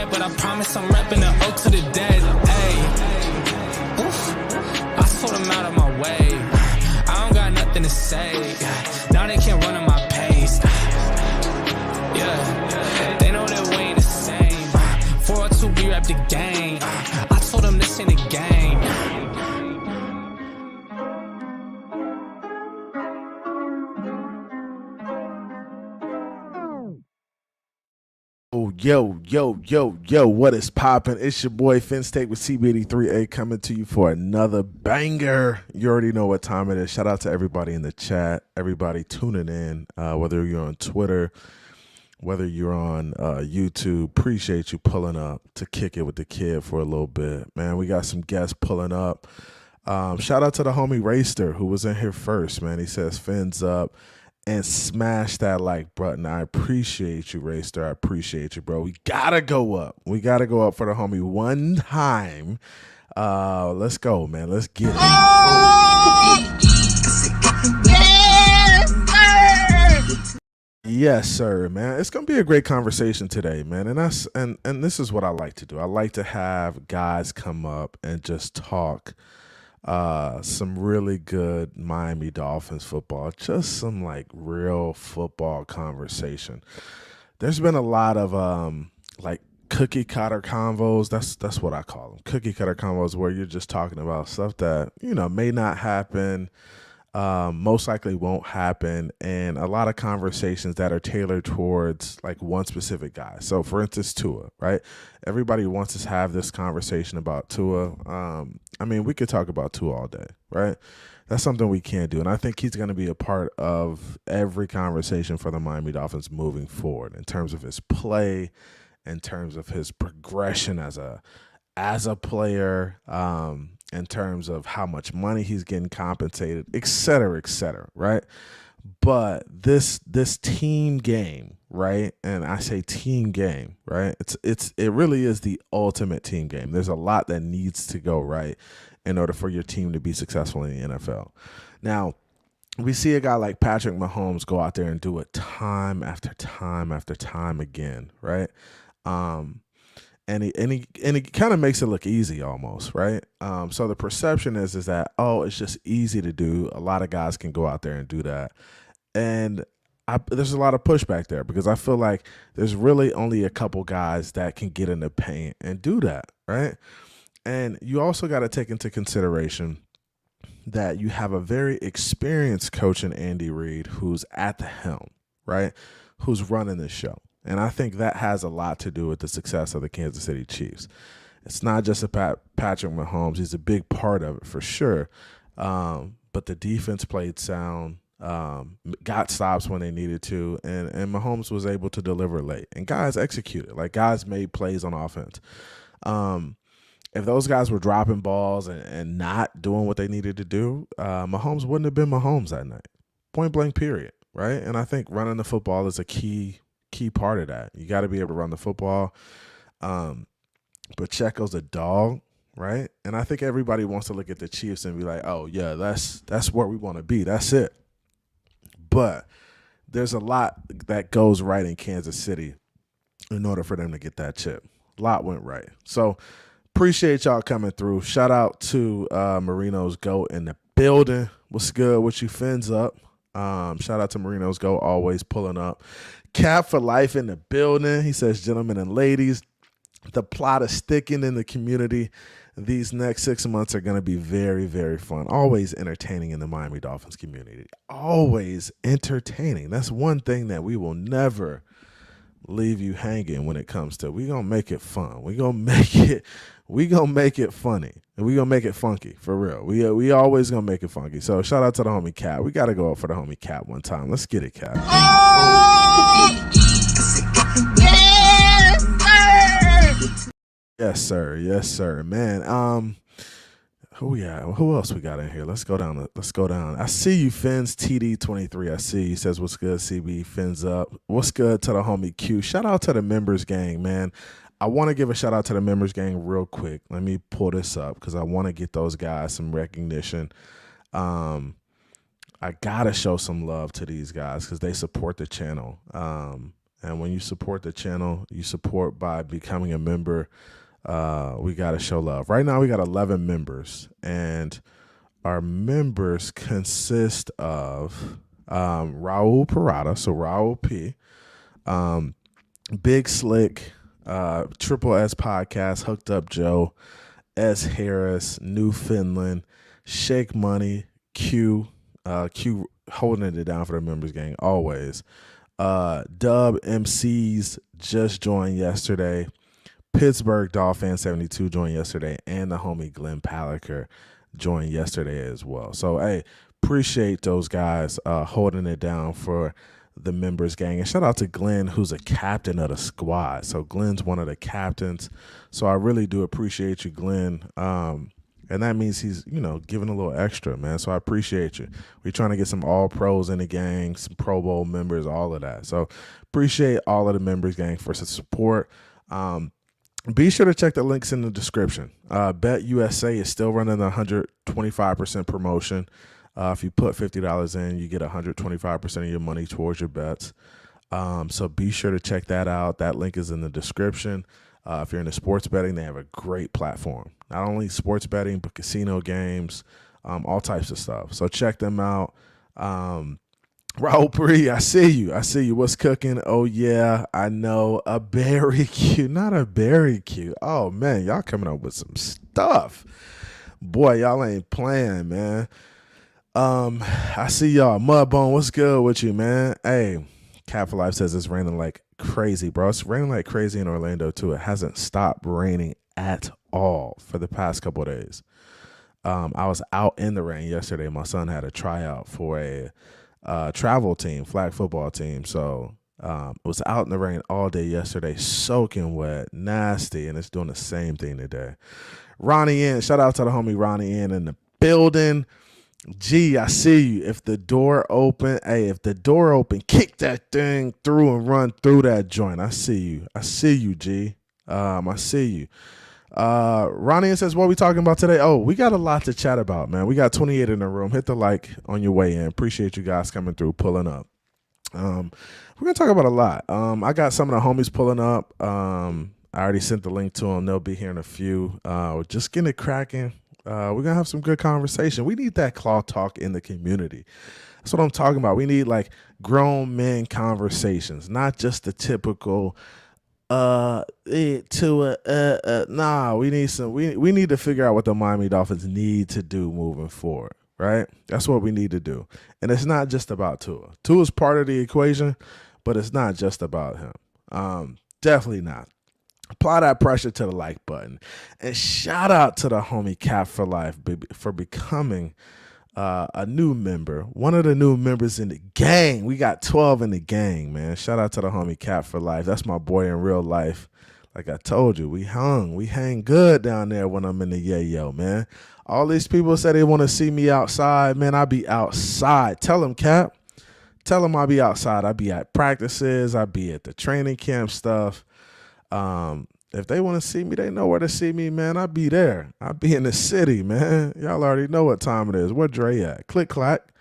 but I promise I'm repping the O to the dead. Ayy, I sold them out of my way. I don't got nothing to say. Now they can't run at my pace. Yeah, they know that we ain't the same. 402, we rap the game. I told them this ain't a game. Oh, yo, what is poppin'? It's your boy FinState with CB83A coming to you for another banger. You already know what time it is. Shout out to everybody in the chat, everybody tuning in, whether you're on Twitter, whether you're on YouTube. Appreciate you pulling up to kick it with the kid for a little bit. Man, we got some guests pulling up. Shout out to the homie Raster who was in here first, man. He says fins up. And smash that like button. I appreciate you, Raster. I appreciate you, bro. We gotta go up. We gotta go up for the homie one time. Let's go, man. Let's get it. Yes, sir, man. It's gonna be a great conversation today, man. And this is what I like to do. I like to have guys come up and just talk some really good Miami Dolphins football, just some like real football conversation. There's been a lot of like cookie cutter convos. That's what I call them, cookie cutter convos, where you're just talking about stuff that, you know, may not happen, most likely won't happen, and a lot of conversations that are tailored towards like one specific guy. So for instance, Tua, right? Everybody wants to have this conversation about Tua. I mean, we could talk about Tua all day, right? That's something we can't do. And I think he's going to be a part of every conversation for the Miami Dolphins moving forward in terms of his play, in terms of his progression as a player, in terms of how much money he's getting compensated, et cetera, right? But this team game, right? And I say team game, right? It really is the ultimate team game. There's a lot that needs to go right in order for your team to be successful in the NFL. Now, we see a guy like Patrick Mahomes go out there and do it time after time after time again, right? And he kind of makes it look easy almost, right? So the perception is that, oh, it's just easy to do. A lot of guys can go out there and do that. And there's a lot of pushback there because I feel like there's really only a couple guys that can get in the paint and do that, right? And you also got to take into consideration that you have a very experienced coach in Andy Reid who's at the helm, right? Who's running the show. And I think that has a lot to do with the success of the Kansas City Chiefs. It's not just Patrick Mahomes. He's a big part of it for sure. But the defense played sound, got stops when they needed to, and Mahomes was able to deliver late. And guys executed. Like, guys made plays on offense. If those guys were dropping balls and not doing what they needed to do, Mahomes wouldn't have been Mahomes that night. Point blank, period, right? And I think running the football is a key part of that. You got to be able to run the football. Pacheco's a dog, right? And I think everybody wants to look at the Chiefs and be like, oh, yeah, that's where we want to be. That's it. But there's a lot that goes right in Kansas City in order for them to get that chip. A lot went right. So appreciate y'all coming through. Shout out to Marino's Goat in the building. What's good? What you fins up? Shout out to Marino's Go, always pulling up. Cap for life in the building. He says, gentlemen and ladies, the plot is sticking in the community. These next 6 months are going to be very, very fun. Always entertaining in the Miami Dolphins community. Always entertaining. That's one thing that we will never leave you hanging when it comes to. We're going to make it fun. We're going to make it funny. And we're going to make it funky, for real. We always going to make it funky. So shout out to the homie Cap. We got to go up for the homie Cap one time. Let's get it, Cap. Yes, sir. Yes, sir. Man, who else we got in here? Let's go down. I see you, Fins TD23. I see you. Says, what's good, CB? Fins up. What's good to the homie Q? Shout out to the members gang, man. I want to give a shout out to the members gang real quick. Let me pull this up because I want to get those guys some recognition. I got to show some love to these guys because they support the channel. And when you support the channel, you support by becoming a member. We got to show love. Right now, we got 11 members, and our members consist of Raul Parada, so Raul P, Big Slick, Triple S Podcast, Hooked Up Joe, S Harris, Newfoundland, Shake Money, Q holding it down for the members gang always. Dub MCs just joined yesterday. Pittsburgh Dolphins 72 joined yesterday, and the homie Glenn Paliker joined yesterday as well. So, hey, appreciate those guys holding it down for the members gang. And shout out to Glenn, who's a captain of the squad. So Glenn's one of the captains. So I really do appreciate you, Glenn. And that means he's, giving a little extra, man. So I appreciate you. We're trying to get some all pros in the gang, some Pro Bowl members, all of that. So appreciate all of the members gang for some support. Be sure to check the links in the description. Bet USA is still running the 125% promotion. If you put $50 in, you get 125% of your money towards your bets. So be sure to check that out. That link is in the description. If you're into sports betting, they have a great platform. Not only sports betting, but casino games, all types of stuff. So check them out. Raul Puri, I see you. What's cooking? Oh, yeah, I know. A berry cute. Not a berry cute. Oh, man, y'all coming up with some stuff. Boy, y'all ain't playing, man. I see y'all. Mudbone, what's good with you, man? Hey, Cat for Life says it's raining like crazy, bro. It's raining like crazy in Orlando, too. It hasn't stopped raining at all for the past couple of days. I was out in the rain yesterday. My son had a tryout for a travel team, flag football team. So was out in the rain all day yesterday, soaking wet, nasty, and it's doing the same thing today. Ronnie N, shout out to the homie Ronnie N in the building. Gee, I see you. If the door open, kick that thing through and run through that joint. I see you, G. I see you. Ronnie says, what are we talking about today? Oh, we got a lot to chat about, man. We got 28 in the room. Hit the like on your way in. Appreciate you guys coming through, pulling up. We're gonna talk about a lot. I got some of the homies pulling up. I already sent the link to them. They'll be here in a few. We're just getting it cracking. We're gonna have some good conversation. We need that claw talk in the community. That's what I'm talking about. We need like grown men conversations, not just the typical nah, we need some, we need to figure out what the Miami Dolphins need to do moving forward, right? That's what we need to do. And it's not just about Tua. Tua's part of the equation, but it's not just about him. Definitely not. Apply that pressure to the like button. And shout out to the homie Cat for Life for becoming a new member, one of the new members in the gang. We got 12 in the gang, man. Shout out to the homie Cat for Life. That's my boy in real life. Like I told you, we hang good down there when I'm in the yayo, man. All these people say they want to see me outside, man. I be outside. Tell them, Cap. Tell them I be outside. I be at practices. I be at the training camp stuff. If they want to see me, they know where to see me, man. I be there. I be in the city, man. Y'all already know what time it is. Where Dre at? Click clack,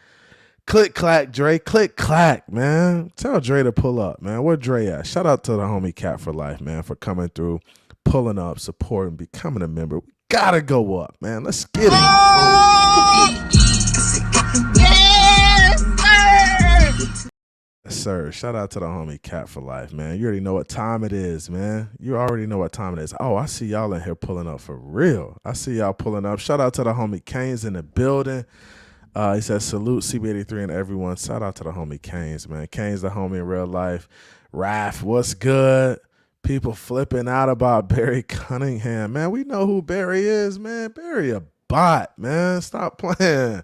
Dre. Click clack, man. Tell Dre to pull up, man. Where Dre at? Shout out to the homie Cat for Life, man, for coming through, pulling up, supporting, becoming a member. We gotta go up, man. Let's get it. Sir, shout out to the homie Cat for Life, man. You already know what time it is, man. You already know what time it is. Oh, I see y'all in here pulling up for real. I see y'all pulling up. Shout out to the homie Canes in the building. He says, salute CB83 and everyone. Shout out to the homie Canes, man. Canes the homie in real life. Raph, what's good? People flipping out about Barry Cunningham. Man, we know who Barry is, man. Barry a bot, man. Stop playing.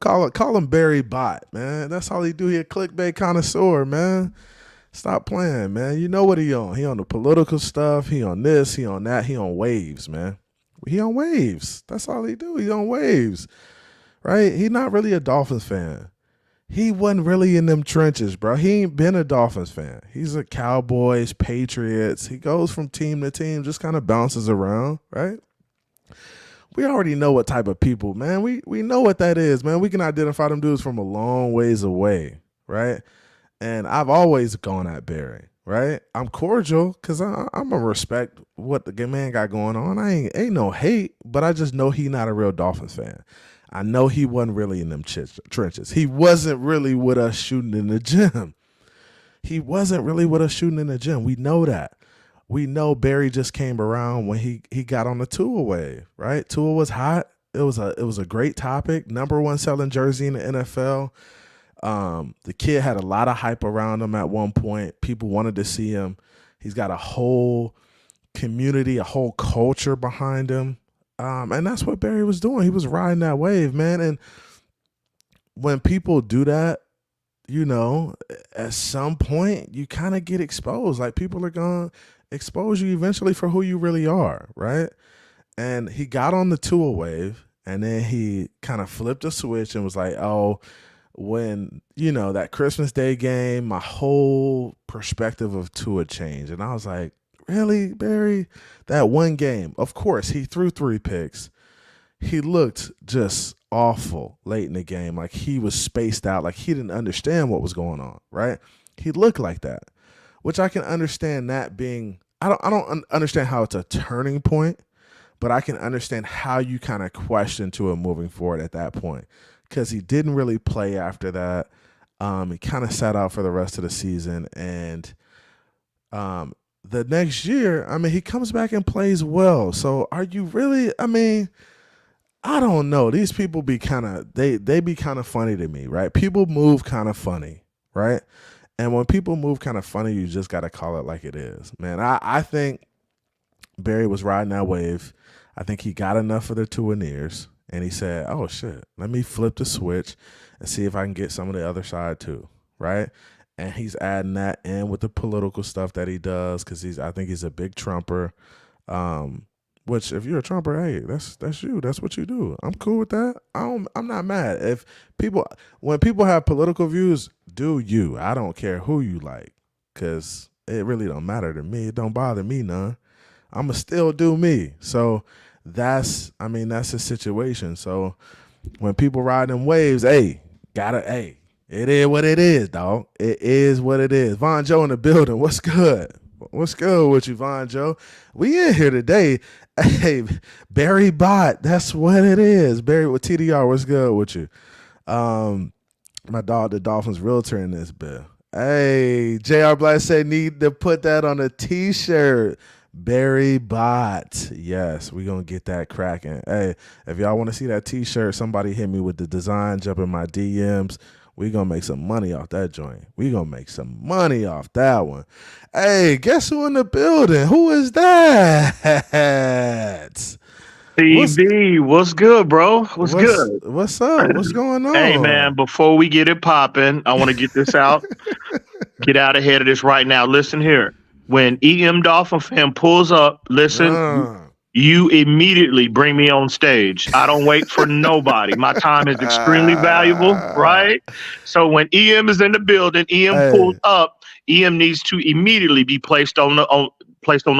Call him Barry Bot, man. That's all he do. He a clickbait connoisseur, man. Stop playing, man. You know what he on. He on the political stuff. He on this. He on that. He on waves, man. He on waves. That's all he do. He on waves, right? He not really a Dolphins fan. He wasn't really in them trenches, bro. He ain't been a Dolphins fan. He's a Cowboys, Patriots. He goes from team to team, just kind of bounces around, right? We already know what type of people, man. We know what that is, man. We can identify them dudes from a long ways away, right? And I've always gone at Barry, right? I'm cordial because I'm a respect what the man got going on. I ain't no hate, but I just know he not a real Dolphins fan. I know he wasn't really in them trenches. He wasn't really with us shooting in the gym. He wasn't really with us shooting in the gym. We know that. We know Barry just came around when he got on the Tua wave, right? Tua was hot. It was a great topic. #1 selling jersey in the NFL. The kid had a lot of hype around him at one point. People wanted to see him. He's got a whole community, a whole culture behind him. And that's what Barry was doing. He was riding that wave, man. And when people do that, you know, at some point you kind of get exposed. Like people are going to expose you eventually for who you really are, right? And he got on the Tua wave, and then he kind of flipped a switch and was like, oh, when, you know, that Christmas Day game, my whole perspective of Tua changed. And I was like, really, Barry? That one game, of course, he threw 3 picks. He looked just awful late in the game. Like he was spaced out, like he didn't understand what was going on, right? He looked like that, which I can understand that being, I don't understand how it's a turning point, but I can understand how you kind of question Tua moving forward at that point, because he didn't really play after that. He kind of sat out for the rest of the season, and the next year, I mean, he comes back and plays well. So are you really, I mean, I don't know. These people be kind of, they be kind of funny to me, right? People move kind of funny, right? And when people move kind of funny, you just got to call it like it is. Man, I think Barry was riding that wave. I think he got enough of the Tuaneers, and he said, oh, shit, let me flip the switch and see if I can get some of the other side too, right? And he's adding that in with the political stuff that he does, because I think he's a big Trumper. Which, if you're a Trumper, hey, that's you. That's what you do. I'm cool with that. I'm not mad. When people have political views, do you. I don't care who you like, because it really don't matter to me. It don't bother me none. I'ma still do me. So that's the situation. So when people ride them waves, hey, it is what it is, dog. It is what it is. Von Joe in the building. What's good? What's good with you, Von Joe? We in here today. Hey, Barry Bot. That's what it is. Barry with TDR. What's good with you? My dog, the Dolphins realtor in this bill. Hey, JR Black said need to put that on a t-shirt. Barry Bot. Yes, we gonna get that cracking. Hey, if y'all want to see that t-shirt, somebody hit me with the design, jump in my DMs. We gonna make some money off that joint. We gonna make some money off that one. Hey, guess who in the building? Who is that? CB, what's good, bro? What's good? What's up? What's going on? Hey, man, before we get it popping, I want to get this out. Get out ahead of this right now. Listen here. When EM Dolphin fan pulls up, listen, you immediately bring me on stage. I don't wait for nobody. My time is extremely valuable, right? So when EM is in the building, EM pulls up, EM needs to immediately be placed on the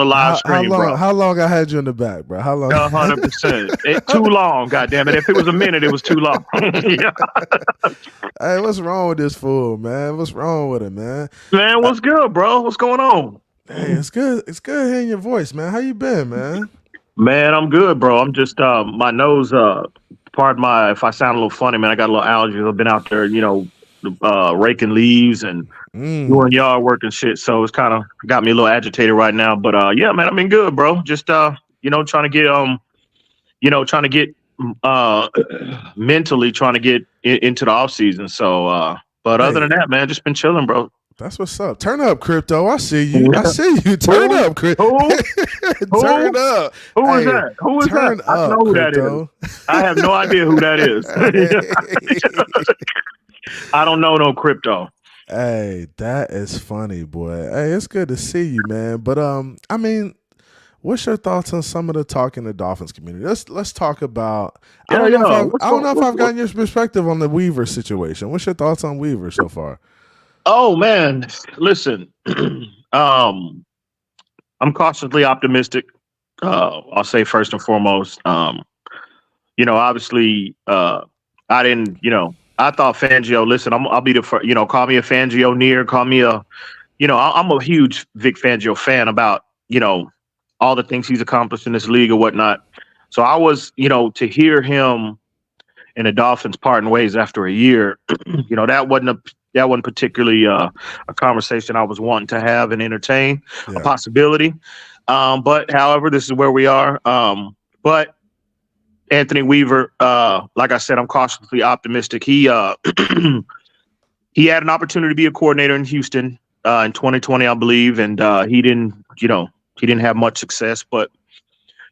live stream, bro. How long I had you in the back, bro? How long? 100%. Too long, goddammit. If it was a minute, it was too long. Hey, what's wrong with this fool, man? What's wrong with him, man? Man, what's good, bro? What's going on? Hey, it's good. It's good hearing your voice, man. How you been, man? Man, I'm good, bro. I'm just my nose. Pardon my if I sound a little funny, man. I got a little allergies. I've been out there, raking leaves and doing yard work and shit. So it's kind of got me a little agitated right now. But yeah, man, I've been good, bro. Just trying to get mentally trying to get into the off season. So but other than that, man, just been chilling, bro. That's what's up. Turn up, Crypto. I see you. I see you. Turn up, Crypto. Turn up. Who is that? Who is that? I don't know who that is. I have no idea who that is. I don't know no Crypto. Hey, that is funny, boy. Hey, it's good to see you, man. But what's your thoughts on some of the talk in the Dolphins community? Let's talk about. I don't know if I've gotten your perspective on the Weaver situation. What's your thoughts on Weaver so far? Oh man, listen. I'm cautiously optimistic. I'll say first and foremost. Obviously, I didn't. I thought Fangio. Listen, I'll be the first. Call me a Fangio near. Call me a I'm a huge Vic Fangio fan about, all the things he's accomplished in this league or whatnot. So I was, to hear him and the Dolphins parting ways after a year, that wasn't particularly a conversation I was wanting to have and entertain, a possibility. But however, this is where we are. But Anthony Weaver, like I said, I'm cautiously optimistic. He he had an opportunity to be a coordinator in Houston in 2020, I believe, and he didn't have much success. But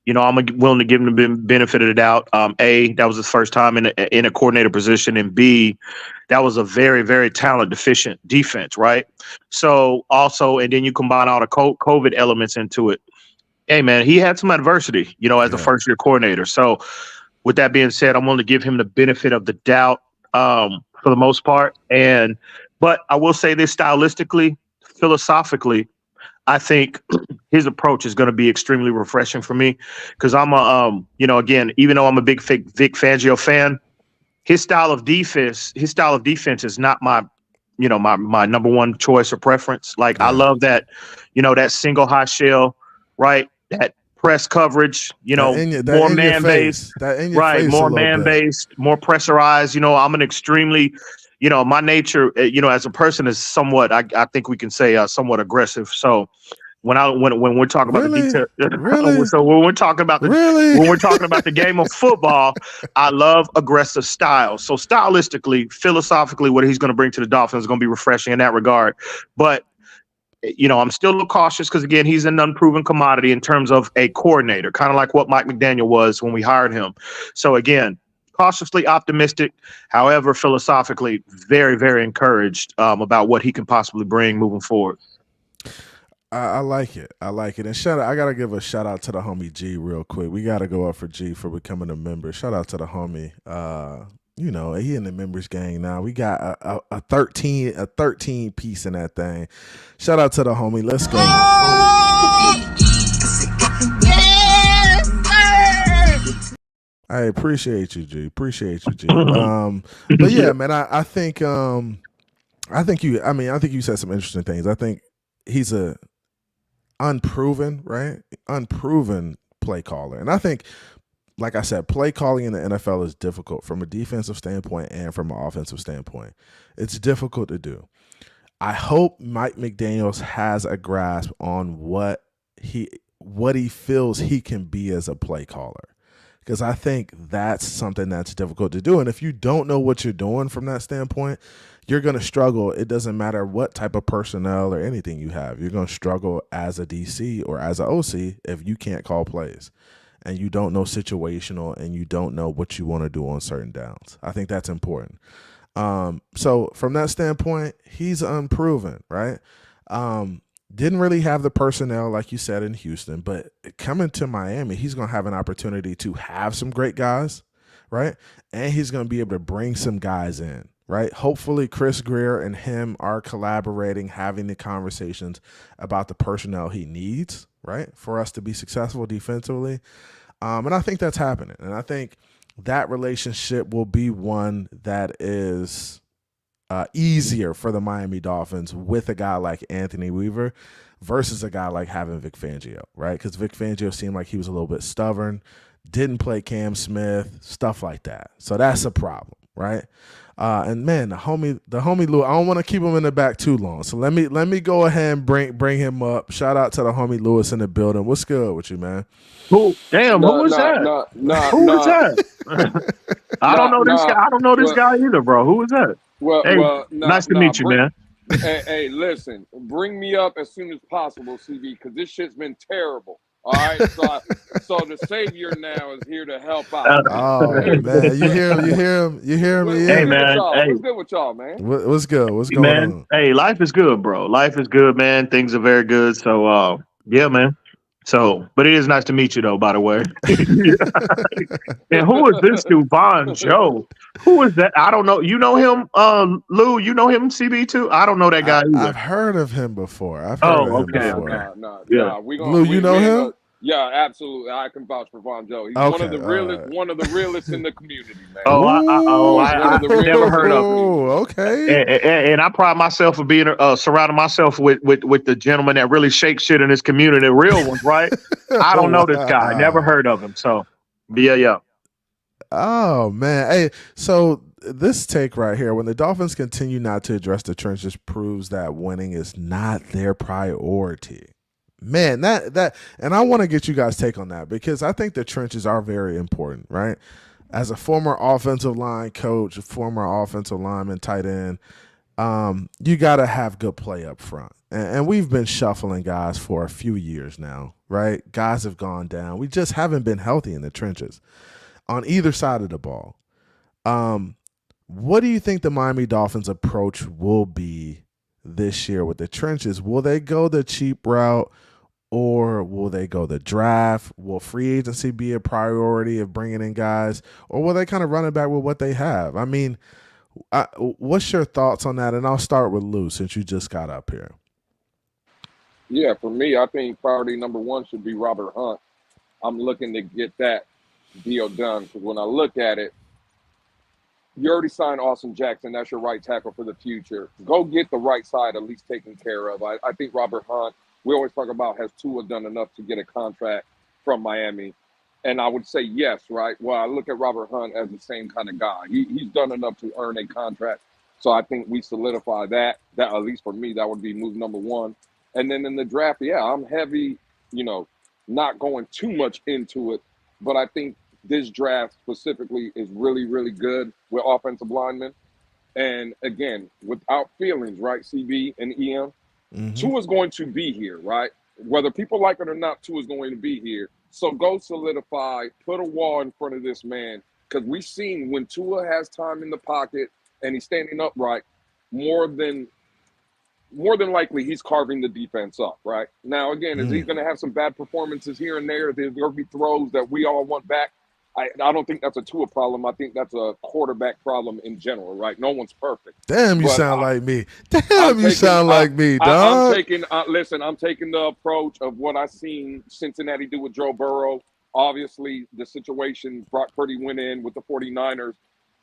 I'm willing to give him the benefit of the doubt. A, that was his first time in a coordinator position, and B, that was a very, very talent deficient defense, right? So also, and then you combine all the COVID elements into it. Hey, man, he had some adversity, as a first year coordinator. So with that being said, I'm willing to give him the benefit of the doubt for the most part. But I will say this, stylistically, philosophically, I think his approach is going to be extremely refreshing for me because I'm again, even though I'm a big Vic Fangio fan, his style of defense is not my number one choice or preference. Like I love that, that single high shell, right? That press coverage, more man based, right? More man based, more pressurized. I'm an extremely, my nature, as a person is somewhat, I think we can say when we're talking about the detail, so when we're talking about the game of football, I love aggressive styles. So stylistically, philosophically, what he's going to bring to the Dolphins is going to be refreshing in that regard. But I'm still a little cautious because again, he's an unproven commodity in terms of a coordinator, kind of like what Mike McDaniel was when we hired him. So again, cautiously optimistic. However, philosophically, very, very encouraged about what he can possibly bring moving forward. I like it. I like it. And I got to give a shout out to the homie G real quick. We got to go up for G for becoming a member. Shout out to the homie. He in the members gang now. We got a 13 piece in that thing. Shout out to the homie. Let's go. I appreciate you, G. But yeah, man, I think you said some interesting things. I think he's a unproven play caller. And I think, like I said, play calling in the NFL is difficult from a defensive standpoint and from an offensive standpoint. It's difficult to do. I hope Mike McDaniels has a grasp on what he feels he can be as a play caller. Because I think that's something that's difficult to do. And if you don't know what you're doing from that standpoint, you're going to struggle. It doesn't matter what type of personnel or anything you have. You're going to struggle as a DC or as an OC if you can't call plays and you don't know situational and you don't know what you want to do on certain downs. I think that's important. So from that standpoint, he's unproven, right? Didn't really have the personnel, like you said, in Houston, but coming to Miami, he's going to have an opportunity to have some great guys, right? And he's going to be able to bring some guys in, right? Hopefully Chris Greer and him are collaborating, having the conversations about the personnel he needs, right, for us to be successful defensively. And I think that's happening. And I think that relationship will be one that is easier for the Miami Dolphins with a guy like Anthony Weaver versus a guy like having Vic Fangio, right? Because Vic Fangio seemed like he was a little bit stubborn, didn't play Cam Smith, stuff like that. So that's a problem, right? And man, the homie Lou, I don't want to keep him in the back too long. So let me go ahead and bring him up. Shout out to the homie Lewis in the building. What's good with you, man? Who was that? Who was that? I don't know this guy. I don't know this guy either, bro. Who was that? Nice to meet you, man. Hey, listen, bring me up as soon as possible, CB, because this shit's been terrible. All right, so the savior now is here to help out. Oh man, you hear him? Hey man, what's good with y'all, man? What's good? What's going on? Hey, life is good, bro. Life is good, man. Things are very good. So, yeah, man. So, but it is nice to meet you, though, by the way. And who is this dude, Von Joe? Who is that? I don't know. You know him, Lou? You know him, CB, too? I don't know that guy either. I've heard of him before. Okay. Lou, you know him? Yeah, absolutely. I can vouch for Von Joe. He's one of Okay, the all realest, right. one of the realest in the community, man. He's one Ooh, of the I never realest in heard the of him. community. okay. And I pride myself for being surrounding myself with the gentleman that really shake shit in his community, the real ones, right? I don't know this guy. Never Wow. heard of him. So, yeah. Oh man. Hey, so this take right here, when the Dolphins continue not to address the trenches, proves that winning is not their priority. Man, that and I want to get you guys' take on that because I think the trenches are very important, right? As a former offensive line coach, former offensive lineman, tight end, you got to have good play up front. And we've been shuffling guys for a few years now, right? Guys have gone down. We just haven't been healthy in the trenches on either side of the ball. What do you think the Miami Dolphins' approach will be this year with the trenches? Will they go the cheap route or will they go the draft? Will free agency be a priority of bringing in guys, or will they kind of run it back with what they have? I mean, what's your thoughts on that? And I'll start with Lou since you just got up here. Yeah, for me, I think priority number one should be Robert Hunt. I'm looking to get that deal done because when I look at it, you already signed Austin Jackson. That's your right tackle for the future. Go get the right side at least taken care of. I think Robert Hunt, we always talk about, has Tua done enough to get a contract from Miami? And I would say yes, right? Well, I look at Robert Hunt as the same kind of guy. He's done enough to earn a contract. So I think we solidify that. That, at least for me, that would be move number one. And then in the draft, yeah, I'm heavy, not going too much into it. But I think this draft specifically is really, really good with offensive linemen. And again, without feelings, right, CB and EM, Tua's going to be here, right? Whether people like it or not, Tua's going to be here. So go solidify, put a wall in front of this man, because we've seen when Tua has time in the pocket and he's standing upright, more than likely he's carving the defense up, right? Now, again, is he going to have some bad performances here and there? There's going to be throws that we all want back. I don't think that's a Tua problem. I think that's a quarterback problem in general, right? No one's perfect. Damn, you sound like me. Damn, you sound like me, dog. I'm taking the approach of what I've seen Cincinnati do with Joe Burrow. Obviously, the situation Brock Purdy went in with the 49ers.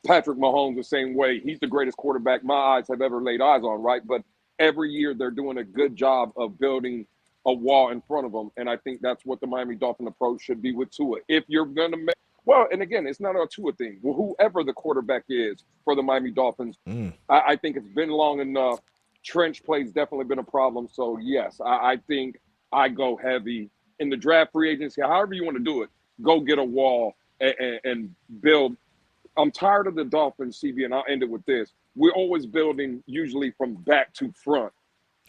Patrick Mahomes the same way. He's the greatest quarterback my eyes have ever laid eyes on, right? But every year they're doing a good job of building a wall in front of them. And I think that's what the Miami Dolphin approach should be with Tua. If you're going to make, well, and again, it's not a Tua thing. Well, whoever the quarterback is for the Miami Dolphins, I think it's been long enough. Trench play's definitely been a problem. So, yes, I think I go heavy in the draft, free agency, however you want to do it. Go get a wall and build. I'm tired of the Dolphins, CB, and I'll end it with this. We're always building usually from back to front.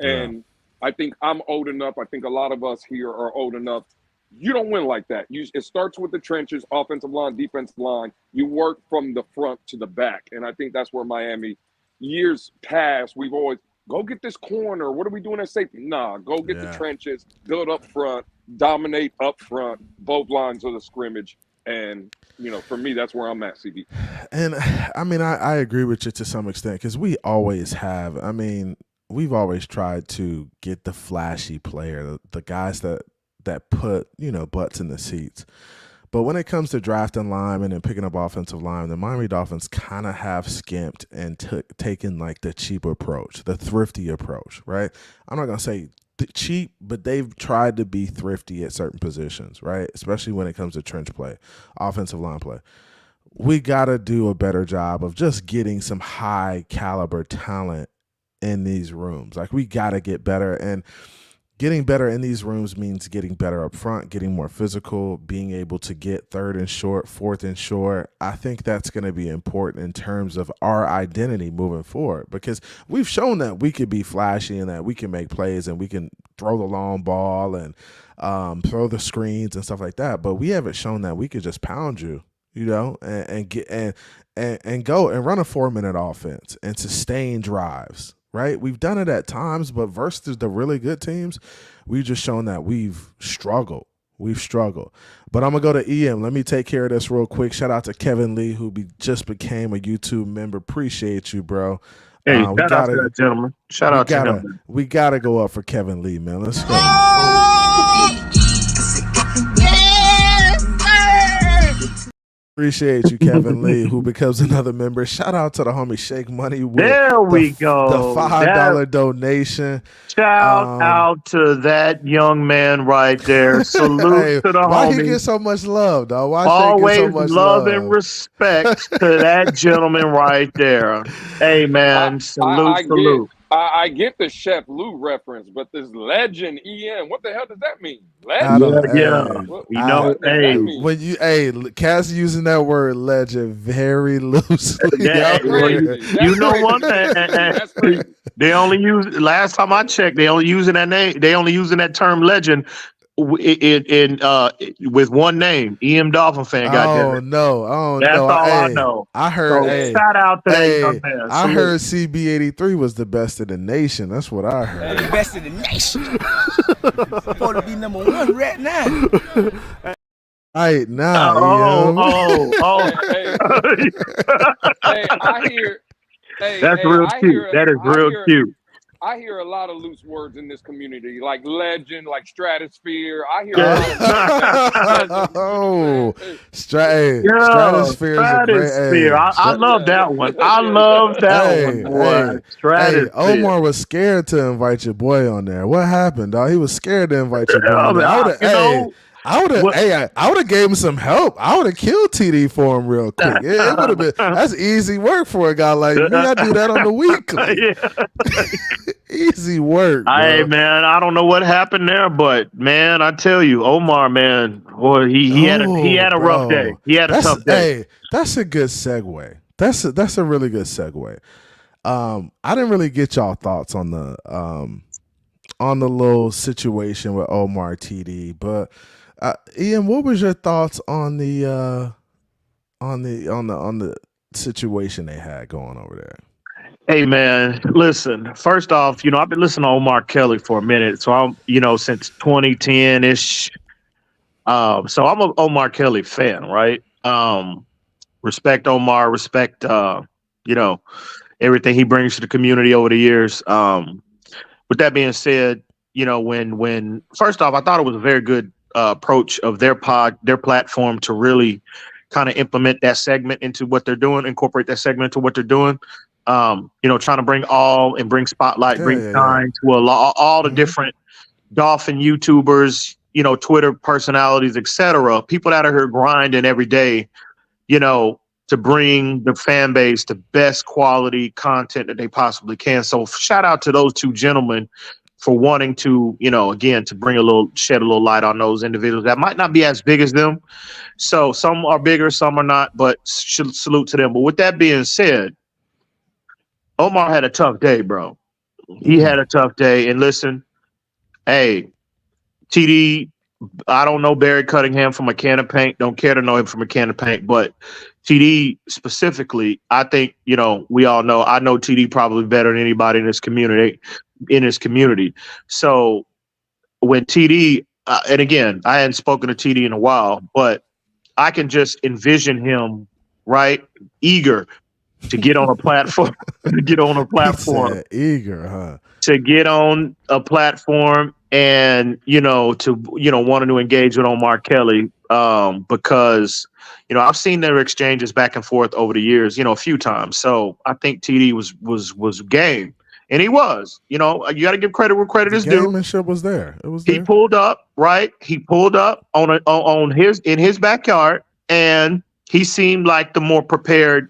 And I think I'm old enough. I think a lot of us here are old enough. You don't win like that. It starts with the trenches, offensive line, defensive line. You work from the front to the back. And I think that's where Miami, years past, we've always, go get this corner. What are we doing at safety? Nah, go get the trenches, build up front, dominate up front, both lines of the scrimmage. And, for me, that's where I'm at, CD. And, I mean, I agree with you to some extent because we always have. I mean, we've always tried to get the flashy player, the guys that put, butts in the seats. But when it comes to drafting linemen and picking up offensive linemen, the Miami Dolphins kind of have skimped and taken like the cheap approach, the thrifty approach, right? I'm not going to say cheap, but they've tried to be thrifty at certain positions, right? Especially when it comes to trench play, offensive line play. We got to do a better job of just getting some high caliber talent in these rooms. Like we got to get better, and getting better in these rooms means getting better up front, getting more physical, being able to get third and short, fourth and short. I think that's going to be important in terms of our identity moving forward because we've shown that we could be flashy and that we can make plays and we can throw the long ball and throw the screens and stuff like that. But we haven't shown that we could just pound you, and get and go and run a 4-minute offense and sustain drives. Right? We've done it at times, but versus the really good teams, we've just shown that we've struggled. But I'm going to go to EM. Let me take care of this real quick. Shout out to Kevin Lee, who just became a YouTube member. Appreciate you, bro. Hey, shout out to that gentleman. Shout out to him. We got to go up for Kevin Lee, man. Let's go. Appreciate you, Kevin Lee, who becomes another member. Shout out to the homie Shake Money with There we the go. $5 donation. Shout out to that young man right there. Salute Hey, to the why he homie. get so much love, dog? Why Always Shake get so much love and respect to that gentleman right there. Hey man, salute. I get the Chef Lou reference, but this legend EM, what the hell does that mean? Adam, Legend? Yeah. What does that mean? When you, Cass using that word legend very loosely. That's crazy. You know what? That's crazy. They only use, last time I checked, they only using that name. They only using that term legend with one name, EM Dolphin fan. Goddamn it. That's all I know. I heard. Shout out to that young man. I heard CB83 was the best of the nation. That's what I heard. The best of the nation. Supposed to be number one right now. Right now, Hey, I hear. That's real cute. That is real cute. I hear a lot of loose words in this community, like legend, like stratosphere. I hear a lot of stratosphere is a great. I love that one. I love that one, boy. Stratosphere. Omar was scared to invite your boy on there. What happened, dog? He was scared to invite your boy on there. I would have gave him some help. I would have killed TD for him real quick. It would have been that's easy work for a guy like me. I do that on the weekly. Easy work. Hey man, I don't know what happened there, but man, I tell you, Omar, man, boy, he had a rough day. He had a tough day. Hey, that's a good segue. That's a really good segue. I didn't really get y'all thoughts on the little situation with Omar TD, but Ian, what was your thoughts on the situation they had going over there? Hey man, listen. First off, I've been listening to Omar Kelly for a minute, so I'm since 2010-ish. So I'm an Omar Kelly fan, right? Respect Omar, respect everything he brings to the community over the years. With that being said, when first off, I thought it was a very good approach of their platform to really kind of implement that segment into what they're doing, incorporate that segment into what they're doing. Trying to bring spotlight, shine to all the different Dolphin YouTubers, Twitter personalities, etc. People that are here grinding every day, to bring the fan base the best quality content that they possibly can. So shout out to those two gentlemen for wanting to, again, to shed a little light on those individuals that might not be as big as them. So some are bigger, some are not, but salute to them. But with that being said, Omar had a tough day, bro. He had a tough day. And listen, hey, TD, I don't know Barry Cunningham from a can of paint. Don't care to know him from a can of paint. But TD specifically, I think, we all know, I know TD probably better than anybody in this community. So when TD, and again, I hadn't spoken to TD in a while, but I can just envision him, right, eager to get on a platform, Eager, huh? To get on a platform and, wanting to engage with Omar Kelly, because, I've seen their exchanges back and forth over the years, a few times. So I think TD was game. And he was, you got to give credit where credit is due. Gamemanship was there. It was there. He pulled up, right? He pulled up in his backyard, and he seemed like the more prepared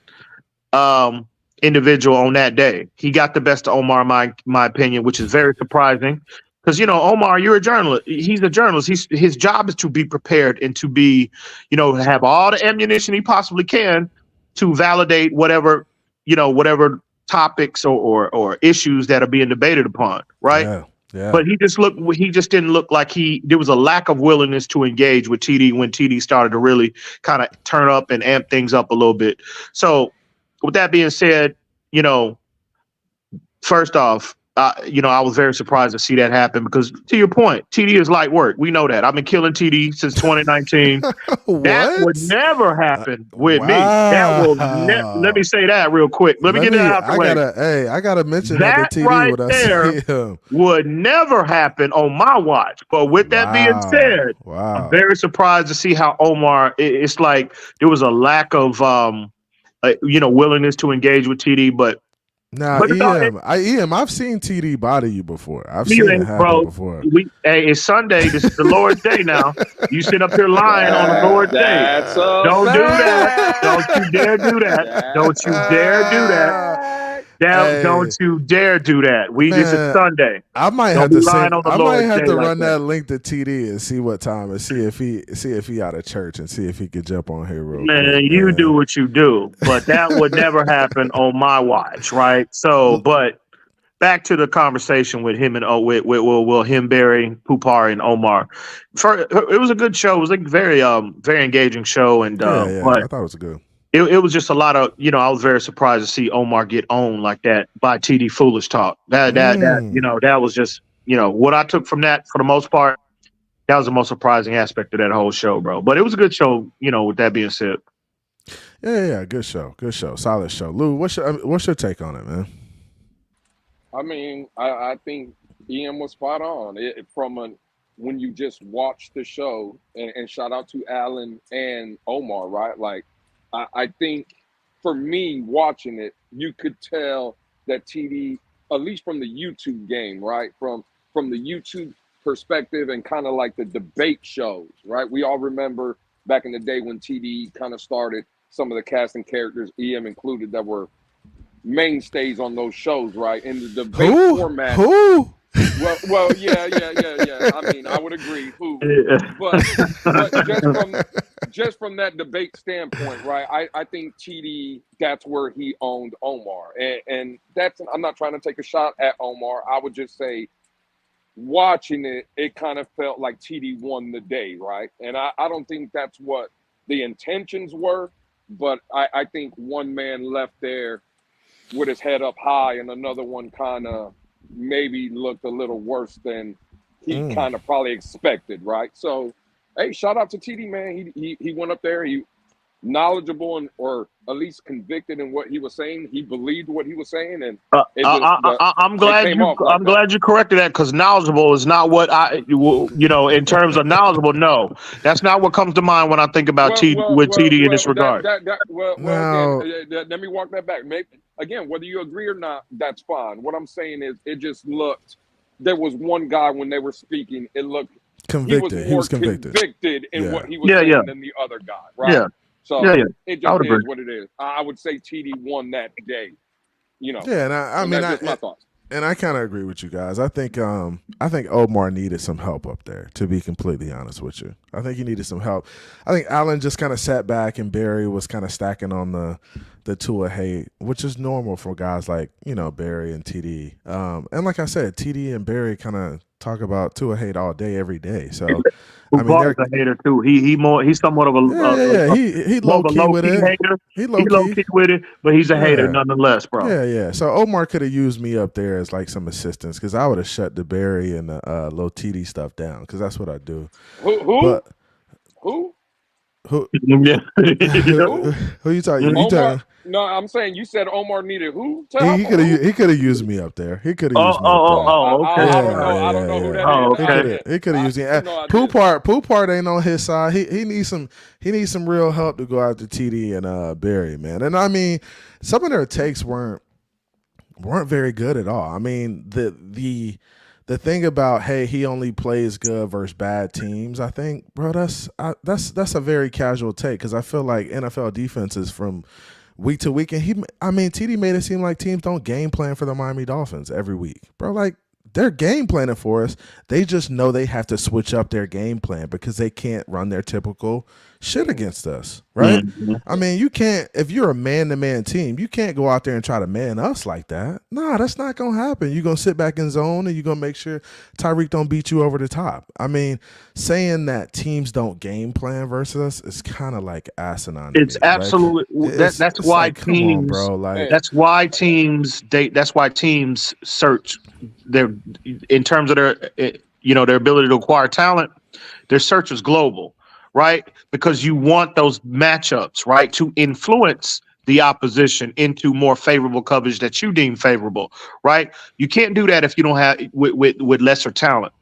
individual on that day. He got the best of Omar, in my opinion, which is very surprising. Because, Omar, you're a journalist. He's a journalist. His job is to be prepared and to be, have all the ammunition he possibly can to validate whatever topics or issues that are being debated upon, right? Yeah. But he just didn't look like there was a lack of willingness to engage with TD when TD started to really kind of turn up and amp things up a little bit. So with that being said, first off, I was very surprised to see that happen because, to your point, TD is light work. We know that. I've been killing TD since 2019. That would never happen with me. That will let me say that real quick. Let me get that out the way. I gotta mention that to TD right when I there see him. would never happen on my watch. But with that being said, I'm very surprised to see how Omar. It's like there was a lack of willingness to engage with TD, but. Now, EM, I've seen TD body you before. I've seen it happen before. It's Sunday. This is the Lord's Day now. You sit up here lying on the Lord's Day. Don't do that. Don't you dare do that. Don't you dare do that. Don't you dare do that. This is Sunday. I might have to run that link to TD and see what time and see if he out of church and see if he could jump on here real quick. Man, you do what you do, but that would never happen on my watch, right? So, but back to the conversation with him and him, Barry, Pupar, and Omar. It was a good show. It was like very engaging show, and I thought it was good. It was just a lot of, I was very surprised to see Omar get owned like that by TD Foolish Talk. That was just, what I took from that for the most part. That was the most surprising aspect of that whole show, bro. But it was a good show, with that being said. Yeah, good show, solid show. Lou, what's your take on it, man? I mean, I think Ian was spot on. When you just watch the show, and shout out to Alan and Omar, right? Like, I think for me watching it, you could tell that TD, at least from the YouTube game, right? From the YouTube perspective and kind of like the debate shows, right? We all remember back in the day when TD kind of started some of the casting characters, EM included, that were mainstays on those shows, right? In the debate format. Who? Well, yeah. I mean, I would agree. But just from that debate standpoint, right? I think TD, that's where he owned Omar, and that's. I'm not trying to take a shot at Omar. I would just say, watching it, it kind of felt like TD won the day, right? And I don't think that's what the intentions were, but I think one man left there with his head up high, and another one kind of maybe looked a little worse than he kind of probably expected, right? So, hey, shout out to TD, man. He went up there. He knowledgeable or at least convicted in what he was saying. He believed what he was saying, and I'm glad you corrected that, because knowledgeable is not what in terms of knowledgeable. No, that's not what comes to mind when I think about TD in this regard. Let me walk that back. Maybe again, whether you agree or not, that's fine. What I'm saying is, it just looked. There was one guy when they were speaking. It looked convicted. He was convicted in what he was saying than the other guy, right? Yeah. So it just is what it is. I would say TD won that day. Yeah, and I mean, that's just my thoughts. And I kind of agree with you guys. I think Omar needed some help up there, to be completely honest with you. I think he needed some help. I think Allen just kind of sat back, and Barry was kind of stacking on the Tua hate, which is normal for guys like, Barry and TD. And like I said, TD and Barry kind of talk about Tua hate all day, every day. So I mean, they're a hater too. He's somewhat of a he low key with it. Hater. He low key with it, but he's a hater nonetheless, bro. Yeah. So Omar could have used me up there as like some assistance, because I would have shut the Barry and the low TD stuff down, because that's what I do. Who? Who you talking? No, I'm saying you said Omar needed who? He could have used me up there. He could have used me. Okay. I don't know who that is. He could have used me. Poupart ain't on his side. He needs some real help to go after TD and Barry, man. And I mean, some of their takes weren't very good at all. I mean, the thing about, hey, he only plays good versus bad teams, I think, bro, that's a very casual take, because I feel like NFL defenses from week to week, and TD made it seem like teams don't game plan for the Miami Dolphins every week, bro. Like, They're game planning for us. They just know they have to switch up their game plan because they can't run their typical shit against us, right? I mean, you can't, if you're a man-to-man team, you can't go out there and try to man us like that. Nah, that's not going to happen. You're going to sit back in zone and you're going to make sure Tyreek don't beat you over the top. I mean, saying that teams don't game plan versus us is kind of like asinine. It's absolutely, that's why like, teams, come on, bro. Like, that's why teams search their, in terms of their, their ability to acquire talent, their search is global, right? Because you want those matchups, right, to influence the opposition into more favorable coverage that you deem favorable, right? You can't do that if you don't have with lesser talent.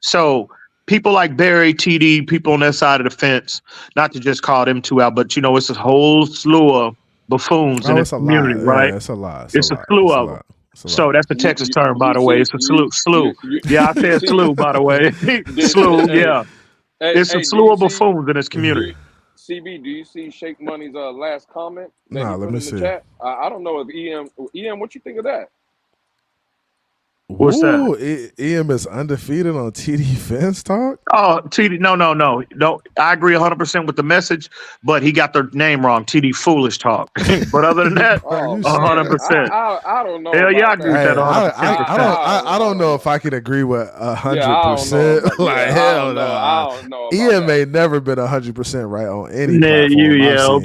So people like Barry, TD, people on that side of the fence, not to just call them two out, but it's a whole slew of buffoons in the community, right? Yeah, it's a lot. It's a slew of them. So that's the Texas term, by the way. It's a slew. Yeah, I said slew, by the way. Slew, yeah. It's a slew of buffoons in this community. CB, do you see Shake Money's last comment? Nah, let me see. Chat? I don't know if EM, what you think of that? What's that? EM is undefeated on TD Fence Talk? Oh, TD, no. I agree 100% with the message, but he got the name wrong. TD Foolish Talk. But other than that, 100%. I don't know. Hell yeah, I agree with that. I don't know if I can agree with 100%. Like, hell no. I don't know. EM ain't never been 100% right on any platform.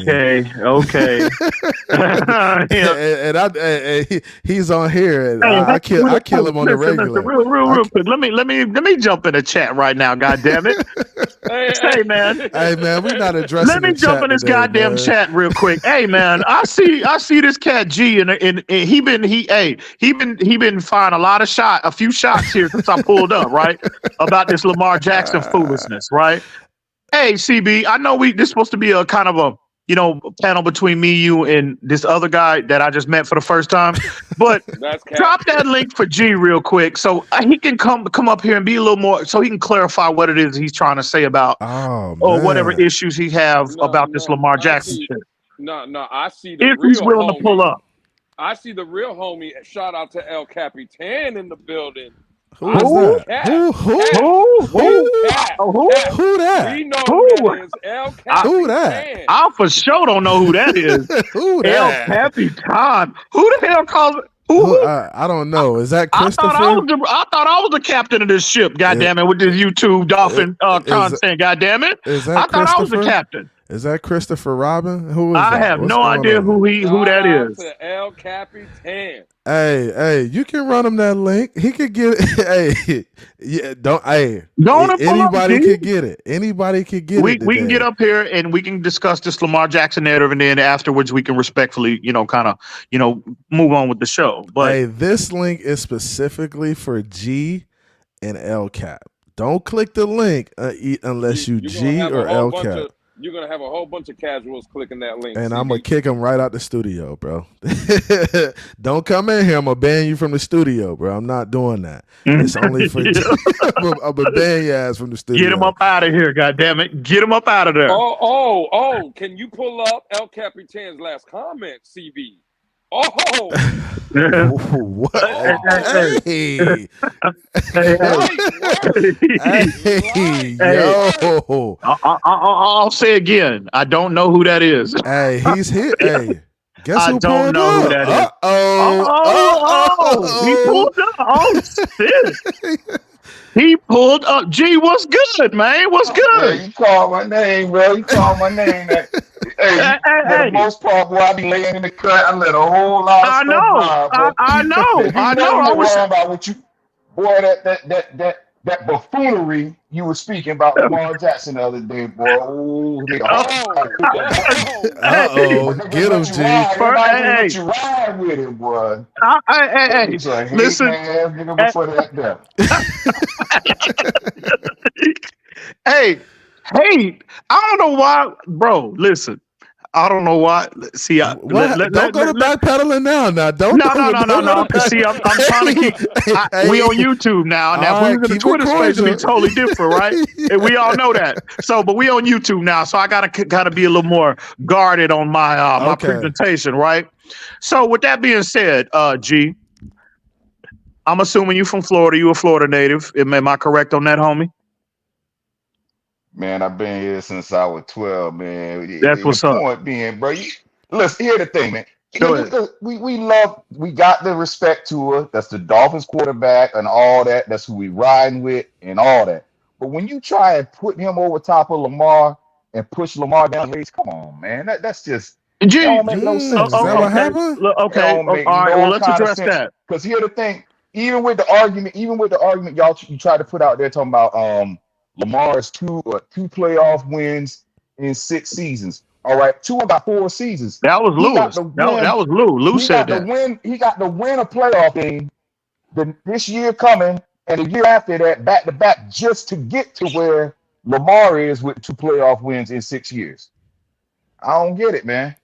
And he's on here, and I kill him on the regular. Real quick. Let me jump in the chat right now. God damn it! Hey man, we're not addressing. Let me jump in this goddamn chat real quick. Hey man, I see this cat G, and he been firing a few shots here since I pulled up, right, about this Lamar Jackson foolishness, right? Hey CB, I know this is supposed to be a kind of a panel between me, you, and this other guy that I just met for the first time. But drop that link for G real quick so he can come up here and be a little more, so he can clarify what it is he's trying to say about or whatever issues he have about this Lamar Jackson shit. No, I see the if real he's willing to pull up. I see the real homie. Shout out to El Capitan in the building. Who is that? Who that? We know who that is. El Capitan. Who that? I for sure don't know who that is. Who that? El Capitan. Who the hell calls it? I don't know. Is that Christopher? I thought I was the captain of this ship. Goddamn it, with this YouTube dolphin content. Goddamn it. I thought I was the captain. Is that Christopher Robin? Who is that? I have no idea who that is. To El Capitan. Hey, you can run him that link. He could get it. Anybody could get it. Anybody could get it. We can get up here and we can discuss this Lamar Jackson narrative, and then afterwards we can respectfully, move on with the show. But hey, this link is specifically for G and El Cap. Don't click the link unless you G or El Cap. You're going to have a whole bunch of casuals clicking that link. And I'm going to kick them right out the studio, bro. Don't come in here. I'm going to ban you from the studio, bro. I'm not doing that. It's only for I'm going to ban your ass from the studio. Get him up out of here, goddammit. Get him up out of there. Oh. Can you pull up El Capitan's last comment, CB? Oh. What? Hey, yo. I'll say again. I don't know who that is. Hey, he's here. Hey, guess I who don't know who that is. Oh, he pulled up. Oh, shit. He pulled up. G, what's good, man? What's good? Hey, you called my name, bro. You called my name. For the most part, boy, I be laying in the cut. I let a whole lot of stuff I know. I was about what you, boy. That buffoonery you were speaking about Lamar Jackson the other day, boy. Get him, G. Hey, you ride with it, boy. Hey, listen. Before that. Hey, I don't know why, bro. Listen, I don't know why. See, don't go to backpedaling now. No. See, I'm trying to keep. We on YouTube now. Now, if we was in the Twitter space, it'd be totally different, right? And we all know that. So, but we on YouTube now, so I gotta be a little more guarded on my presentation, right? So, with that being said, G, I'm assuming you from Florida. You a Florida native. Am I correct on that, homie? Man, I've been here since I was 12, man. That's The what's up. point being, bro, listen, here's the thing, man. Go ahead. We got the respect to her. That's the Dolphins quarterback and all that. That's who we riding with and all that. But when you try and put him over top of Lamar and push Lamar down the race, come on, man. That's just that don't make no sense. Is that what man. happened? Okay. It don't make All right. no Well, let's kind of address sense. that. Because here's the thing. Even with the argument, you try to put out there talking about Lamar's two playoff wins in 6 seasons. All right, 2 about 4 seasons. That was Lewis. That was Lou. Lou said that. He got to win a playoff game this year coming and the year after that, back to back, just to get to where Lamar is with 2 playoff wins in 6 years. I don't get it, man.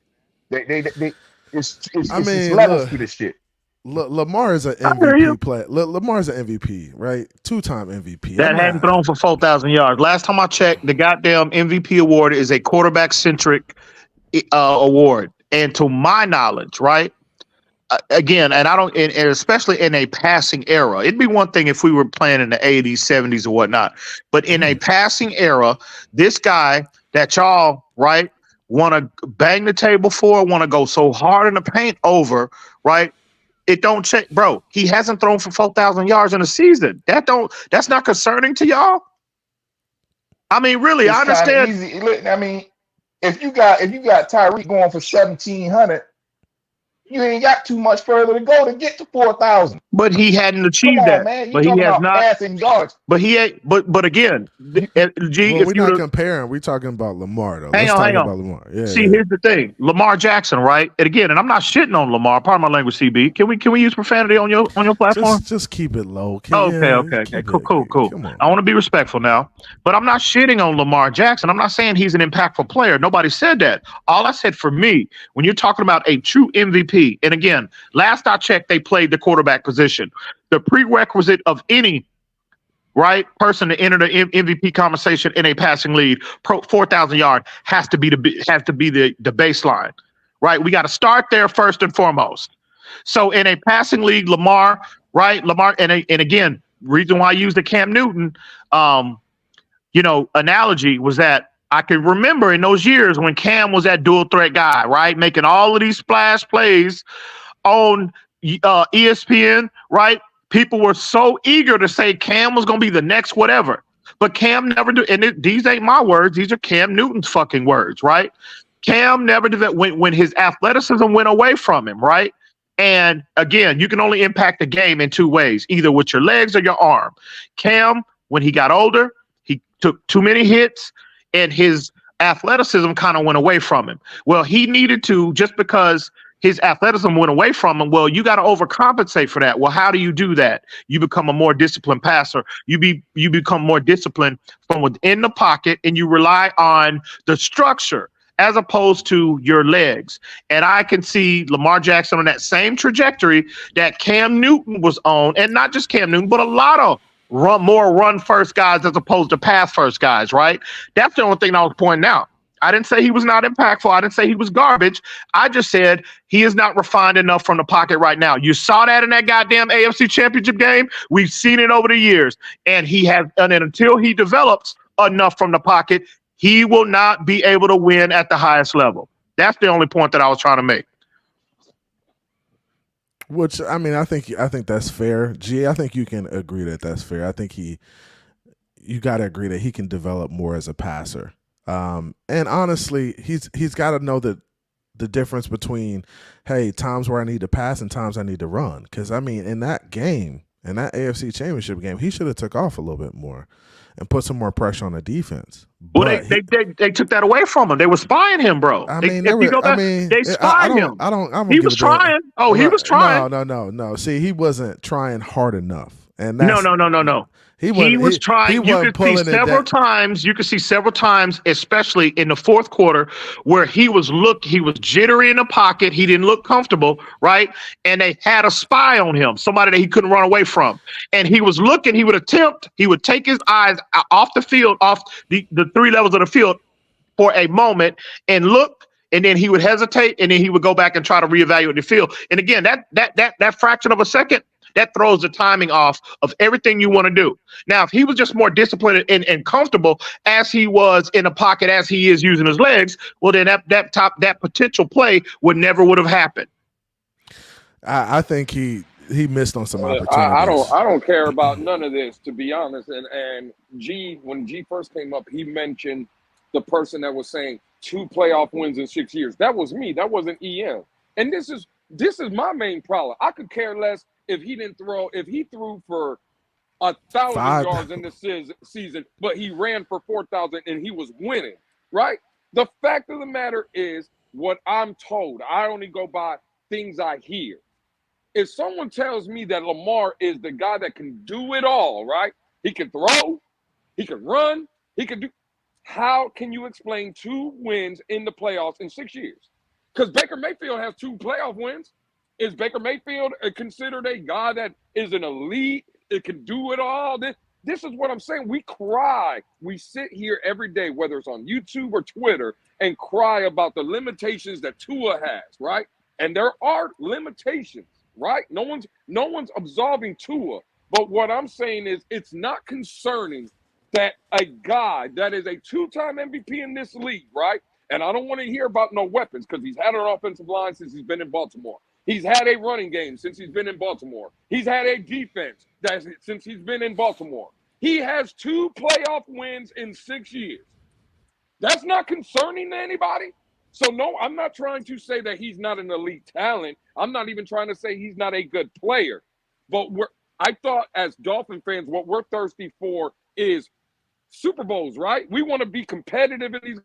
It's levels to this shit. Lamar is an MVP player. Lamar's an MVP, right? 2-time MVP. That hadn't thrown for 4,000 yards. Last time I checked, the goddamn MVP award is a quarterback-centric award. And to my knowledge, right, again, and I don't, and especially in a passing era, it'd be one thing if we were playing in the 80s, 70s, or whatnot. But in a passing era, this guy that y'all, right, want to bang the table for, want to go so hard in the paint over, right? It don't check, bro. He hasn't thrown for 4,000 yards in a season. That's not concerning to y'all. I mean, really, I understand. Easy. Look, I mean, if you got Tyreek going for 1,700, you ain't got too much further to go to get to 4,000. But he hadn't achieved that. Man. But he has not passing yards. But he ain't. But again, G. Well, if we're not comparing. We're talking about Lamar, though. Hang on. About Lamar. Yeah. See, here's the thing: Lamar Jackson, right? And again, and I'm not shitting on Lamar. Pardon my language, CB. Can we use profanity on your platform? Just keep it low. Okay. Cool. I want to be respectful now, but I'm not shitting on Lamar Jackson. I'm not saying he's an impactful player. Nobody said that. All I said, for me, when you're talking about a true MVP, and again, last I checked, they played the quarterback position. The prerequisite of any person to enter the MVP conversation in a passing league, 4,000 yard, has to be the baseline, right? We got to start there first and foremost. So in a passing league, Lamar, and again, reason why I used the Cam Newton, analogy was that I can remember in those years when Cam was that dual threat guy, right, making all of these splash plays on ESPN, right? People were so eager to say Cam was going to be the next whatever, but Cam never did. And these ain't my words; these are Cam Newton's fucking words, right? Cam never did that when his athleticism went away from him, right? And again, you can only impact the game in 2 ways: either with your legs or your arm. Cam, when he got older, he took too many hits, and his athleticism kind of went away from him. Well, he needed to, just because his athleticism went away from him. Well, you got to overcompensate for that. Well, how do you do that? You become a more disciplined passer. You become more disciplined from within the pocket, and you rely on the structure as opposed to your legs. And I can see Lamar Jackson on that same trajectory that Cam Newton was on, and not just Cam Newton, but a lot of run first guys as opposed to pass first guys, right? That's the only thing I was pointing out. I didn't say he was not impactful. I didn't say he was garbage. I just said he is not refined enough from the pocket right now. You saw that in that goddamn AFC Championship game. We've seen it over the years. And until he develops enough from the pocket, he will not be able to win at the highest level. That's the only point that I was trying to make. Which, I mean, I think that's fair. G, I think you can agree that that's fair. I think you got to agree that he can develop more as a passer. And honestly, he's got to know the difference between, hey, times where I need to pass and times I need to run. Because, I mean, in that game, in that AFC Championship game, he should have took off a little bit more and put some more pressure on the defense. Well, they took that away from him. They were spying him, bro. They spied him. He was trying. Oh, he was trying. No. See, he wasn't trying hard enough. And No. He was trying. You could see several times. You could see several times, especially in the fourth quarter, where he was jittery in the pocket. He didn't look comfortable, right? And they had a spy on him, somebody that he couldn't run away from. And he was looking. He would take his eyes off the field, off the 3 levels of the field for a moment and look. And then he would hesitate, and then he would go back and try to reevaluate the field. And again, that fraction of a second, that throws the timing off of everything you want to do. Now, if he was just more disciplined and comfortable as he was in the pocket, as he is using his legs, well, then that potential play would have happened. I think he missed on some opportunities. I don't care about none of this, to be honest. And when G first came up, he mentioned the person that was saying 2 playoff wins in 6 years. That was me. That wasn't EM. And this is my main problem. I could care less if he threw for 1,000 yards in this season, but he ran for 4,000 and he was winning, right? The fact of the matter is what I'm told. I only go by things I hear. If someone tells me that Lamar is the guy that can do it all, right? He can throw, he can run, he can do. How can you explain 2 wins in the playoffs in 6 years? Because Baker Mayfield has 2 playoff wins. Is Baker Mayfield considered a guy that is an elite? It can do it all. This is what I'm saying. We cry. We sit here every day, whether it's on YouTube or Twitter, and cry about the limitations that Tua has, right? And there are limitations, right? No one's absolving Tua. But what I'm saying is it's not concerning that a guy that is a 2-time MVP in this league, right? And I don't want to hear about no weapons because he's had an offensive line since he's been in Baltimore. He's had a running game since he's been in Baltimore. He's had a defense since he's been in Baltimore. He has 2 playoff wins in 6 years. That's not concerning to anybody. So, no, I'm not trying to say that he's not an elite talent. I'm not even trying to say he's not a good player. But I thought as Dolphin fans, what we're thirsty for is Super Bowls, right? We want to be competitive in these.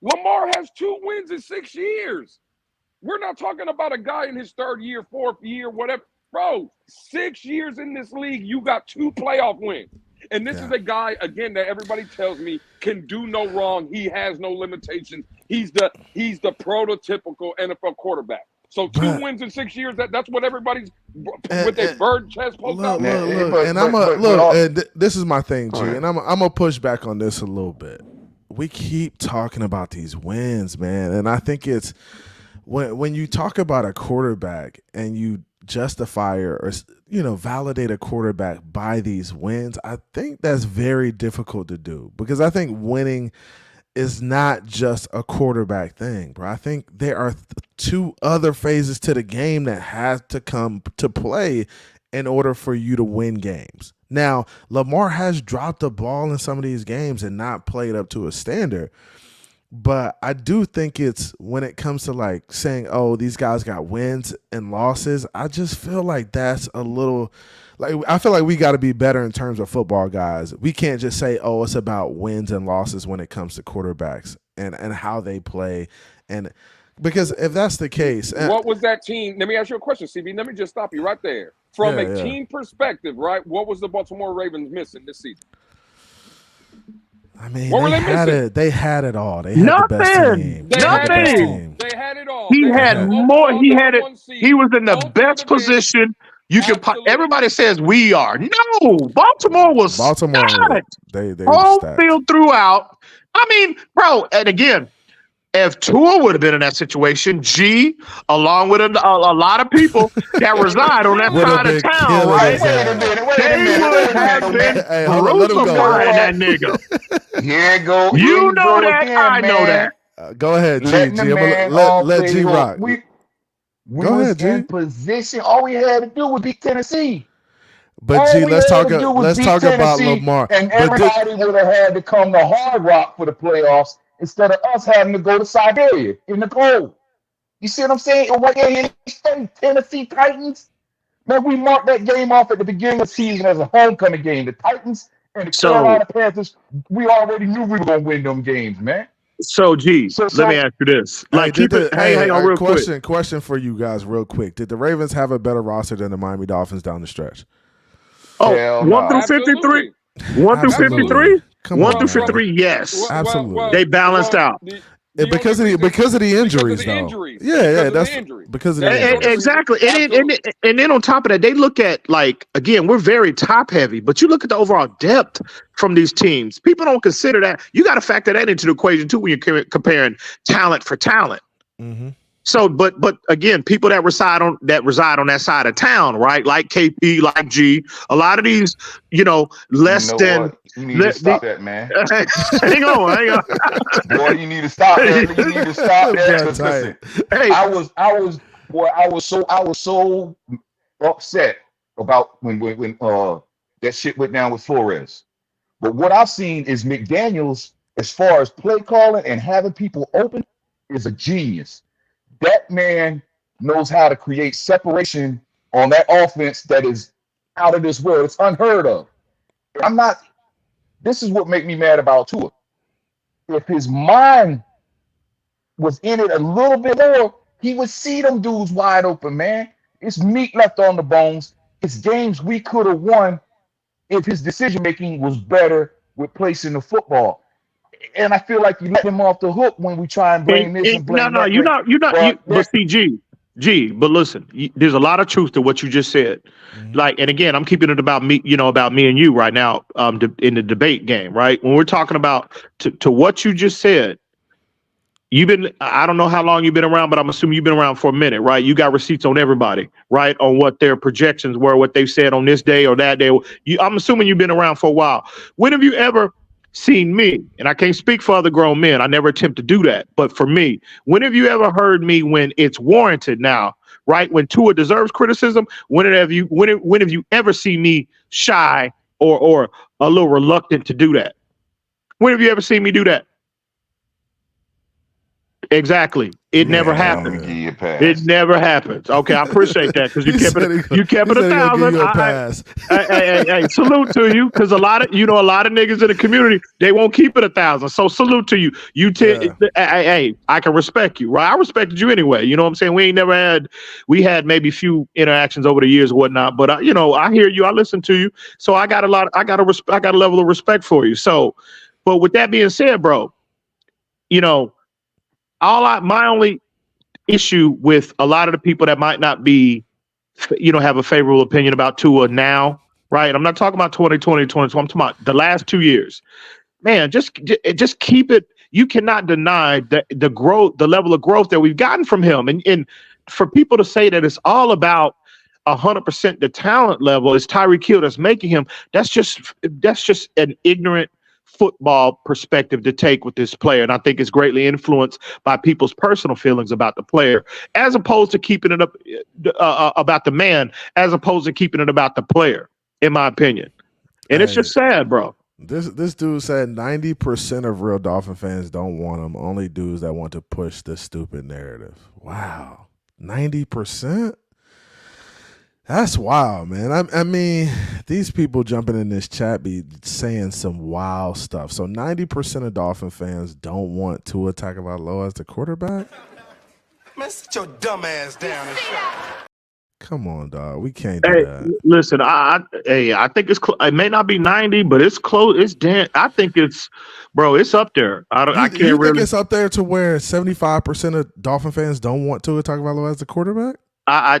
Lamar has 2 wins in 6 years. We're not talking about a guy in his 3rd year, 4th year, whatever. Bro, 6 years in this league, you got 2 playoff wins. And this is a guy, again, that everybody tells me can do no wrong. He has no limitations. He's the prototypical NFL quarterback. So 2 wins in 6 years, that's what everybody's with their bird chest poked out. And this is my thing, G, and I'm gonna push back on this a little bit. We keep talking about these wins, man, and I think it's when you talk about a quarterback and you justify or validate a quarterback by these wins, I think that's very difficult to do because I think winning is not just a quarterback thing, bro. I think there are 2 other phases to the game that has to come to play in order for you to win games. Now, Lamar has dropped the ball in some of these games and not played up to a standard. But I do think it's when it comes to like saying, oh, these guys got wins and losses, I just feel like that's a little like I feel like we got to be better in terms of football guys. We can't just say, oh, it's about wins and losses when it comes to quarterbacks and how they play. And because if that's the case, what was that team? Let me ask you a question, CB. Let me just stop you right there. From a team perspective, right? What was the Baltimore Ravens missing this season? I mean, they had it all. They had the best team. They had it all. He had more. He had it. He was in the best position. You can. Everybody says we are. No, Baltimore was. They home field throughout. I mean, bro. And again, if Tua would have been in that situation, G, along with a lot of people that reside on that side of town, right? Wait a minute. They would have been crucifying that nigga. Here go. You know that. Again, I know that. Go ahead, G. Let G rock. We was in position. All we had to do was beat Tennessee. But G, let's talk about Lamar. And everybody would have had to come to Hard Rock for the playoffs instead of us having to go to Siberia in the cold. You see what I'm saying? What Tennessee Titans? Man, we marked that game off at the beginning of the season as a homecoming game. The Titans and the Carolina Panthers, we already knew we were going to win them games, man. So, G, let me ask you this. Like, hang on real quick. Question for you guys real quick. Did the Ravens have a better roster than the Miami Dolphins down the stretch? Oh, 1 through 53? 1 through 53? 1 through 53, yes. Absolutely. They balanced out. Because of the injuries, though. Yeah, that's because of the injuries. Exactly. And then on top of that, they look at, like, again, we're very top heavy, but you look at the overall depth from these teams. People don't consider that. You got to factor that into the equation, too, when you're comparing talent for talent. Mm-hmm. So, but again, people that reside on that side of town, right? Like KP, like G, a lot of these, You less know than. what? You need to stop that, man. Hang on. Boy, you need to stop that. You need to stop that. Because listen, Hey, I was so upset about when that shit went down with Flores. But what I've seen is McDaniels, as far as play calling and having people open, is a genius. That man knows how to create separation on that offense that is out of this world. It's unheard of. This is what makes me mad about Tua. If his mind was in it a little bit more, he would see them dudes wide open, man. It's meat left on the bones. It's games we could have won if his decision-making was better with placing the football. And I feel like you let him off the hook when we try and blame this and blame that. No, you're not. But see, but listen, there's a lot of truth to what you just said. Mm-hmm. Like, and again, I'm keeping it about me, about me and you right now, in the debate game, right? When we're talking about to what you just said, I don't know how long you've been around, but I'm assuming you've been around for a minute, right? You got receipts on everybody, right? On what their projections were, what they've said on this day or that day. I'm assuming you've been around for a while. When have you ever seen me, and I can't speak for other grown men, I never attempt to do that, but for me, when have you ever heard me when it's warranted now, right? When Tua deserves criticism, when have you ever seen me shy or a little reluctant to do that? When have you ever seen me do that? Exactly. It never happens. It never happens. Okay, I appreciate that because you kept it 1,000. Hey, salute to you because a lot of niggas in the community, they won't keep it 1,000. So salute to you. Hey, I can respect you, right? I respected you anyway. You know what I'm saying? We had maybe few interactions over the years or whatnot, but I hear you. I listen to you. So I got a level of respect for you. So, but with that being said, bro, my only issue with a lot of the people that might not be, have a favorable opinion about Tua now, right? I'm not talking about 2020, 2020. I'm talking about the last 2 years. Man, just keep it. You cannot deny the growth, the level of growth that we've gotten from him. And for people to say that it's all about 100% the talent level, it's Tyreek Hill that's making him, that's just an ignorant football perspective to take with this player. And I think it's greatly influenced by people's personal feelings about the player, as opposed to keeping it up about the man, as opposed to keeping it about the player, in my opinion. And it's just sad, bro. This dude said 90% of real Dolphin fans don't want him. Only dudes that want to push this stupid narrative. Wow. 90%? That's wild, man. I mean, these people jumping in this chat be saying some wild stuff. So 90% of Dolphin fans don't want Tua Tagovailoa as the quarterback? Man, sit your dumb ass down and shut up. Come on, dog. We can't do that. Listen, I think it's it may not be 90, but it's close. It's damn. I think it's, bro. It's up there. I can't you really. think it's up there to where 75% of Dolphin fans don't want Tua Tagovailoa as the quarterback? I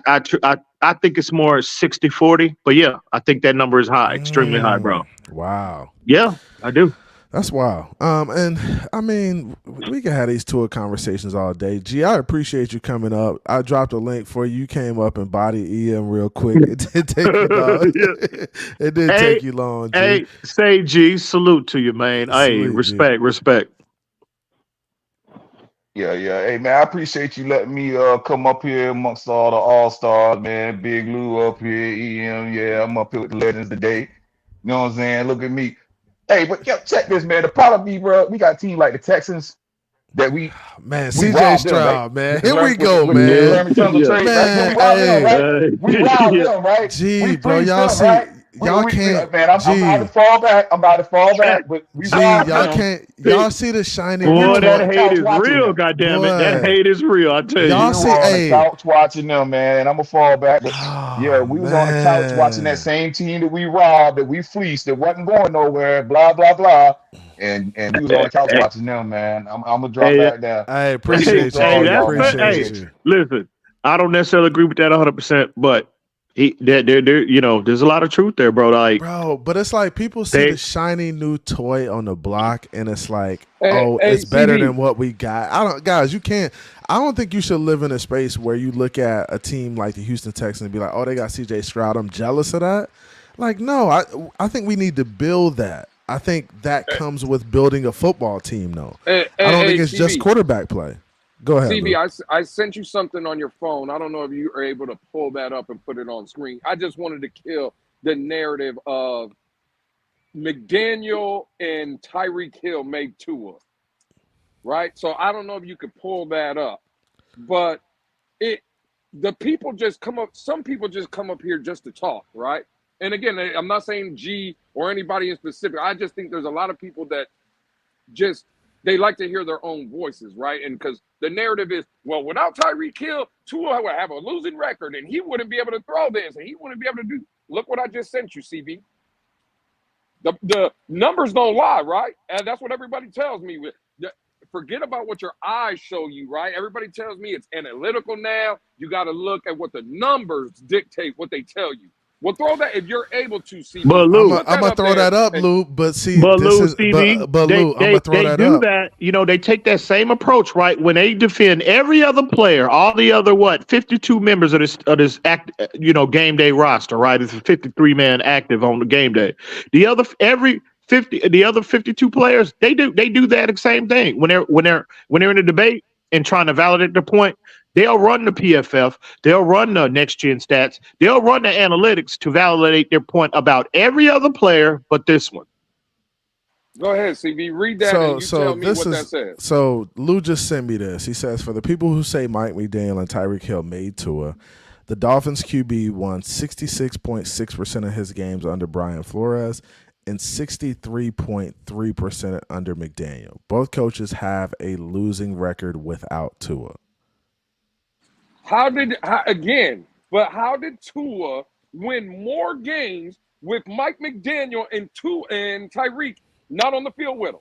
think it's more 60-40, but yeah, I think that number is high, extremely high, bro. Wow. Yeah, I do. That's wild. And I mean, we can have these Tua conversations all day. G, I appreciate you coming up. I dropped a link for you. You came up and body EM real quick. It did take you long. It did take you long, G. Hey, say G, salute to you, man. Hey, respect. Yeah. Hey, man, I appreciate you letting me come up here amongst all the all-stars, man. Big Lou up here, EM. Yeah, I'm up here with the legends today. You know what I'm saying? Look at me. Hey, but check this, man. The problem be, bro, we got a team like the Texans that man, CJ Stroud, man. Here we go, man. We robbed them, right? Gee, bro, y'all see, y'all can't. Man, I'm about to fall back. But we robbed them. Y'all see the shiny. Boy, that hate is real. Goddamn it, that hate is real. I tell you. Y'all see, on the couch watching them, man. And I'm gonna fall back. But we was on the couch watching that same team that we robbed, that we fleeced, that wasn't going nowhere. Blah blah blah. And we was on the couch watching them, man. I'm gonna drop back down. I appreciate you. Listen, I don't necessarily agree with that 100%, but There's a lot of truth there, bro. Like, bro, but it's like people see the shiny new toy on the block, and it's like, it's better than what we got. I don't think you should live in a space where you look at a team like the Houston Texans and be like, oh, they got C.J. Stroud. I'm jealous of that. Like, no, I think we need to build that. I think that comes with building a football team, though. I don't think it's just quarterback play. Go ahead. CB, I sent you something on your phone. I don't know if you are able to pull that up and put it on screen. I just wanted to kill the narrative of McDaniel and Tyreek Hill made Tua, right? So I don't know if you could pull that up, but some people just come up here just to talk, right? And again, I'm not saying G or anybody in specific. I just think there's a lot of people that they like to hear their own voices, right? And because the narrative is, well, without Tyreek Hill, Tua would have a losing record, and he wouldn't be able to throw this, and he wouldn't be able to do. Look what I just sent you, CB. The numbers don't lie, right? And that's what everybody tells me. Forget about what your eyes show you, right? Everybody tells me it's analytical now. You got to look at what the numbers dictate what they tell you. Well, throw that if you're able to, CB. But Lou, I'm gonna throw that up, Lou. But see, Lou, CB, but Lou, I'm gonna throw that up. That. They take that same approach, right? When they defend every other player, all the other 52 members of this game day roster, right? It's a 53-man active on the game day. The other 52 players, they do that same thing when they're in a debate and trying to validate their point. They'll run the PFF. They'll run the next-gen stats. They'll run the analytics to validate their point about every other player but this one. Go ahead, CB. Read that and you tell me what that says. So Lou just sent me this. He says, for the people who say Mike McDaniel and Tyreek Hill made Tua, the Dolphins QB won 66.6% of his games under Brian Flores and 63.3% under McDaniel. Both coaches have a losing record without Tua. How did Tua win more games with Mike McDaniel and Tyreek not on the field with him?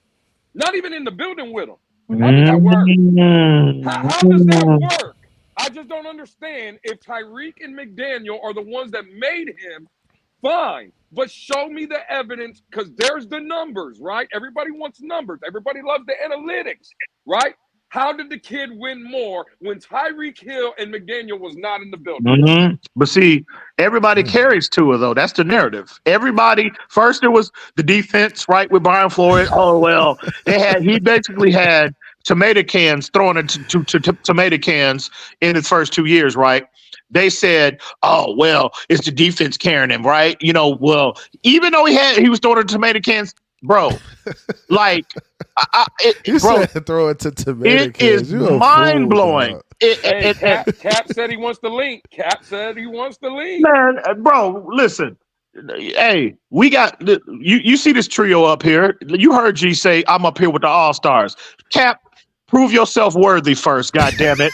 Not even in the building with him. How did that work? How does that work? I just don't understand. If Tyreek and McDaniel are the ones that made him, fine. But show me the evidence, because there's the numbers, right? Everybody wants numbers. Everybody loves the analytics, right? How did the kid win more when Tyreek Hill and McDaniel was not in the building? Mm-hmm. But see, everybody carries Tua, though. That's the narrative. Everybody, first it was the defense, right, with Brian Flores. Oh, well, he basically had tomato cans thrown into tomato cans in his first 2 years, right? They said, oh, well, it's the defense carrying him, right? Well, even though he was throwing tomato cans, bro, like, said throw it to tomato it cans. Is mind blowing. Cap said he wants the link. Cap said he wants the link. Man, bro, listen. Hey, we got you see this trio up here. You heard G say I'm up here with the All-Stars. Cap, prove yourself worthy first, goddammit.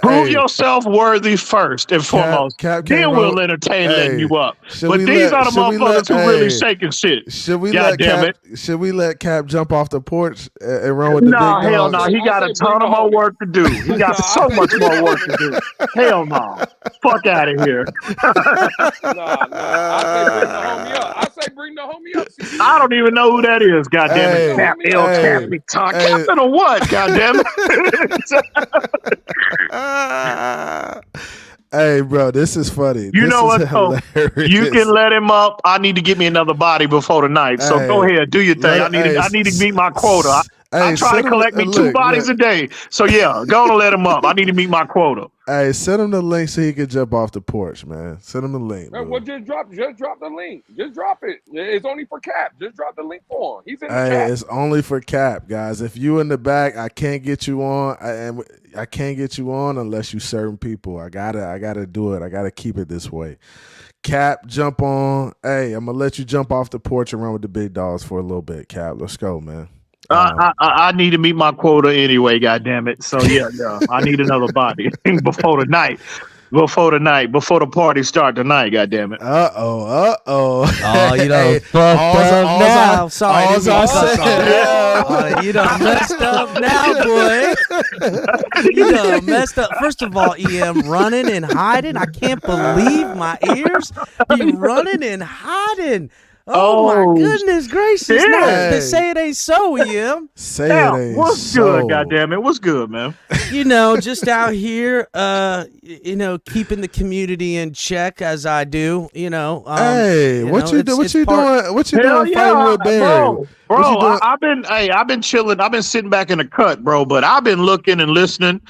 Prove yourself worthy first and foremost. Then we'll entertain letting you up. But these are the motherfuckers who really shaking shit. Should we let Cap jump off the porch and run with the big dogs? No, hell no. He got a ton of more work to do. He got so much more work to do. Hell no. Fuck out of here. I say bring the homie up. I don't even know who that is, goddammit. Cap Captain or what, goddammit? Hey, bro, this is funny. You know what? You can let him up. I need to get me another body before the night. So go ahead, do your thing. I need to meet my quota. I try to collect me 2 bodies a day. So yeah, go on and let him up. I need to meet my quota. Hey, send him the link so he can jump off the porch, man. Send him the link. Well, just drop the link. Just drop it. It's only for Cap. Just drop the link for him. He's in the chat. It's only for Cap, guys. If you in the back, I can't get you on. I can't get you on unless you certain people. I gotta do it. I gotta keep it this way. Cap, jump on. Hey, I'm gonna let you jump off the porch and run with the big dogs for a little bit. Cap, let's go, man. I need to meet my quota anyway, goddammit. So yeah, I need another body before the night. before the party start tonight. Goddamn it! Oh, Oh, you know, Hey, fucked all's- up all's now. I- Sorry, all's didn't mean I to cut said- you off. You done messed up now, boy. You done messed up. First of all, EM running and hiding. I can't believe my ears. You running and hiding. Oh, Oh, my goodness gracious! shit. Now, to say it ain't so, EM. Say Now, it ain't what's so. good? Goddamn it! What's good, man? You know, just out here, you know, keeping the community in check as I do. You know, Hey, what you it's- do? What it's you part- doing? What you Hell doing fighting with Barry? bro. What you doing? I've been chilling. I've been sitting back in the cut, bro. But I've been looking and listening,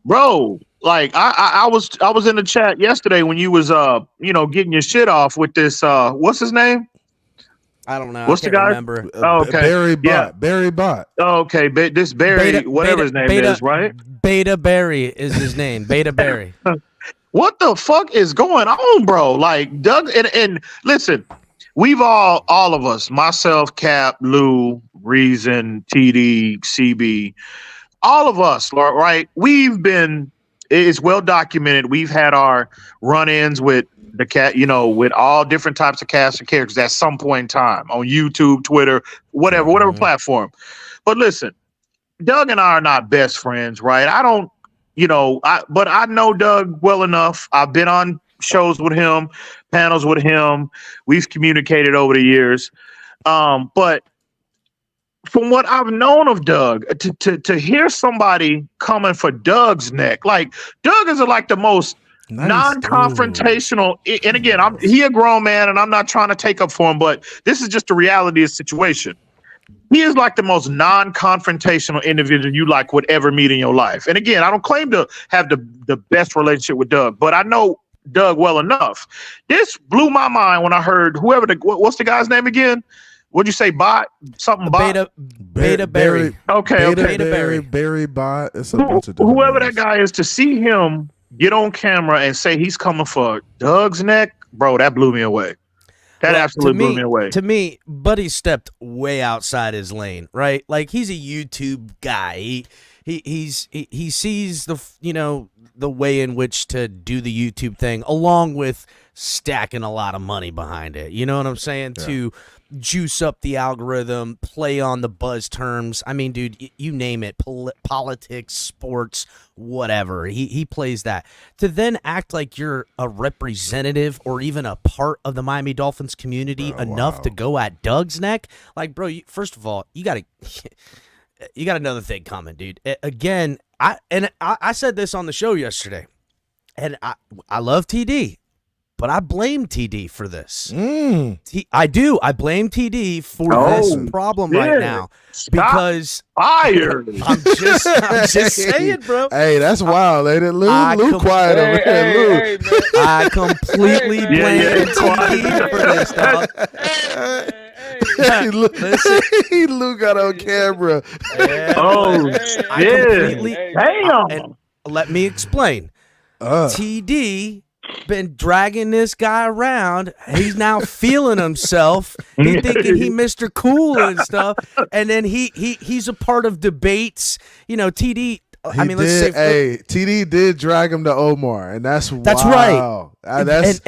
bro. Like I was in the chat yesterday when you was you know, getting your shit off with this what's his name? I don't know. What's I the can't guy? remember. Oh, okay. Barry Bot. Yeah. Barry Bot. Okay, this Barry, whatever his name is, right? Beta Barry is his name. Beta Barry. What the fuck is going on, bro? Like Doug and listen, we've all of us, myself, Cap, Lou, Reason, TD, CB, all of us, right? It's well documented. We've had our run-ins with the cat, you know, with all different types of cast and characters at some point in time on YouTube, Twitter, whatever platform. But listen, Doug and I are not best friends, right? I don't, you know, but I know Doug well enough. I've been on shows with him, panels with him. We've communicated over the years. But from what I've known of Doug, to hear somebody coming for Doug's neck, like Doug is like the most non-confrontational, and again, he a grown man, and I'm not trying to take up for him, but this is just the reality of the situation. He is like the most non-confrontational individual you like would ever meet in your life. And again, I don't claim to have the best relationship with Doug, but I know Doug well enough. This blew my mind when I heard what's the guy's name again? What'd you say? Bot? Something bot? Beta Barry. Okay. Barry Bot. It's a bunch of different Whoever names. that guy is, to see him get on camera and say he's coming for Doug's neck, bro, that blew me away. That absolutely blew me away. To me, Buddy stepped way outside his lane, right? Like, he's a YouTube guy. He sees the way in which to do the YouTube thing, along with stacking a lot of money behind it. You know what I'm saying? Yeah. To juice up the algorithm, play on the buzz terms. I mean, dude, you name it, politics, sports, whatever. He plays that. To then act like you're a representative or even a part of the Miami Dolphins community enough to go at Doug's neck. Like, bro, first of all, you got another thing coming, dude. Again, I said this on the show yesterday, and I love TD. But I blame TD for this. I do. I blame TD for this problem right now because fired. I'm just saying, bro. Hey, that's wild, ain't it, Lou? Lou quiet over here, Lou. I completely blame TD for this, dog. Lou got on camera. Damn. And let me explain. TD been dragging this guy around. He's now feeling himself. He thinking he Mr. Cool and stuff. And then he's a part of debates. You know, TD. I mean, let's say, TD did drag him to Omar, and that's right. That's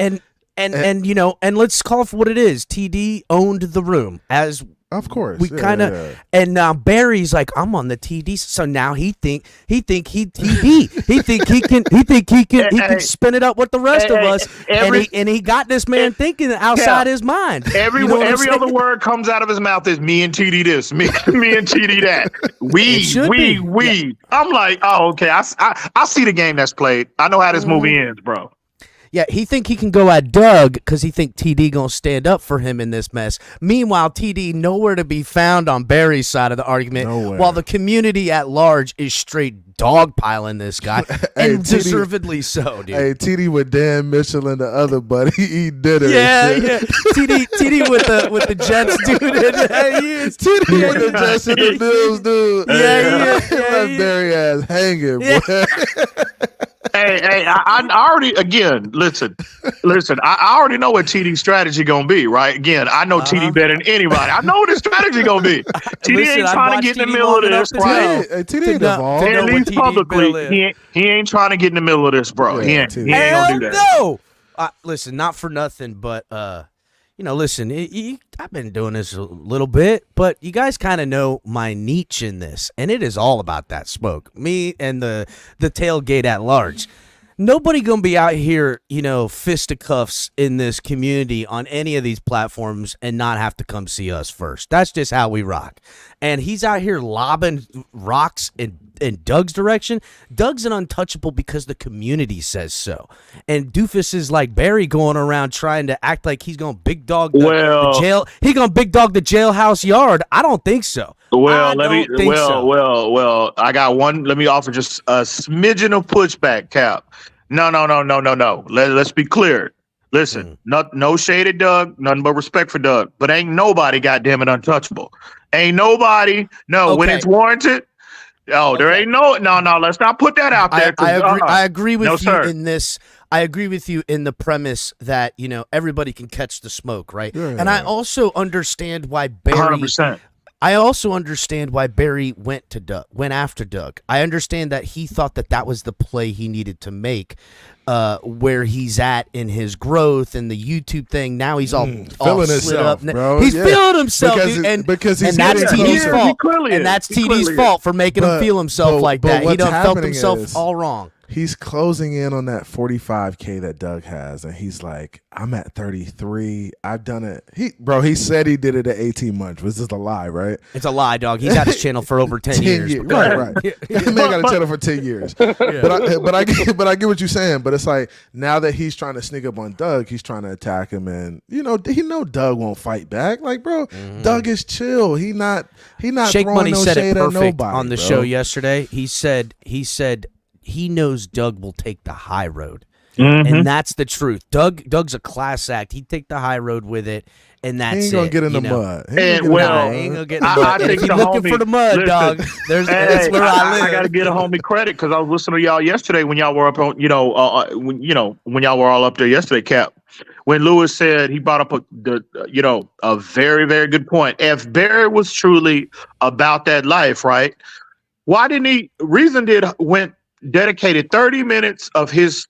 and you know, and let's call it for what it is. TD owned the room, as of course we kind of, and now Barry's like, I'm on the TD, so now he think he can spin it up with the rest of us, and he got this man thinking outside his mind. Every other word comes out of his mouth is me and TD this, me and TD that. We. I'm like, oh, okay. I see the game that's played. I know how this movie ends, bro. Yeah, he think he can go at Doug because he think TD gonna stand up for him in this mess. Meanwhile, TD nowhere to be found on Barry's side of the argument, while the community at large is straight dogpiling this guy, and deservedly so, dude. Hey, TD with Dan Mitchell and the other buddy eat dinner. Yeah. TD with the Jets, dude. TD with the Jets and the Bills, dude. Yeah. Left Barry ass hanging, boy. Hey, I already listen. I already know what TD's strategy gonna be, right? Again, I know TD better than anybody. I know what his strategy gonna be. TD ain't trying to get in the middle of this, right? TD ain't involved. At least publicly, he ain't trying to get in the middle of this, bro. Yeah, he ain't gonna do that. No. Listen, not for nothing, but listen, I've been doing this a little bit, but you guys kind of know my niche in this, and it is all about that smoke. Me and the tailgate at large. Nobody gonna be out here, fisticuffs in this community on any of these platforms and not have to come see us first. That's just how we rock. And he's out here lobbing rocks in Doug's direction. Doug's an untouchable because the community says so. And Doofus is like Barry going around trying to act like he's going to big dog the jail. He going to big dog the jailhouse yard. I don't think so. Well, I got one. Let me offer just a smidgen of pushback, Cap. No. Let's be clear. Listen, no shade at Doug, nothing but respect for Doug. But ain't nobody, goddamn it, untouchable. Ain't nobody. No, when it's warranted. Oh, there ain't no. Let's not put that out there. I agree with you in this. I agree with you in the premise that everybody can catch the smoke, right? Yeah. And I also understand why Barry. 100%. I also understand why Barry went after Doug. I understand that he thought that was the play he needed to make, where he's at in his growth and the YouTube thing. Now he's all feeling himself, bro. He's feeling himself, because he's that's TD's fault. And that's TD's fault for making him feel himself like that. He done felt himself all wrong. He's closing in on that 45K that Doug has, and he's like, I'm at 33. I've done it. He said he did it at 18 months. This is a lie, right? It's a lie, dog. He's had his channel for over 10 years. Right. That man got a channel for 10 years. Yeah. But I get what you're saying. But it's like, now that he's trying to sneak up on Doug, he's trying to attack him, and he know Doug won't fight back. Like, bro, Doug is chill. He not Shake throwing Money no said shade it perfect at nobody, on the show yesterday. He said he knows Doug will take the high road. And that's the truth. Doug's a class act. He'd take the high road with it, and that's it. He ain't gonna get in the mud. He ain't gonna get in the mud. If you're looking for the mud, dog, that's where I live. I gotta get a homie credit because I was listening to y'all yesterday when y'all were up on, when y'all were all up there yesterday, Cap. When Lewis said, he brought up a very, very good point. If Barry was truly about that life, right? Why didn't he? Dedicated 30 minutes of his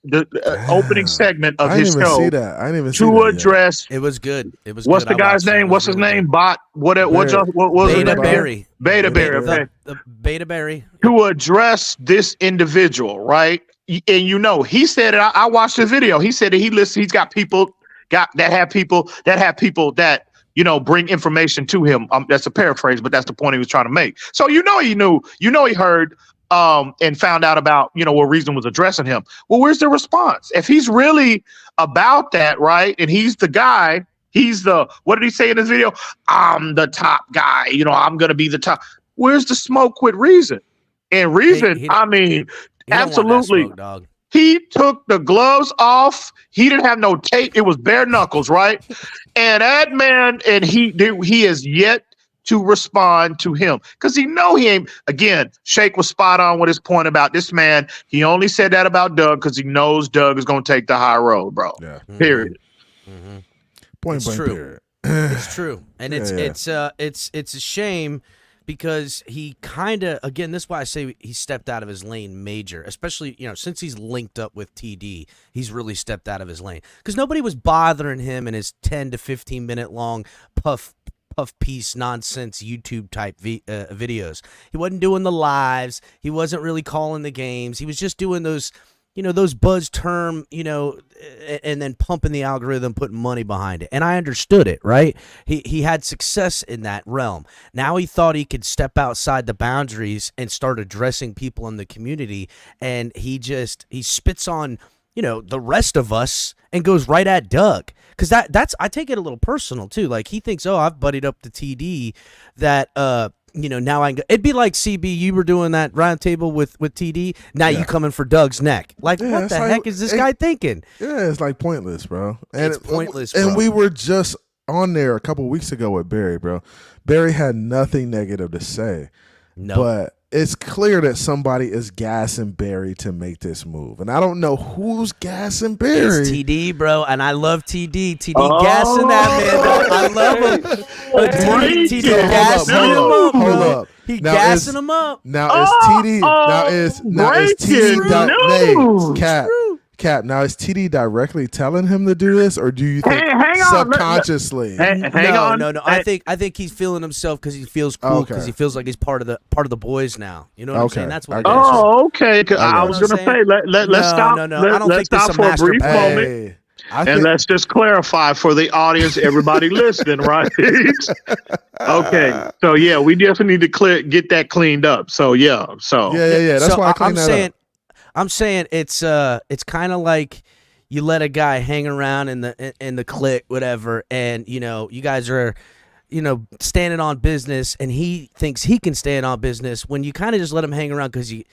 opening segment of his show. See that. I didn't even see to that address. It was good. It was. What's good. the guy's name? What's his name? What was Beta it? Barry. Beta Barry. Okay. The Beta Barry. To address this individual, right? And he said it. I watched the video. He said that he's got people that have people that bring information to him. That's a paraphrase, but that's the point he was trying to make. So he knew. He heard. And found out about, what Reason was addressing him. Well, where's the response? If he's really about that, right, and he's the guy, what did he say in his video? I'm the top guy, I'm going to be the top. Where's the smoke with Reason? And Reason, absolutely. Smoke, dog. He took the gloves off. He didn't have no tape. It was bare knuckles, right? And that man, and he is yet to respond to him because he ain't. Again, Shake was spot on with his point about this man. He only said that about Doug because he knows Doug is going to take the high road, bro. Yeah. Period. Point blank. True. It's true, and it's a shame because he kind of, again, this is why I say he stepped out of his lane major, especially since he's linked up with TD. He's really stepped out of his lane because nobody was bothering him in his 10 to 15 minute long puff piece nonsense YouTube type videos. He wasn't doing the lives. He wasn't really calling the games. He was just doing those, those buzz term, and then pumping the algorithm, putting money behind it. And I understood it, right? He had success in that realm. Now he thought he could step outside the boundaries and start addressing people in the community. And he spits on, the rest of us and goes right at Doug. Because that's I take it a little personal too. Like he thinks, I've buddied up to TD that now it'd be like CB, you were doing that round table with TD. Now you coming for Doug's neck. Like what the heck is this guy thinking? Yeah, it's like pointless, bro. And it's pointless, and bro. we were just on there a couple weeks ago with Barry, bro. Barry had nothing negative to say. No. But it's clear that somebody is gassing Barry to make this move, and I don't know who's gassing Barry. It's TD, bro, and I love TD. TD gassing that man, bro. I love him. TD gassing him up, bro. Hold up. He gassing him up. Now is TD. Now is TD. Cap. Now is TD directly telling him to do this, or do you think subconsciously? Hang on. No. I think he's feeling himself because he feels cool, because he feels like he's part of the boys now. You know what I'm saying? That's what. Okay. I was gonna say let's stop. No. I don't think this is a for a brief master moment. And let's just clarify for the audience, everybody listening, right? Okay, so yeah, we definitely need to get that cleaned up. So yeah. That's why I cleaned that up. I'm saying it's kind of like you let a guy hang around in the clique, whatever, and you guys are standing on business, and he thinks he can stand on business when you kind of just let him hang around because you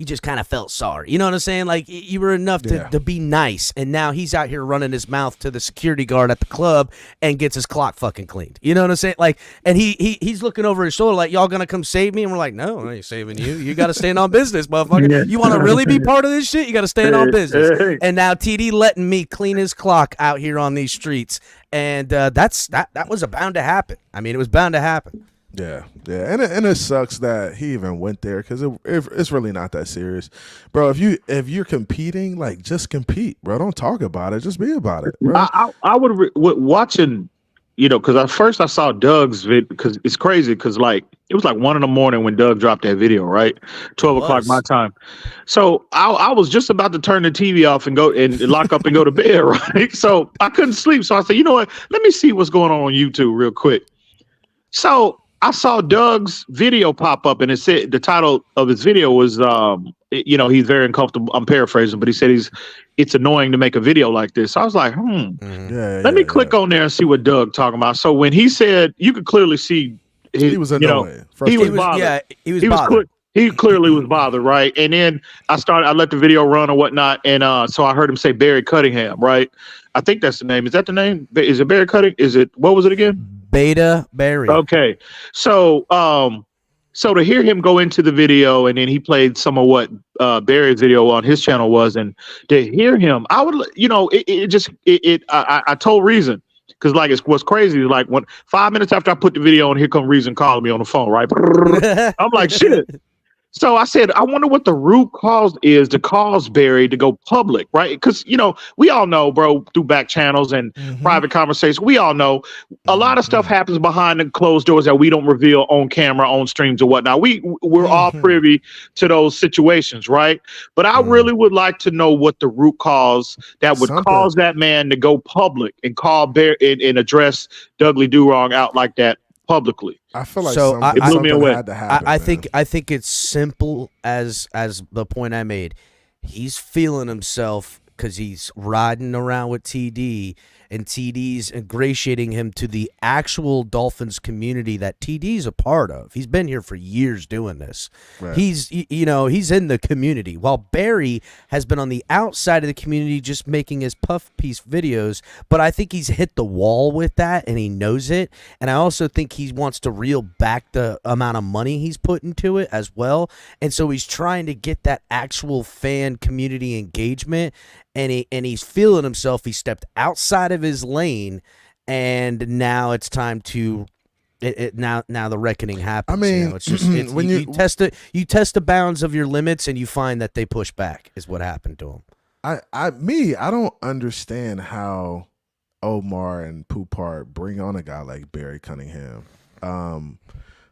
just kind of felt sorry. You know what I'm saying? Like, you were enough to be nice, and now he's out here running his mouth to the security guard at the club and gets his clock fucking cleaned. You know what I'm saying? Like, and he's looking over his shoulder like, y'all gonna come save me? And we're like, no, I ain't saving you. You got to stand on business, motherfucker. You want to really be part of this shit? You got to stand on business. And now TD letting me clean his clock out here on these streets, and that was bound to happen. I mean, it was bound to happen. Yeah, and it sucks that he even went there because it's really not that serious, bro. If you're competing, like, just compete, bro. Don't talk about it, just be about it, bro. I would watching, because at first I saw Doug's vid, because it's crazy, because like it was like 1 a.m. when Doug dropped that video, right? 12 o'clock my time. So I was just about to turn the TV off and go and lock up and go to bed, right? So I couldn't sleep, so I said, you know what? Let me see what's going on YouTube real quick. So I saw Doug's video pop up, and it said the title of his video was, he's very uncomfortable. I'm paraphrasing, but he said it's annoying to make a video like this. So I was like, let me click on there and see what Doug talking about. So when he said, you could clearly see he was annoyed. He was bothered. Yeah, he was bothered. He clearly was bothered, right? And then I let the video run or whatnot, and so I heard him say Barry Cunningham, right? I think that's the name. Is that the name? Is it Barry Cunningham? What was it again? Beta Barry. Okay. So to hear him go into the video, and then he played some of what Barry's video on his channel was, and to hear him, I would, I told Reason, because like what's crazy is like when 5 minutes after I put the video on, here come Reason calling me on the phone, right? I'm like, shit. So I said, I wonder what the root cause is to cause Barry to go public, right? Because, we all know, bro, through back channels and private conversations, we all know a lot of stuff happens behind the closed doors that we don't reveal on camera, on streams or whatnot. We're all privy to those situations, right? But I really would like to know what the root cause that would cause that man to go public and call Barry and address Dudley Do-Wrong out like that publicly. I feel like it blew me away. Had to happen, I think it's simple as the point I made. He's feeling himself because he's riding around with TD, and TD's ingratiating him to the actual Dolphins community that TD's a part of. He's been here for years doing this. Right. He's in the community, while Barry has been on the outside of the community just making his puff piece videos. But I think he's hit the wall with that, and he knows it. And I also think he wants to reel back the amount of money he's put into it as well. And so he's trying to get that actual fan community engagement. And he's feeling himself. He stepped outside of his lane, and now it's time to. Now the reckoning happens. I mean, it's just when you test the bounds of your limits, and you find that they push back. Is what happened to him. I don't understand how Omar and Poupart bring on a guy like Barry Cunningham,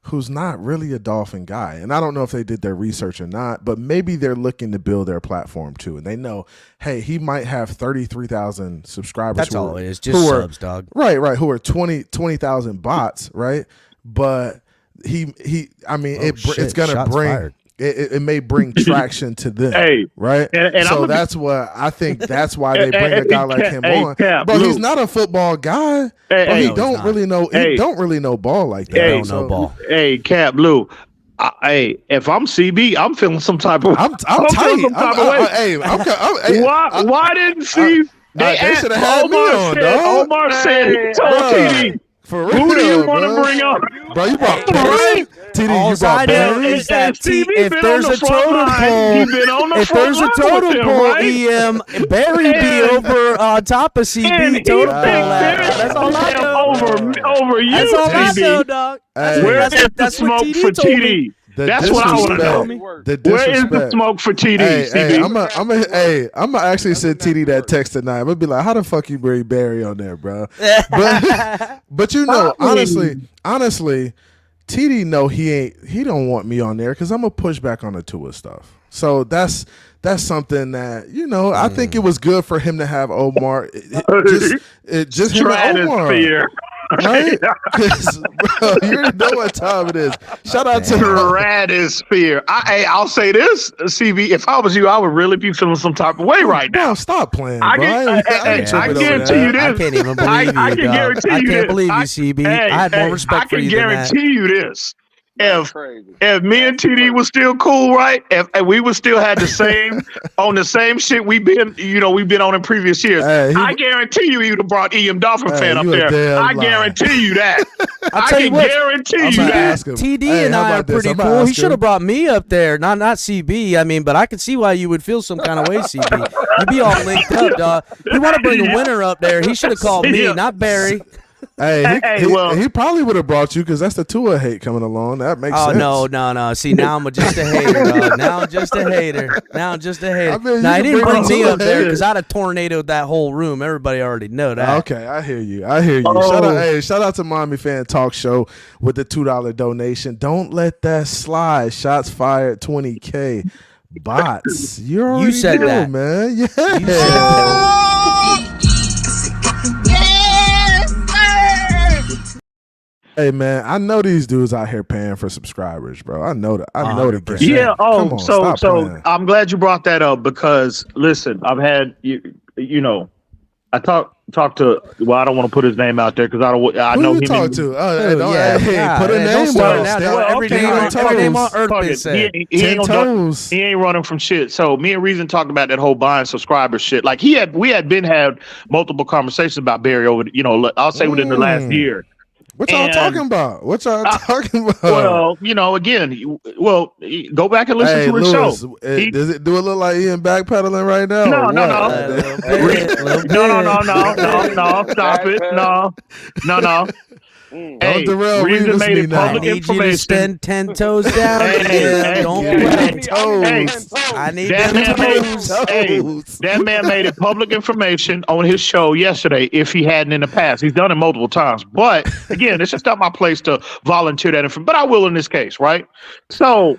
who's not really a Dolphin guy. And I don't know if they did their research or not, but maybe they're looking to build their platform too. And they know, hey, he might have 33,000 subscribers. That's all it is, just subs, dog. Right, who are 20,000 bots, right? But it's going to bring... It may bring traction to them, right? And so that's what I think. That's why they bring a guy like him on. But he's not a football guy. He don't really know. He don't really know ball like that. Don't know ball. Hey, Cap Blue. If I'm CB, I'm feeling some type of. I'm tight. Why didn't Steve? They should have had me on, dog. Omar said, told TD. For real, Who do you want to bro. bring up? Bro, you brought Right? TD, All you I brought know Barry. is that Stevie if been there's on the a front totem line. pole, You've been on the if front there's a line totem with him, pole, right? Barry be And- over on top of CB And he totem pole. picked That's all I him know. over That's you, all I know, TB. dog. Hey. Where is the That's what smoke TD for told me. TD? That's what I want to know. The Where is the disrespect. smoke for TD, Hey, CB? I'm gonna actually send TD that text tonight. I'm gonna be like, how the fuck you bring Barry on there, bro? But you know, honestly, TD know he don't want me on there because I'm gonna push back on the Tua stuff. So that's something that, you know, I think it was good for him to have Omar. Just him and Omar. Stratosphere. Right? 'Cause, bro, you know what time it is. Shout out to Stratosphere. I'll say this, CB. If I was you, I would really be feeling some type of way right now. Bro, stop playing, bro. I guarantee you this. I can't even believe I you, can dog. guarantee I you can't this. believe you, CB. Hey, I had more hey, respect I for can you than that. guarantee you this. That's crazy. If me and TD was still cool, right? If we would still had the same on the same shit we've been on in previous years. Hey, I guarantee you would have brought EM Dolphin Hey, fan up you a there. damn I lie. guarantee you that. I tell you can what, guarantee I'm you gonna that. ask him. TD Hey, and how I are about this? pretty I'm gonna cool. He ask should him. have brought me up there, not CB. I mean, but I can see why you would feel some kind of way, CB. You'd be all linked up, dog. You want to bring a winner up there? He should have called me, Yeah. not Barry. Hey, Well, he probably would have brought you because that's the Tua hate coming along. That makes Oh sense. no! See, now I'm just a hater, dog. Now I'm just a hater. I mean, Nah, you he can didn't bring bring me Tua up there in. because I'd have tornadoed that whole room. Everybody already know that. Okay, I hear you. Shout out to Miami Fan Talk Show with the $2 donation. Don't let that slide. Shots fired, 20K. Bots, you already said know, that. man. Yeah. You said that. Hey man, I know these dudes out here paying for subscribers, bro. I know that. I know the 100%. game. Yeah. Come on, So stop playing. I'm glad you brought that up because listen, I've had you know, I talked to. Well, I don't want to put his name out there because I Who know you him. talk and- to? Yeah, Put a don't name start down. now, Stay- dog. Every okay, name on ten every name on toes. earth Fuck they it. said. He 10 ain't gonna do- toes. He ain't running from shit. So me and Reason talked about that whole buying subscriber shit. Like we had had multiple conversations about Barry over. I'll say within the last year. What y'all And- talking about? What y'all talking about? Well, again, go back and listen hey, to his Lewis, show. does it look like Ian backpedaling right now? No, or no, what? No, stop it. No. Hey, derail Reason Revis made me it now. I public need you to information. spend 10 toes down. Hey, Don't hey, play. Toes. I need That them man made, toes. that man made it public information on his show yesterday if he hadn't in the past. He's done it multiple times. But again, it's just not my place to volunteer that information. But I will in this case, right? So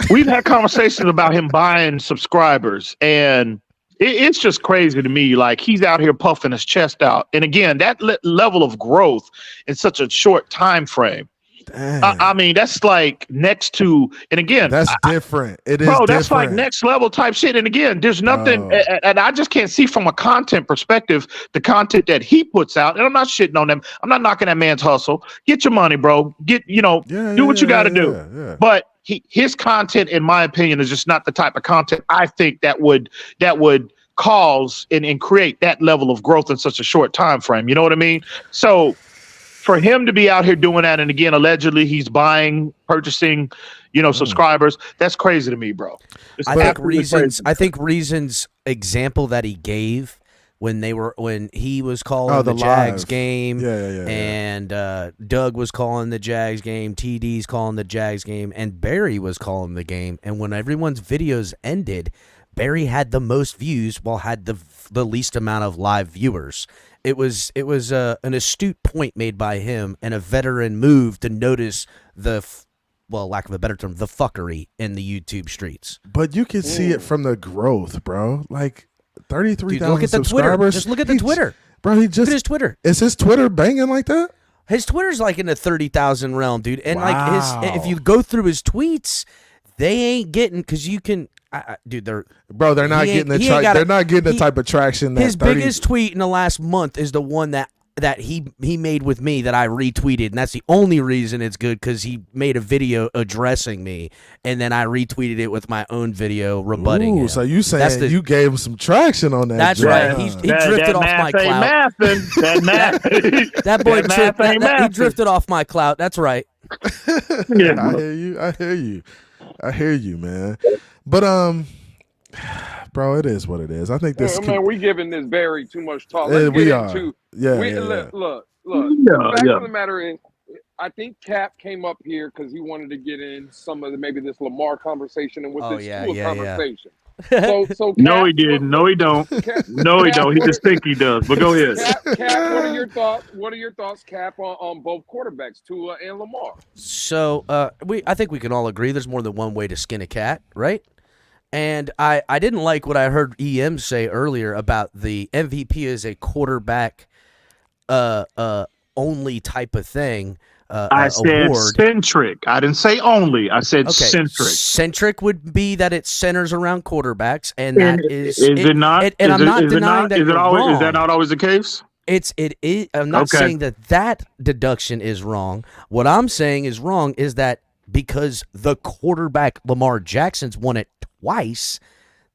we've had conversations about him buying subscribers, and it's just crazy to me. Like he's out here puffing his chest out. And again, that level of growth in such a short time frame. I mean, that's like next to, and again, That's different. It is bro, different. that's like next level type shit. And again, there's nothing, and I just can't see from a content perspective the content that he puts out. And I'm not shitting on them. I'm not knocking that man's hustle. Get your money, bro. Do what you got to do. Yeah. But his content, in my opinion, is just not the type of content I think that would cause and create that level of growth in such a short time frame. You know what I mean? So for him to be out here doing that, and again, allegedly he's purchasing, subscribers. That's crazy to me, bro. I think Reason's example that he gave when he was calling the Jags live game, yeah. and Doug was calling the Jags game, TD's calling the Jags game, and Barry was calling the game, and when everyone's videos ended, Barry had the most views while had the least amount of live viewers. It was an astute point made by him and a veteran move to notice lack of a better term, the fuckery in the YouTube streets. But you can see it from the growth, bro. Like 33,000 look at the Twitter. subscribers. Just look at the Twitter. Bro, Look at his Twitter. Is his Twitter banging like that? His Twitter's like in the 30,000 realm, dude. And Wow. if you go through his tweets, they ain't getting, because you can, dude, they're not getting the type of traction that his 30, biggest tweet in the last month is the one that that he made with me that I retweeted, and that's the only reason it's good, because he made a video addressing me, and then I retweeted it with my own video rebutting him. So you saying you gave him some traction on that? That's joint, right. He drifted off my clout. That math, that boy that he drifted off my clout. That's right. Yeah, I hear you, man. But bro, it is what it is. I think this. Man, we giving this Barry too much talk. Yeah, Let's we get are. into. Yeah, Look. Yeah, The fact yeah. of the matter is, I think Cap came up here because he wanted to get in some of maybe this Lamar conversation and with this Tua conversation. So No, Cap, he didn't. No, he don't. Cap, No, he don't. He just think he does. But go ahead. Cap, what are your thoughts? What are your thoughts, Cap, on both quarterbacks, Tua and Lamar? So I think we can all agree there's more than one way to skin a cat, right? And I didn't like what I heard EM say earlier about the MVP is a quarterback only type of thing. I said award. centric. I didn't say only. I said centric. Centric would be that it centers around quarterbacks, and that is it not? And I'm not denying that is it you're always? wrong. Is that not always the case? It is. I'm not saying that deduction is wrong. What I'm saying is wrong is that because the quarterback Lamar Jackson's won it twice,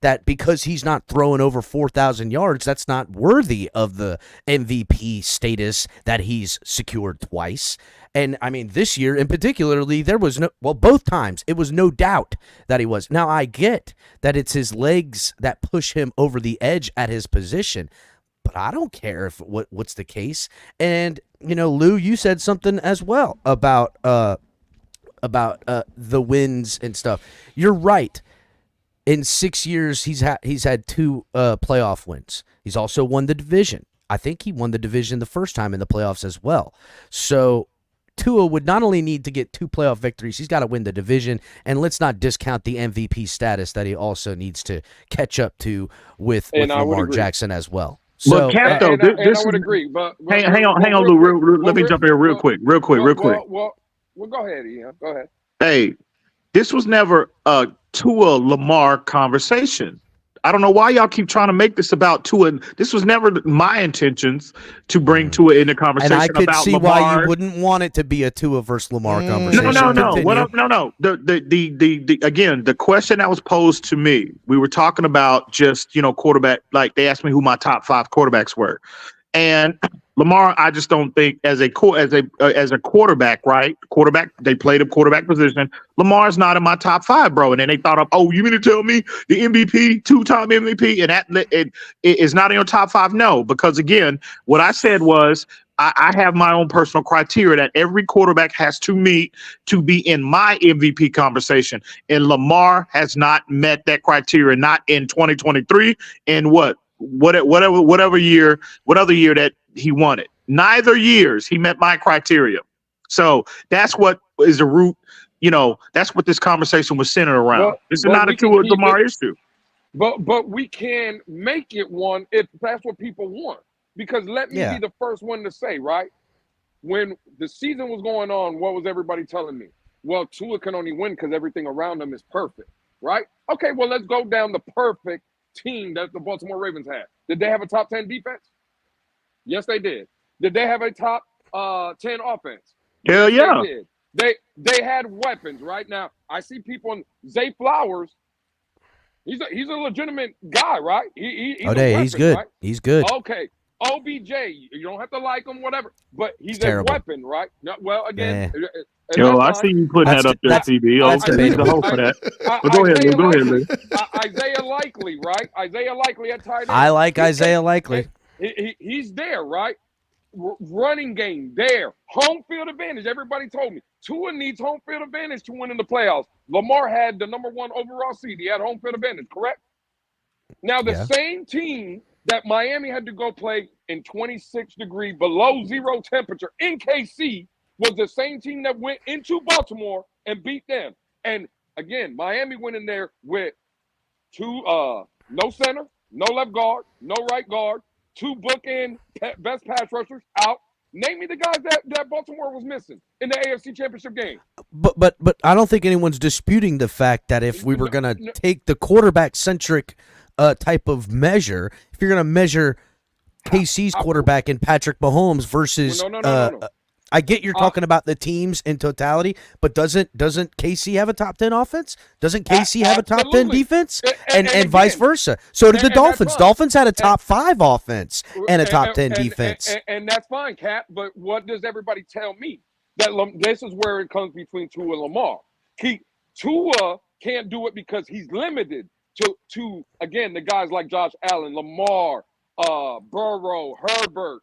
that because he's not throwing over 4,000 yards, that's not worthy of the MVP status that he's secured twice. And I mean, this year in particularly, there was both times it was no doubt that he was. Now I get that it's his legs that push him over the edge at his position, but I don't care if what's the case. And Lou, you said something as well about the wins and stuff. You're right. In 6 years, he's had 2 playoff wins. He's also won the division. I think he won the division the first time in the playoffs as well. So Tua would not only need to get 2 playoff victories, he's got to win the division. And let's not discount the MVP status that he also needs to catch up to with Lamar Jackson as well. So, but Cap, though, I would agree. But hang on, Lou. Let me jump in real quick. Real quick. Well, go ahead, Ian. Go ahead. Hey, this was never a Tua Lamar conversation. I don't know why y'all keep trying to make this about Tua. This was never my intentions to bring Tua into conversation and I about Lamar. could see why you wouldn't want it to be a Tua versus Lamar conversation. No. Continue. The again, the question that was posed to me, we were talking about just quarterback. Like they asked me who my top 5 quarterbacks were, and Lamar, I just don't think as a quarterback, right? Quarterback, they played a quarterback position. Lamar's not in my top 5, bro. And then they thought of, oh, you mean to tell me the MVP, 2-time MVP, and that it is not in your top 5? No, because again, what I said was I have my own personal criteria that every quarterback has to meet to be in my MVP conversation. And Lamar has not met that criteria, not in 2023, and whatever year that he won it. Neither years he met my criteria. So that's what is the root, that's what this conversation was centered around. This is not a Tua Lamar issue. But we can make it one if that's what people want. Because let me be the first one to say, right? When the season was going on, what was everybody telling me? Well, Tua can only win because everything around him is perfect, right? Okay, well, let's go down the perfect team that the Baltimore Ravens had. Did they have a top 10 defense? Yes, they did. Did they have a top 10 offense? Hell yeah. They did. They had weapons right now. I see people in Zay Flowers. He's a legitimate guy, right? He's good. Right? He's good. Okay. OBJ, you don't have to like him, whatever, but he's terrible. a weapon, right? No, well, again, Yo, I see you putting that up there, TV. Okay, he's the host for that. But go ahead, Lou. Isaiah Likely, right? Isaiah Likely at tight end. I like Isaiah Likely. He's there, right? Running game there. Home field advantage. Everybody told me Tua needs home field advantage to win in the playoffs. Lamar had the number 1 overall seed. He had home field advantage, correct? Now, the same team that Miami had to go play in 26-degree below zero temperature in KC was the same team that went into Baltimore and beat them. And again, Miami went in there with 2 no center, no left guard, no right guard, 2 bookend best pass rushers out. Name me the guys that Baltimore was missing in the AFC Championship game. But I don't think anyone's disputing the fact that if we were going to take the quarterback-centric type of measure, if you're going to measure KC's quarterback in Patrick Mahomes versus. No. I get you're talking about the teams in totality, but doesn't KC have a top 10 offense? Doesn't KC have a top 10 defense? And vice versa. So did the Dolphins. Dolphins had a top 5 offense and a top 10 defense. And that's fine, Cap. But what does everybody tell me? That this is where it comes between Tua and Lamar. Tua can't do it because he's limited to again the guys like Josh Allen, Lamar, Burrow, Herbert,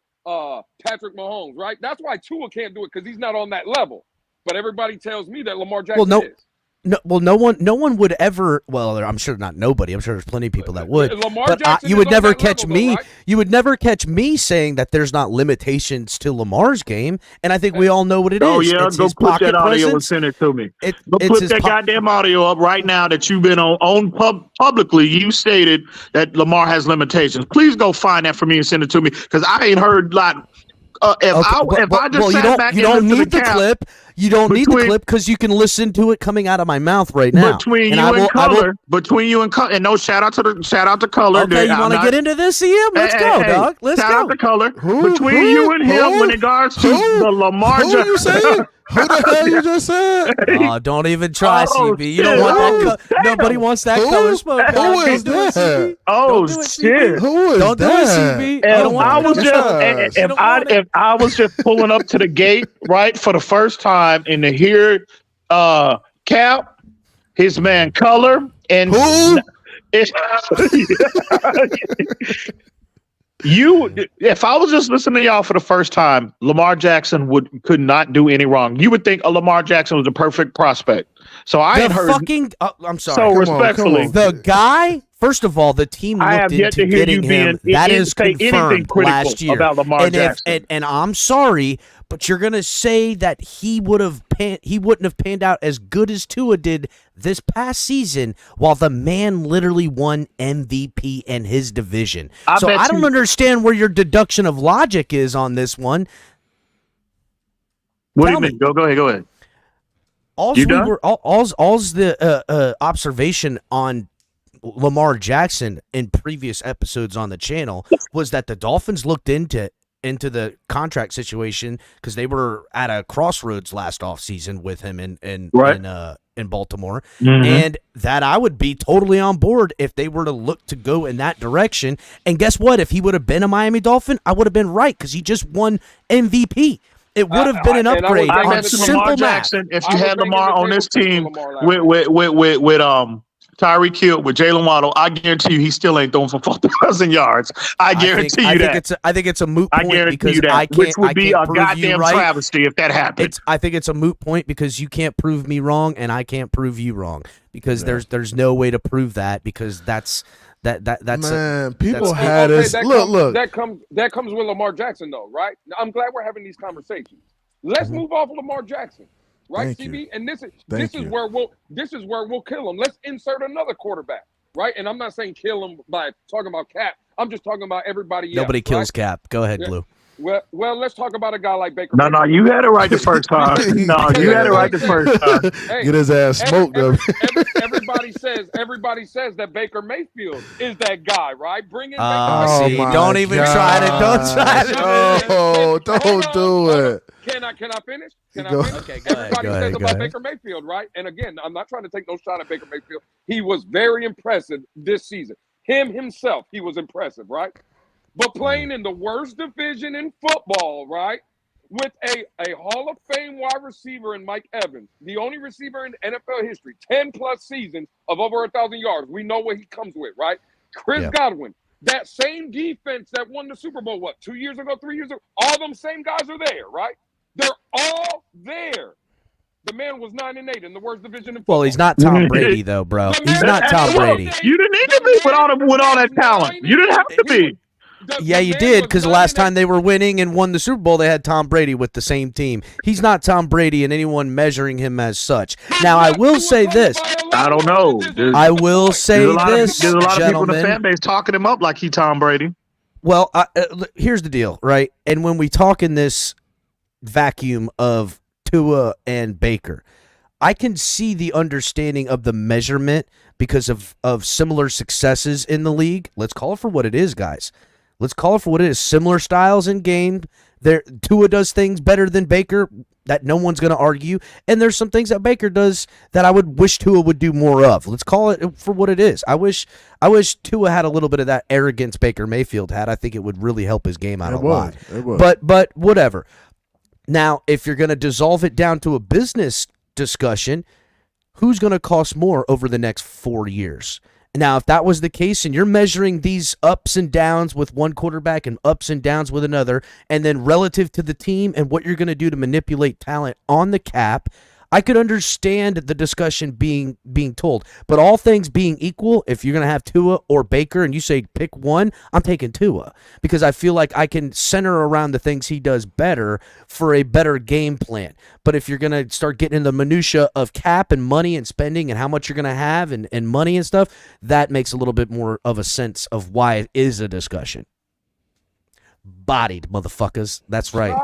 Patrick Mahomes, right? That's why Tua can't do it because he's not on that level. But everybody tells me that Lamar Jackson is. No one would ever. Well, I'm sure not nobody. I'm sure there's plenty of people that would. But you would never catch me. Right? You would never catch me saying that there's not limitations to Lamar's game. And I think we all know what it is. Oh yeah, it's go put that audio presence. and send it to me. Go it's put that goddamn audio up right now that you've been on publicly. You stated that Lamar has limitations. Please go find that for me and send it to me because I ain't heard like. You don't need the clip. You don't need the clip because you can listen to it coming out of my mouth right now. Between you and Color, and no shout out to Color. Okay, you want to get into this, EM? Let's go, dog. Let's go. Shout out to Color. Between you and him, when it regards to the Lamar Jackson. Who you saying? Who the hell you just said? Oh, don't even try, CB. You don't want that. Nobody wants that color smoke. Who is that? Oh shit! Who is don't that? Do it, CB. If I was just pulling up to the gate right for the first time and to hear Cap, his man Color, and who? If I was just listening to y'all for the first time, Lamar Jackson could not do any wrong. You would think a Lamar Jackson was a perfect prospect. So I ain't heard. I'm sorry. So respectfully, the guy. First of all, the team looked into getting him. That is confirmed last year about Lamar Jackson. And I'm sorry, but you're gonna say that he wouldn't have panned out as good as Tua did this past season, while the man literally won MVP in his division. I don't understand where your deduction of logic is on this one. What do you mean? Go ahead. All's the observation on Lamar Jackson in previous episodes on the channel was that the Dolphins looked into the contract situation because they were at a crossroads last offseason with him in Baltimore. Mm-hmm. And that I would be totally on board if they were to look to go in that direction. And guess what? If he would have been a Miami Dolphin, I would have been right because he just won MVP. It would have been an upgrade on simple math. If you had Lamar on this team with Tyreek Hill, with Jalen Waddle, I guarantee you he still ain't throwing for 4,000 yards. I guarantee you that. I think it's a moot point because which would be a goddamn travesty if that happened. I think it's a moot point because you can't prove me wrong and I can't prove you wrong because there's no way to prove that because that's people had us. Look. That comes with Lamar Jackson though, right? I'm glad we're having these conversations. Let's move off of Lamar Jackson. Right, CB, and this is where we'll kill him. Let's insert another quarterback, right? And I'm not saying kill him by talking about Cap. I'm just talking about everybody else. Nobody kills Cap. Go ahead, Blue. Well, let's talk about a guy like Baker. No, you had it right the first time. You had it right the first time. Hey, get his ass smoked up. Everybody says that Baker Mayfield is that guy, right? Bring in Baker Mayfield. Don't even try to. Don't try to. Oh, don't do it. Can I finish? Okay, go ahead. Everybody says about Baker Mayfield, right? And again, I'm not trying to take no shot at Baker Mayfield. He was very impressive this season. Himself, he was impressive, right? But playing in the worst division in football, right? With a Hall of Fame wide receiver in Mike Evans, the only receiver in NFL history, 10-plus seasons of over 1,000 yards. We know what he comes with, right? Chris Godwin, that same defense that won the Super Bowl, 2 years ago, 3 years ago? All them same guys are there, right? They're all there. The man was 9-8 in the worst division in football. Well, he's not Tom Brady, though, bro. He's not Tom Brady. You didn't need to be with all that talent. You didn't have to be. Yeah, you did, because the last time they were winning and won the Super Bowl, they had Tom Brady with the same team. He's not Tom Brady and anyone measuring him as such. Now, I will say this. I don't know. There's a lot of people in the fan base talking him up like he Tom Brady. Well, here's the deal, right? And when we talk in this vacuum of Tua and Baker, I can see the understanding of the measurement because of similar successes in the league. Let's call it for what it is, guys. Let's call it for what it is. Similar styles in game. Tua does things better than Baker that no one's going to argue, and there's some things that Baker does that I would wish Tua would do more of. Let's call it for what it is. I wish Tua had a little bit of that arrogance Baker Mayfield had. I think it would really help his game out a lot. It would. But whatever. Now, if you're going to dissolve it down to a business discussion, who's going to cost more over the next 4 years? Now, if that was the case and you're measuring these ups and downs with one quarterback and ups and downs with another, and then relative to the team and what you're going to do to manipulate talent on the cap, I could understand the discussion being told. But all things being equal, if you're going to have Tua or Baker and you say pick one, I'm taking Tua because I feel like I can center around the things he does better for a better game plan. But if you're going to start getting in the minutia of cap and money and spending and how much you're going to have and money and stuff, that makes a little bit more of a sense of why it is a discussion. Bodied, motherfuckers. That's right.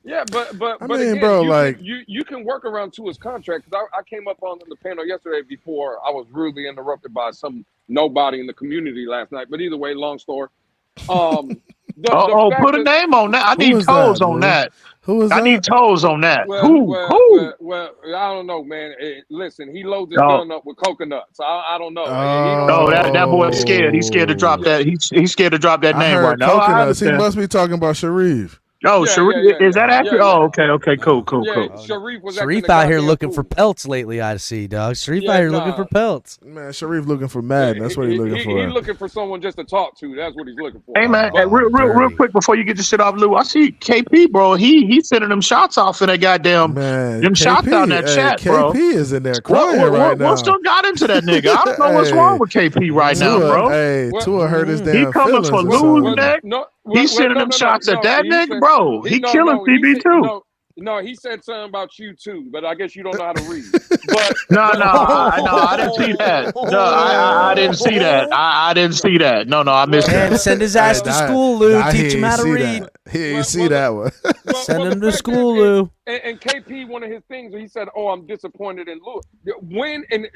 Yeah, but I mean, again, bro, you can work around Tua's contract. Because I came up on the panel yesterday before I was rudely interrupted by some nobody in the community last night. But either way, long story. Put a name on that. I need toes on that. Who was I that? need toes on that. Well, Who? I don't know, man. Listen, he loads his gun up with coconuts. I don't know. No, that boy's scared. He's scared to drop that. He's scared to drop that I name heard right now. coconuts. He must be talking about Sharif. Oh, Yeah, Sharif, is that accurate? yeah. Oh, okay, cool. Sharif was Sharif acting out here goddamn looking fool. for pelts lately, I see, dog. Sharif Yeah, out here looking for pelts. Man, Sharif looking for Madden. That's what he's looking for. He's looking for someone just to talk to. That's what he's looking for. Hey man, But- real quick before you get the shit off, Lou. I see KP, bro. He's sending them shots off in that goddamn Man, shots out in that chat, KP bro. is in there crying right now. What still got into that nigga? I don't know what's Hey, wrong with KP right now, Tua, bro. Hey, What? Tua hurt his damn He coming feelings for or losing something. that. He's sending them shots at that he nigga, said- bro. He killing CB too. No, he said something about you too, but I guess you don't know how to read. But No, I didn't see that. No, I didn't see that. I didn't see that. No, I missed Man, that. send his ass to school, Lou. Teach him how to read. He didn't Well, see well, that one. Send him the to fact school, is- Lou. And KP, one of his things, he said, "Oh, I'm disappointed in Lou."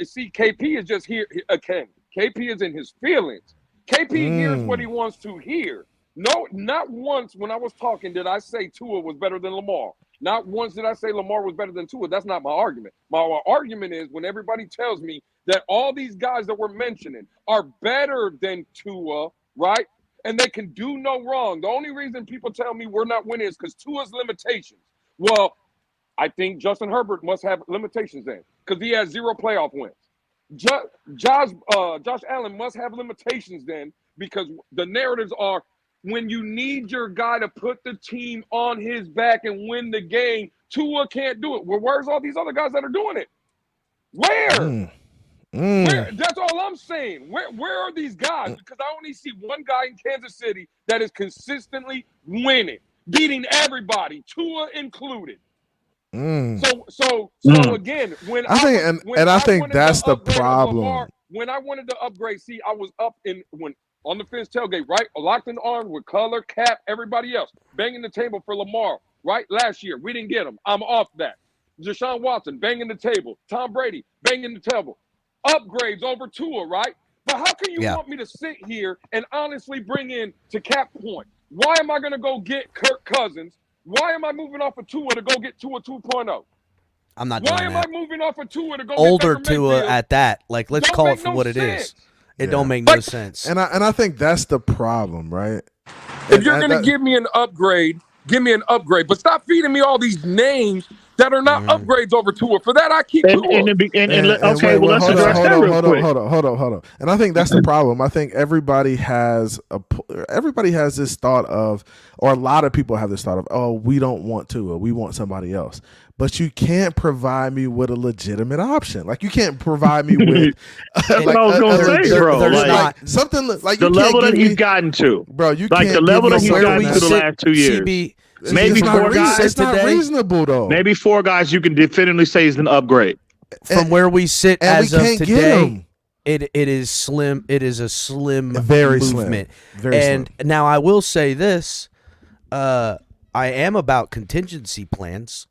See, KP is just here again. KP is in his feelings. KP hears what he wants to hear. No, not once when I was talking did I say Tua was better than Lamar. Not once did I say Lamar was better than Tua. That's not my argument. My argument is when everybody tells me that all these guys that we're mentioning are better than Tua, right? And they can do no wrong. The only reason people tell me we're not winning is because Tua's limitations. Well, I think Justin Herbert must have limitations then because he has 0 playoff wins. Josh Allen must have limitations then because the narratives are when you need your guy to put the team on his back and win the game, Tua can't do it. Well, where's all these other guys that are doing it? Where? Where? That's all I'm saying. Where are these guys? Because I only see one guy in Kansas City that is consistently winning, beating everybody, Tua included. So again, when I think, and I think wanted that's to the upgrade on problem. Lamar, when I wanted to upgrade, see, I was up on the fence tailgate, right? Locked in arms with Color, Cap, everybody else, banging the table for Lamar, right? Last year, we didn't get him. I'm off that. Deshaun Watson, banging the table. Tom Brady, banging the table. Upgrades over Tua, right? But how can you want me to sit here and honestly bring in, to Cap point, why am I going to go get Kirk Cousins? Why am I moving off of Tua to go get Tua 2.0? I'm not Why doing am that. I moving off of Tua to go Older get Baker Tua Mayfield? at that. Like, let's Don't call it make for no what it sense. is. It don't make no sense. And I think that's the problem, right? If you're going to give me an upgrade, give me an upgrade. But stop feeding me all these names that are not upgrades over Tua. For that, I keep Tua. Okay, well, let's address that real quick. Hold on. And I think that's the problem. I think everybody has this thought of, or a lot of people have this thought of, oh, we don't want Tua, we want somebody else. But you can't provide me with a legitimate option. Like you can't provide me with. That's what I was gonna say, bro. Like something like the you level can't that give he's gotten to, bro. You like can't the level that give he's me gotten something to the last 2 years. CB, Maybe it's four guys. It's not today, reasonable though. Maybe 4 guys you can definitively say is an upgrade. from where we sit and as we of can't get today, him. it is slim. It is a slim Very movement. slim. Very and slim. now I will say this: I am about contingency plans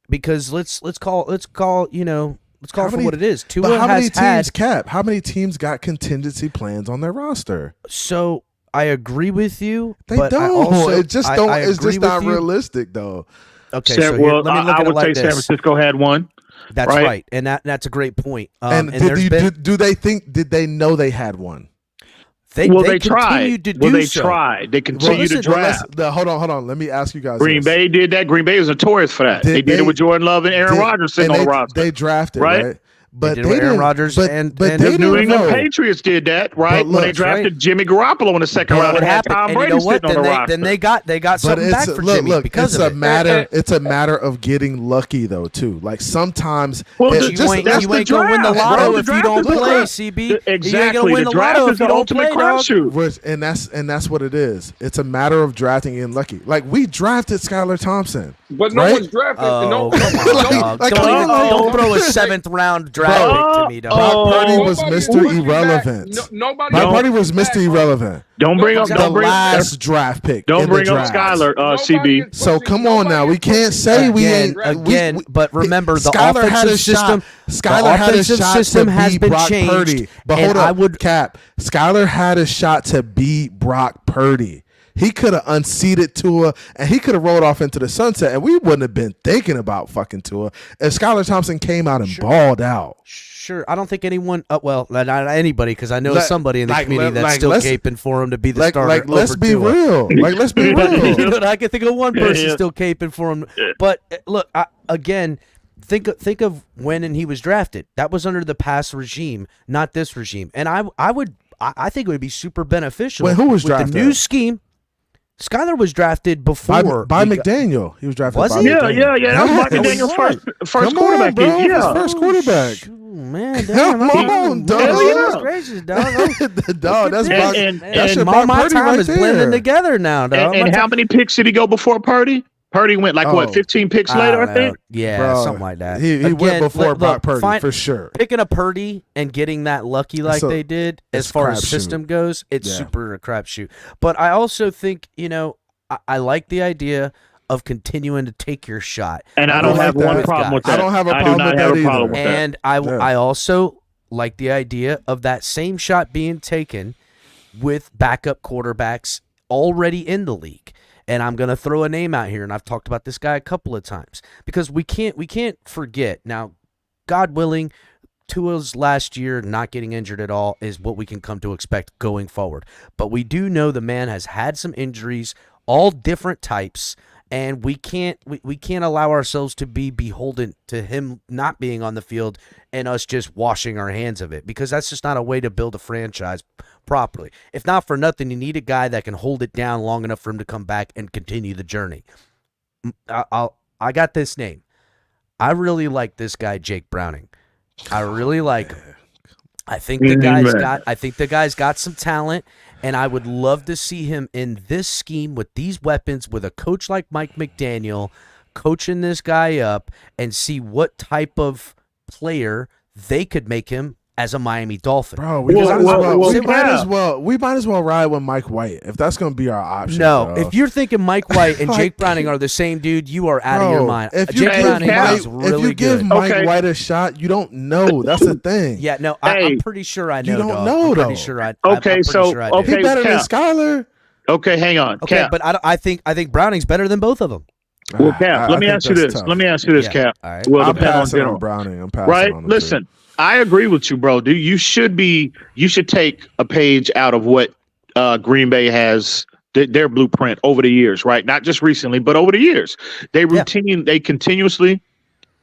because let's call you know. Let's call it for what it is. Tua But how many has teams had Cap? How many teams got contingency plans on their roster? so I agree with you. They but don't. I also, It just don't. I It's agree just with not you. realistic, though. Okay, so here, let me look I at it would like say San this. Francisco had one. That's right, and that's a great point. And there's been, do they think? Did they know they had one? they tried. continued to do They so. tried. They continued to draft. Hold on. Let me ask you guys. Green this. Bay did that. Green Bay was notorious for that. Did They did it with Jordan Love and Aaron Rodgers sitting on the roster. They drafted, Right? right? But did it with Aaron didn't- Rodgers but, and- but and they the The didn't New England know. Patriots did that, right? But When they look, drafted Jimmy Garoppolo in the second round. What They had happened? Tom And Brady you know what? sitting on the roster. Then they got But something back for Jimmy because it's of a it. matter. It's a matter of getting lucky, though, too. Like sometimes, Well, it's the- just- you that's ain't the gonna win the draft, lotto bro. if The you don't draft is play, the- CB. You ain't Exactly. gonna win The the draft lotto is if you the don't play, ultimate dog. crapshoot. and that's what it is. It's a matter of drafting and lucky. Like we drafted Skylar Thompson, But no right? one's drafted. Oh, no, come on, dog. like, don't, come even, on. don't throw a 7th round draft Bro. pick to me, dog. Brock Purdy was Nobody Mr. looking Irrelevant. back. Nobody Brock looking Purdy was back, Mr. bro. Irrelevant. Don't bring up. The Don't bring. last draft pick. Don't in bring the up draft. Skyler, Nobody CB. is So pushing- come on now, nobody we is can't pushing say we Skyler. ain't. Again, but remember the Skyler had offensive a system. shot. Skyler the had a offensive shot system to has beat been Brock changed. Purdy. But and hold I up, would Cap. Skyler had a shot to beat Brock Purdy. He could have unseated Tua, and he could have rolled off into the sunset, and we wouldn't have been thinking about fucking Tua if Skylar Thompson came out and balled out. Sure, I don't think anyone. Well, not anybody, because I know somebody in the community that's like, still let's- caping for him to be the starter. Like, let's over be Tua. real. Like, let's be You real. know, I can think of one person Yeah. still caping for him. But look, again, think of when he was drafted. That was under the past regime, not this regime. And I think it would be super beneficial. Wait, who was with drafted? the new scheme? Skyler was drafted before by he got- McDaniel. He was drafted Was by he? McDaniel. Yeah. That was Mike Yes. McDaniel's first Come quarterback. on, bro. Yeah. His first quarterback. Shoot, man, Come on, dog. Goodness gracious, dog. Dog, that's And- Brock. and- That's your and Brock my Purdy time right is there. blending together now, dog. And how many picks did he go before Purdy? Purdy went like Oh. 15 picks later, I think. Yeah, Bro, something like that. He went Again, before look, Brock Purdy find- for sure. Picking a Purdy and getting that lucky like So, they did, it's as far as crapshoot. system goes, it's Yeah. super a crapshoot. But I also think, I like the idea of continuing to take your shot. And I don't like have that. one problem with that. I don't have a I do problem not with have that a problem either. with that. And Yeah. I also like the idea of that same shot being taken with backup quarterbacks already in the league. And I'm going to throw a name out here, and I've talked about this guy a couple of times because we can't forget. Now, God willing, Tua's last year not getting injured at all is what we can come to expect going forward. But we do know the man has had some injuries, all different types, and we can't allow ourselves to be beholden to him not being on the field and us just washing our hands of it, because that's just not a way to build a franchise properly. If not for nothing, you need a guy that can hold it down long enough for him to come back and continue the journey. I got this name. I really like this guy, Jake Browning. I really like him. I think the guy's got some talent, and I would love to see him in this scheme with these weapons, with a coach like Mike McDaniel coaching this guy up, and see what type of player they could make him as a Miami Dolphin. Bro, we might as well ride with Mike White if that's going to be our option. No, bro. if you're thinking Mike White and Like- Jake Browning are the same dude, you are out of your mind. If you Jake give Browning Mike- is really if you give good. Mike Okay. White a shot, you don't know. That's the thing. Yeah, no, Hey, I'm pretty sure I know. you don't dog. know, I'm pretty though. sure I. Okay, I'm pretty so- sure I do. okay. He better than Cap. Skyler. Okay, hang on. Okay, Cap. but I think Browning's better than both of them. Well, Cap, let me think ask you that's this. tough. Let me ask you this, Yeah, Cap. all right. Well, I'm depend on passing on general. Browning. I'm passing Right? on him, Listen, I agree with you, bro. Dude, you should take a page out of what Green Bay has, their blueprint over the years, right? Not just recently, but over the years. They continuously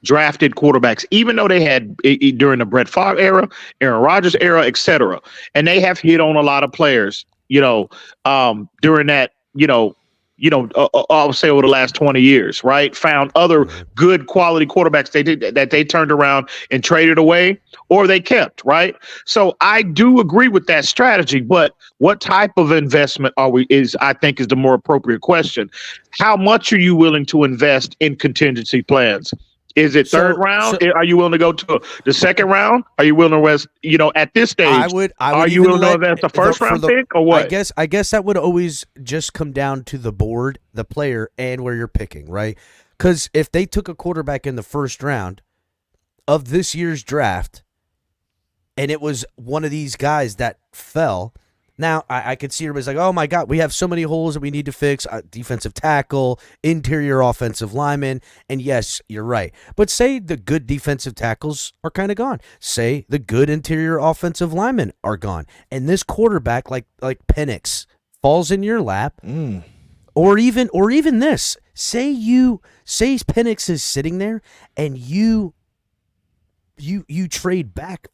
drafted quarterbacks, even though they had during the Brett Favre era, Aaron Rodgers era, etc. And they have hit on a lot of players, during that, I would say over the last 20 years, right? Found other good quality quarterbacks that they turned around and traded away or they kept, right? So I do agree with that strategy, but what type of investment I think is the more appropriate question. How much are you willing to invest in contingency plans? Is it third round? Are you willing to go to the second round? Are you willing to invest, at this stage? I would are you even willing to invest a first round pick or what? I guess that would always just come down to the board, the player, and where you're picking, right? Because if they took a quarterback in the first round of this year's draft, and it was one of these guys that fell, Now, I could see everybody's like, oh, my God, we have so many holes that we need to fix. Defensive tackle, interior offensive lineman. And yes, you're right. But say the good defensive tackles are kind of gone. Say the good interior offensive linemen are gone. And this quarterback, like Penix, falls in your lap. Or even this. Say Penix is sitting there and you trade back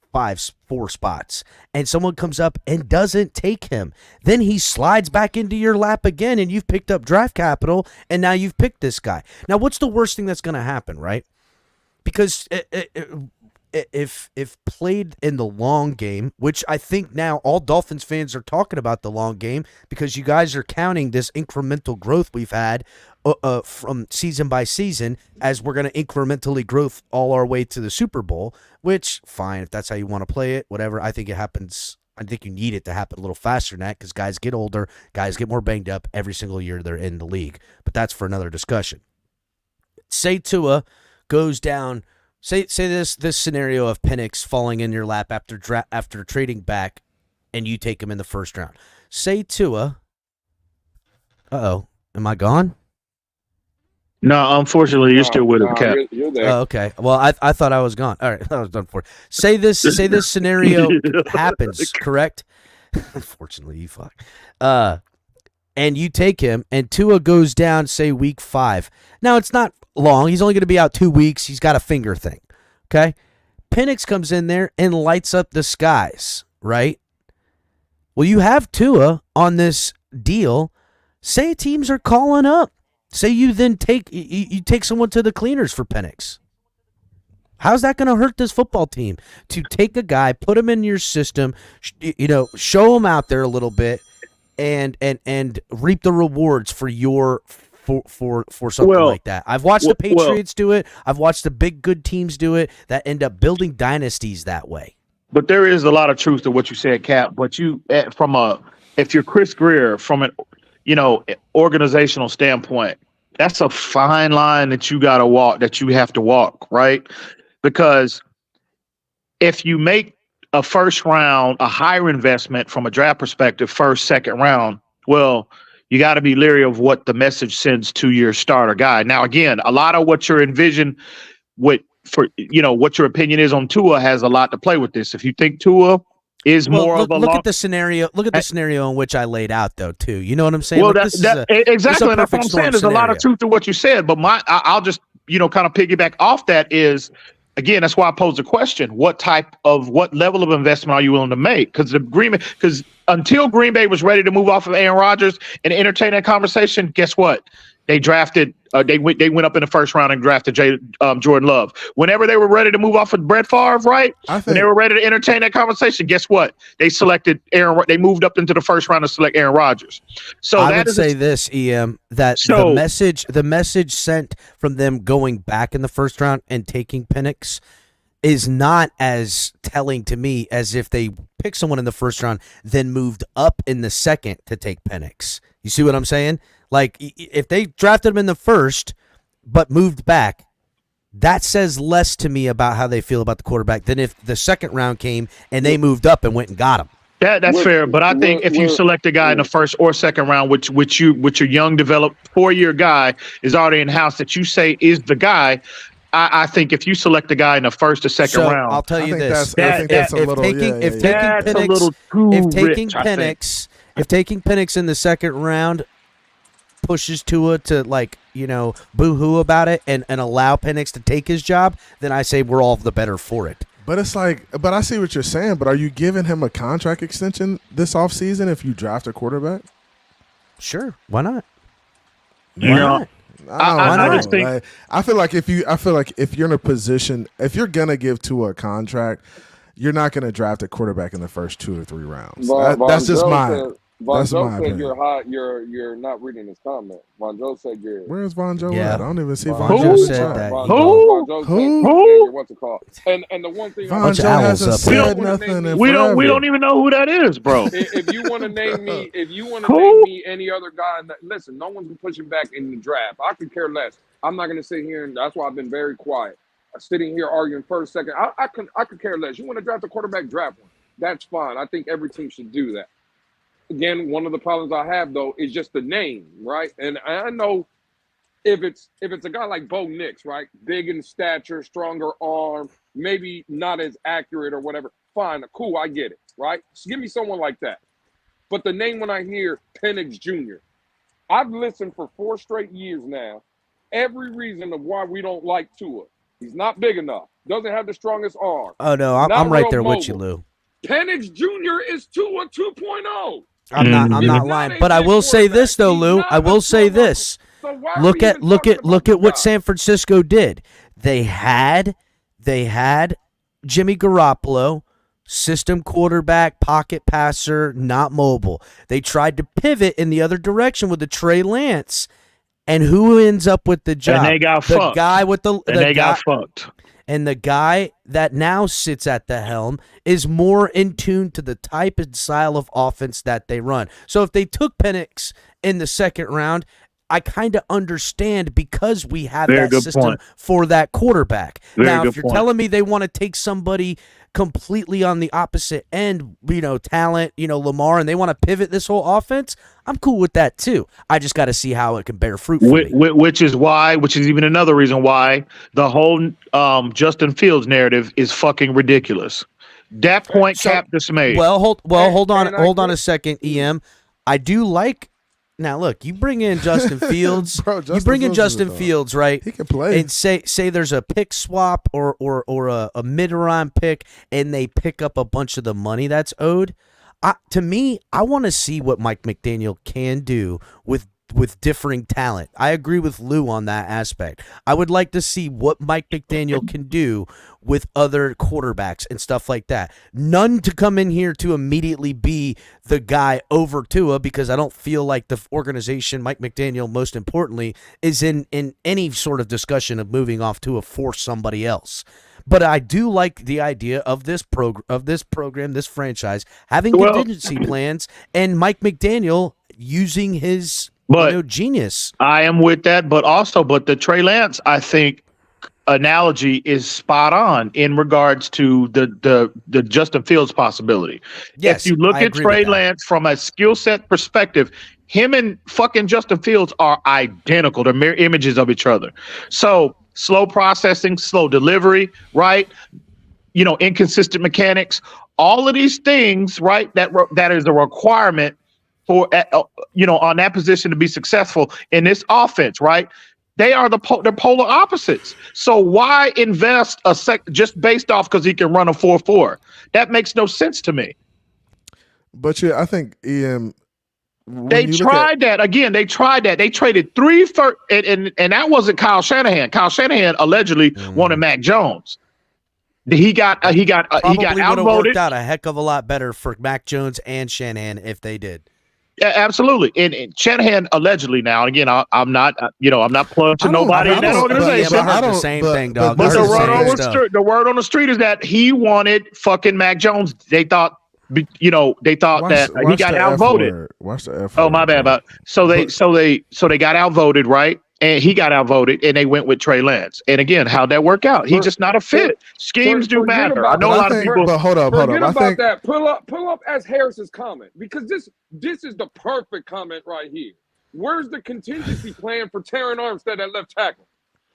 4 spots and someone comes up and doesn't take him. Then he slides back into your lap again and you've picked up draft capital and now you've picked this guy. Now, what's the worst thing that's going to happen, right? Because if played in the long game, which I think now all Dolphins fans are talking about the long game because you guys are counting this incremental growth we've had from season by season as we're going to incrementally growth all our way to the Super Bowl, which, fine, if that's how you want to play it, whatever. I think it happens. I think you need it to happen a little faster than that because guys get older, guys get more banged up every single year they're in the league. But that's for another discussion. Say Tua goes down. Say this scenario of Penix falling in your lap after trading back, and you take him in the first round. Say Tua. Am I gone? No, unfortunately, you're still with him, Cap. You're there. Oh, okay. Well, I thought I was gone. All right, I was done for. Say this scenario happens, correct? Unfortunately, you fuck. And you take him, and Tua goes down, say week 5. Now it's not long. He's only going to be out 2 weeks. He's got a finger thing. Okay, Penix comes in there and lights up the skies. Right. Well, you have Tua on this deal. Say teams are calling up. Say you then take someone to the cleaners for Penix. How's that going to hurt this football team? To take a guy, put him in your system, show him out there a little bit, and reap the rewards for something like that. I've watched the Patriots do it. I've watched the big good teams do it that end up building dynasties that way. But there is a lot of truth to what you said, Cap. But if you're Chris Greer from an organizational standpoint, that's a fine line that you got to walk, that you have to walk, right? Because if you make a first round, a higher investment from a draft perspective, first, second round, well, you got to be leery of what the message sends to your starter guy. Now, again, a lot of what you're envision what your opinion is on Tua has a lot to play with this. If you think Tua is look at the scenario. Look at the scenario in which I laid out, though. Too, you know what I'm saying? Well, exactly. That's what I'm saying. There's a lot of truth to what you said, but I'll just kind of piggyback off that. Is again, that's why I posed the question: what level of investment are you willing to make? Because until Green Bay was ready to move off of Aaron Rodgers and entertain that conversation, guess what? They drafted. They went up in the first round and drafted Jordan Love. Whenever they were ready to move off of Brett Favre, right? When they were ready to entertain that conversation, guess what? They selected Aaron. They moved up into the first round to select Aaron Rodgers. So I would say this, EM, that the message sent from them going back in the first round and taking Penix is not as telling to me as if they picked someone in the first round, then moved up in the second to take Penix. You see what I'm saying? Like, if they drafted him in the first but moved back, that says less to me about how they feel about the quarterback than if the second round came and they moved up and went and got him. That's fair, but I think if you select a guy in the first or second round, which your young, developed 4-year guy is already in house that you say is the guy, I think if you select a guy in the first or second round, I'll tell you this: if taking Penix in the second round pushes Tua to boo-hoo about it and allow Penix to take his job, then I say we're all the better for it. But it's but I see what you're saying, but are you giving him a contract extension this offseason if you draft a quarterback? Sure. Why not? I just think I feel like if you're in a position, if you're gonna give Tua a contract, you're not gonna draft a quarterback in the first 2 or 3 rounds. That's just mine. Von Joe said you're hot. You're not reading his comment. Von Joe said you're. Where's Von Joe at? I don't even see Von Joe said that. Who? What's it called? And the one thing Von Joe hasn't said nothing. We don't even know who that is, bro. If you want to name me, any other guy, listen, no one's pushing back in the draft. I could care less. I'm not going to sit here, and that's why I've been very quiet. Sitting here arguing first, second. I could care less. You want to draft a quarterback, draft one. That's fine. I think every team should do that. again, one of the problems I have though is just the name, right? And I know if it's a guy like Bo Nix, right, big in stature, stronger arm, maybe not as accurate or whatever. Fine, cool, I get it, right? So give me someone like that. But the name when I hear Penix Jr., I've listened for 4 straight years now. Every reason of why we don't like Tua. He's not big enough. Doesn't have the strongest arm. Oh no, I'm right there with you, Lou. Penix Jr. is Tua 2.0. I'm not lying, but I will say this though, Lou. I will say this. So Look at what San Francisco did. They had Jimmy Garoppolo, system quarterback, pocket passer, not mobile. They tried to pivot in the other direction with the Trey Lance. And who ends up with the job? And they got fucked. Guy with got fucked. And the guy that now sits at the helm is more in tune to the type and style of offense that they run. So if they took Penix in the second round, I kind of understand because we have that system for that quarterback. Now, if you're telling me they want to take somebody completely on the opposite end, talent, Lamar, and they want to pivot this whole offense, I'm cool with that too. I just got to see how it can bear fruit for me. Which is even another reason why the whole Justin Fields narrative is fucking ridiculous. That point Cap just made. Well, hold on a second, EM. I do like. Now look, you bring in Justin Fields. Bro, Justin Fields, right? He can play. And say there's a pick swap or a mid-round pick, and they pick up a bunch of the money that's owed. To me, I want to see what Mike McDaniel can do with differing talent. I agree with Lou on that aspect. I would like to see what Mike McDaniel can do with other quarterbacks and stuff like that. None to come in here to immediately be the guy over Tua, because I don't feel like the organization, Mike McDaniel, most importantly, is in any sort of discussion of moving off Tua for somebody else. But I do like the idea of this program, this franchise, having contingency plans, and Mike McDaniel using his genius. I am with that, but the Trey Lance, I think, analogy is spot on in regards to the Justin Fields possibility. Yes, if you look at Trey Lance from a skill set perspective, him and fucking Justin Fields are identical. They're mirror images of each other. So slow processing, slow delivery, right? Inconsistent mechanics, all of these things, right? That is a requirement for on that position to be successful in this offense, right? They are they're polar opposites. So why invest just based off because he can run a 4.4? That makes no sense to me. But yeah, I think EM. They tried that again. They tried that. They traded 3 first, and that wasn't Kyle Shanahan. Kyle Shanahan allegedly wanted Mac Jones. He got outvoted. Worked out a heck of a lot better for Mac Jones and Shanahan if they did. Yeah, absolutely. And Shanahan allegedly now, again, I'm not plugged to nobody in that organization. I heard the same thing, dog. But the word on the street is that he wanted fucking Mac Jones. They thought that he got outvoted. Watch the F. Oh, my bad. So they got outvoted, right? And he got outvoted, and they went with Trey Lance. And again, how'd that work out? He's just not a fit. Schemes do matter. I know a lot of people. But hold up. I think that. Pull up as Harris's comment, because this is the perfect comment right here. Where's the contingency plan for Terron Armstead at left tackle?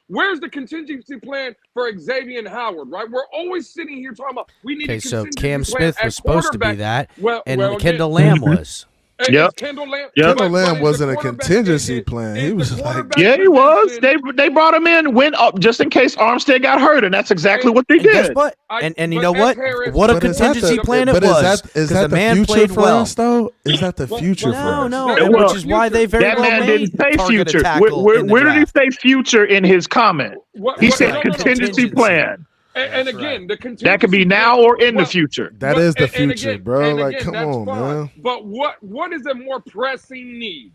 Where's the contingency plan for Xavier Howard? Right, we're always sitting here talking about we need. Okay, a so contingency Cam plan Smith was supposed to be that, and Kendall Lamb was. Yep. Kendall Lamb wasn't a contingency plan. He was like, yeah, he was. They brought him in, went up just in case Armstead got hurt, and that's exactly what they did. Guess what? And you know what? What a contingency plan it was. Is that the man future played for well. us, though? Is that the future for us? No, which is why they very that well man made didn't say future. Where did he say future in his comment? He said contingency plan. And again, the contingency that could be now or in the future. That is the future, again, bro. Like, come on, man. But what is a more pressing need?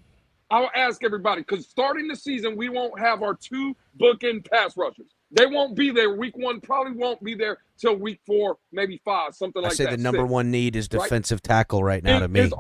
I'll ask everybody, because starting the season, we won't have our 2 bookend pass rushers. They won't be there. Week 1 probably won't be there till week 4, maybe 5, something like that. I say the number 1 need is defensive tackle right now to me. Is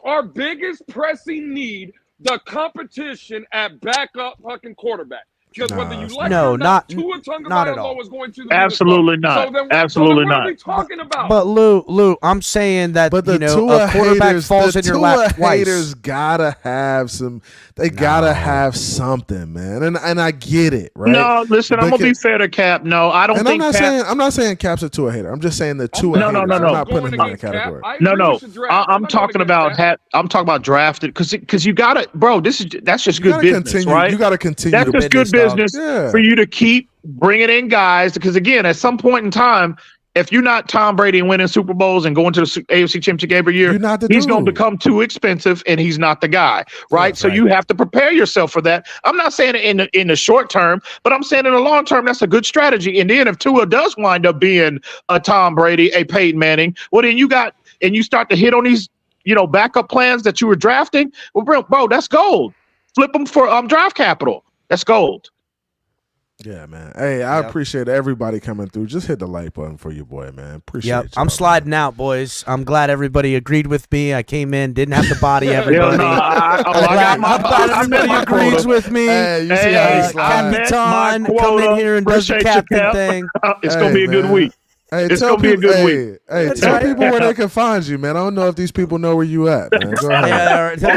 our biggest pressing need the competition at backup fucking quarterback? Because whether you like no, it or not, not Tua not at Tagovailoa all. is going to the Absolutely biggest not. So then, Absolutely what not. are we talking about? But Lou, I'm saying that But the a quarterback falls in your lap twice. haters gotta have some. They gotta have something, man. And I get it, right? No, listen, I'm gonna be fair to Cap. No, I don't think I'm not saying Cap's a Tua hater. I'm just saying the Tua haters. No. I'm not putting him in that category. No. I'm talking about drafted because you got to, bro. That's just good business, right? You got to continue. That's just good business for you to keep bringing in guys because again, at some point in time, if you're not Tom Brady and winning Super Bowls and going to the AFC Championship every year, he's going to become too expensive and he's not the guy, right? So you have to prepare yourself for that. I'm not saying it in the short term, but I'm saying in the long term, that's a good strategy. And then if Tua does wind up being a Tom Brady, a Peyton Manning, well, then you start to hit on these, backup plans that you were drafting. Well, bro, that's gold. Flip them for draft capital. That's gold. Yeah, man. Hey, I appreciate everybody coming through. Just hit the like button for your boy, man. Appreciate it. I'm sliding out, boys. I'm glad everybody agreed with me. I came in, didn't have to body everybody. I'm glad everybody agrees with me. Hey, you see how he slides. Capitan come in here and does the captain thing. It's going to be a good week. Hey, it's going to be a good week. Hey, tell people where they can find you, man. I don't know if these people know where you at, man. Go ahead. They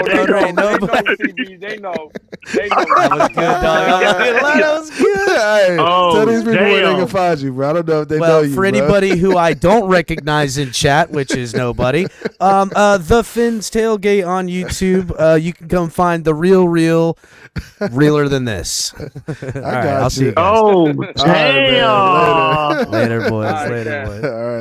know. That was good, dog. That was good. Hey, tell these people where they can find you, bro. I don't know if they know you. For anybody who I don't recognize in chat, which is nobody, the Finn's Tailgate on YouTube. You can come find the realer than this. All right, I'll see you guys. Oh, damn. Later, boys. All right,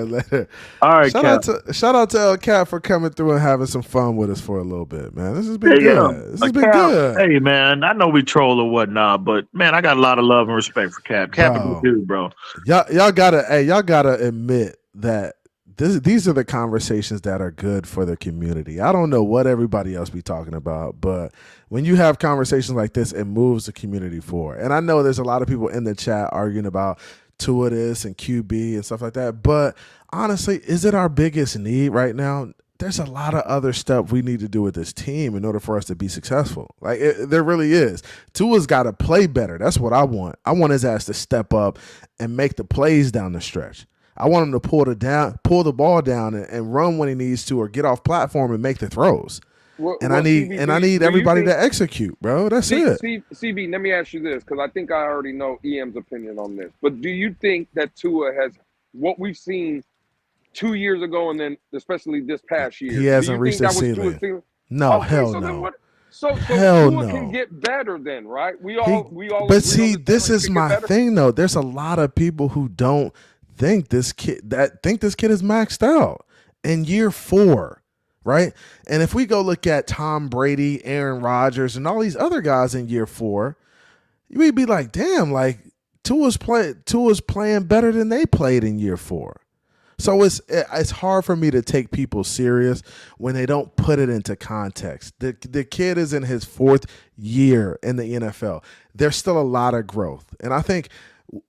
later. All right, shout out to El Cap for coming through and having some fun with us for a little bit, man. This has been good. This has been good. Hey, man, I know we troll or whatnot, but man, I got a lot of love and respect for Cap. Cap is a good dude, bro. Y'all gotta admit that these are the conversations that are good for the community. I don't know what everybody else be talking about, but when you have conversations like this, it moves the community forward. And I know there's a lot of people in the chat arguing about Tua this and QB and stuff like that. But honestly, is it our biggest need right now? There's a lot of other stuff we need to do with this team in order for us to be successful. There really is. Tua's got to play better. That's what I want. I want his ass to step up and make the plays down the stretch. I want him to pull the ball down and run when he needs to, or get off platform and make the throws. I need everybody to execute, bro. That's it. CB, let me ask you this, because I think I already know EM's opinion on this. But do you think that Tua has what we've seen 2 years ago, and then especially this past year? He hasn't reached the ceiling. No, hell no. So hell Tua no. can get better then, right? We all. But see, this is my thing though. There's a lot of people who don't think this kid is maxed out in year 4. Right? And if we go look at Tom Brady, Aaron Rodgers, and all these other guys in year 4, you'd be like, damn, like Tua's playing better than they played in year 4. So it's hard for me to take people serious when they don't put it into context. The kid is in his 4th year in the NFL. There's still a lot of growth. And I think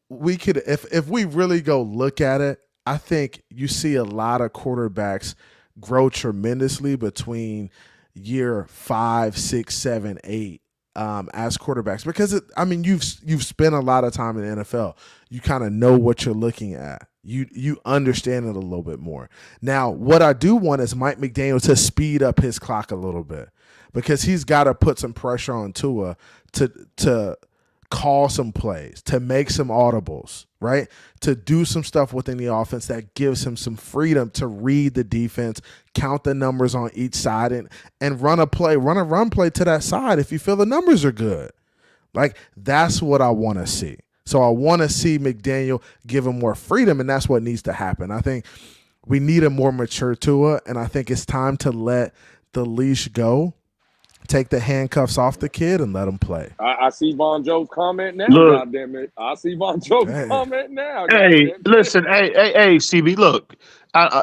we could, if we really go look at it, I think you see a lot of quarterbacks grow tremendously between year 5, 6, 7, 8 as quarterbacks, because you've spent a lot of time in the NFL. You kind of know what you're looking at. You understand it a little bit more. Now, what I do want is Mike McDaniel to speed up his clock a little bit, because he's got to put some pressure on Tua to call some plays, to make some audibles, right? To do some stuff within the offense that gives him some freedom to read the defense, count the numbers on each side, and run a run play to that side if you feel the numbers are good. Like, that's what I want to see. So I want to see McDaniel give him more freedom, and that's what needs to happen. I think we need a more mature Tua, and I think it's time to let the leash go. Take the handcuffs off the kid and let him play. I see Von Joe's comment now. God damn it! I see Von Joe's comment now. Hey, listen, hey, CB, look.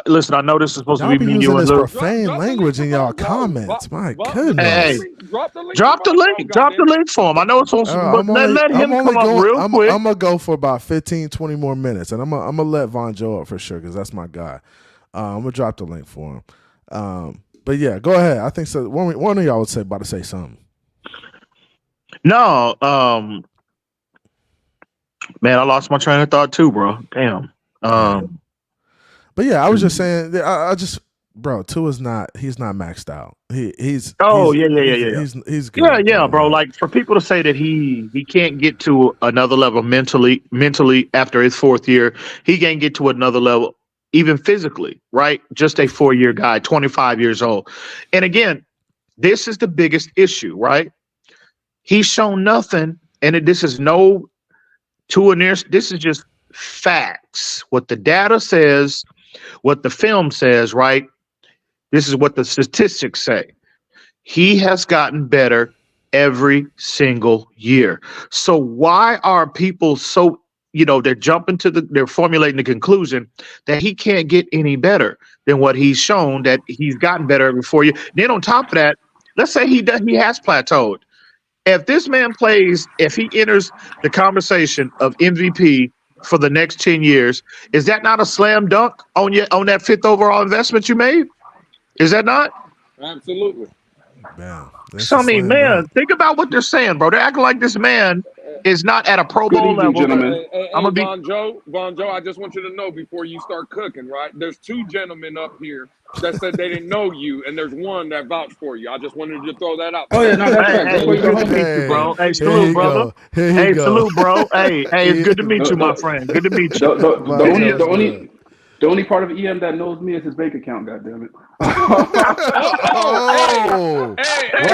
Listen, I know this is supposed to be me using and this Lou. profane language in y'all comments. My goodness. Hey, drop the link. Drop the link for him. I know it's supposed to, but let him come up real quick. I'm gonna go for about 15, 20 more minutes, and I'm gonna let Von Joe up for sure, because that's my guy. I'm gonna drop the link for him. But yeah, go ahead. I think so. One of y'all was about to say something. No, Man, I lost my train of thought too, bro. Damn. But yeah, I was just saying. I just, bro, Tua's not. He's not maxed out. He's Oh, he's, yeah. He's good. Yeah, bro. Like for people to say that he can't get to another level mentally after his fourth year, he can't get to another level even physically, right? Just a 4-year guy, 25 years old. And again, this is the biggest issue, right? He's shown nothing, and this is no Tua near. This is just facts. What the data says, what the film says, right? This is what the statistics say. He has gotten better every single year. So why are people so, they're formulating the conclusion that he can't get any better than what he's shown, that he's gotten better every 4 years. Then on top of that, let's say he has plateaued. If this man plays, if he enters the conversation of MVP for the next 10 years, is that not a slam dunk on that 5th overall investment you made? Is that not? Absolutely. Man, so I mean, man, think about what they're saying, bro. They're acting like this man is not at a Pro Bowl level. Gentlemen. I'm gonna be Von Joe. I just want you to know before you start cooking, right? There's 2 gentlemen up here that said they didn't know you, and there's one that vouched for you. I just wanted you to throw that out. Oh yeah, no, that's right. Hey, good to meet you, bro. Hey, salute, brother. Hey, salute, bro. Hey, it's good to meet you, my friend. Good to meet you. The only part of EM that knows me is his bank account. Goddamn it! What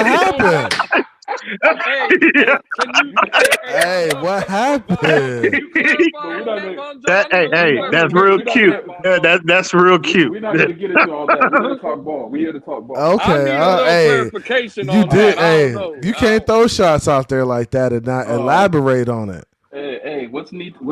happened? Hey, what happened? That's real cute. That's real cute. We're not going to get into all that. We're going to talk ball. We're here to talk ball. Okay, clarification you on did. that. Hey, you can't throw shots out there like that and not elaborate on it. Hey, what's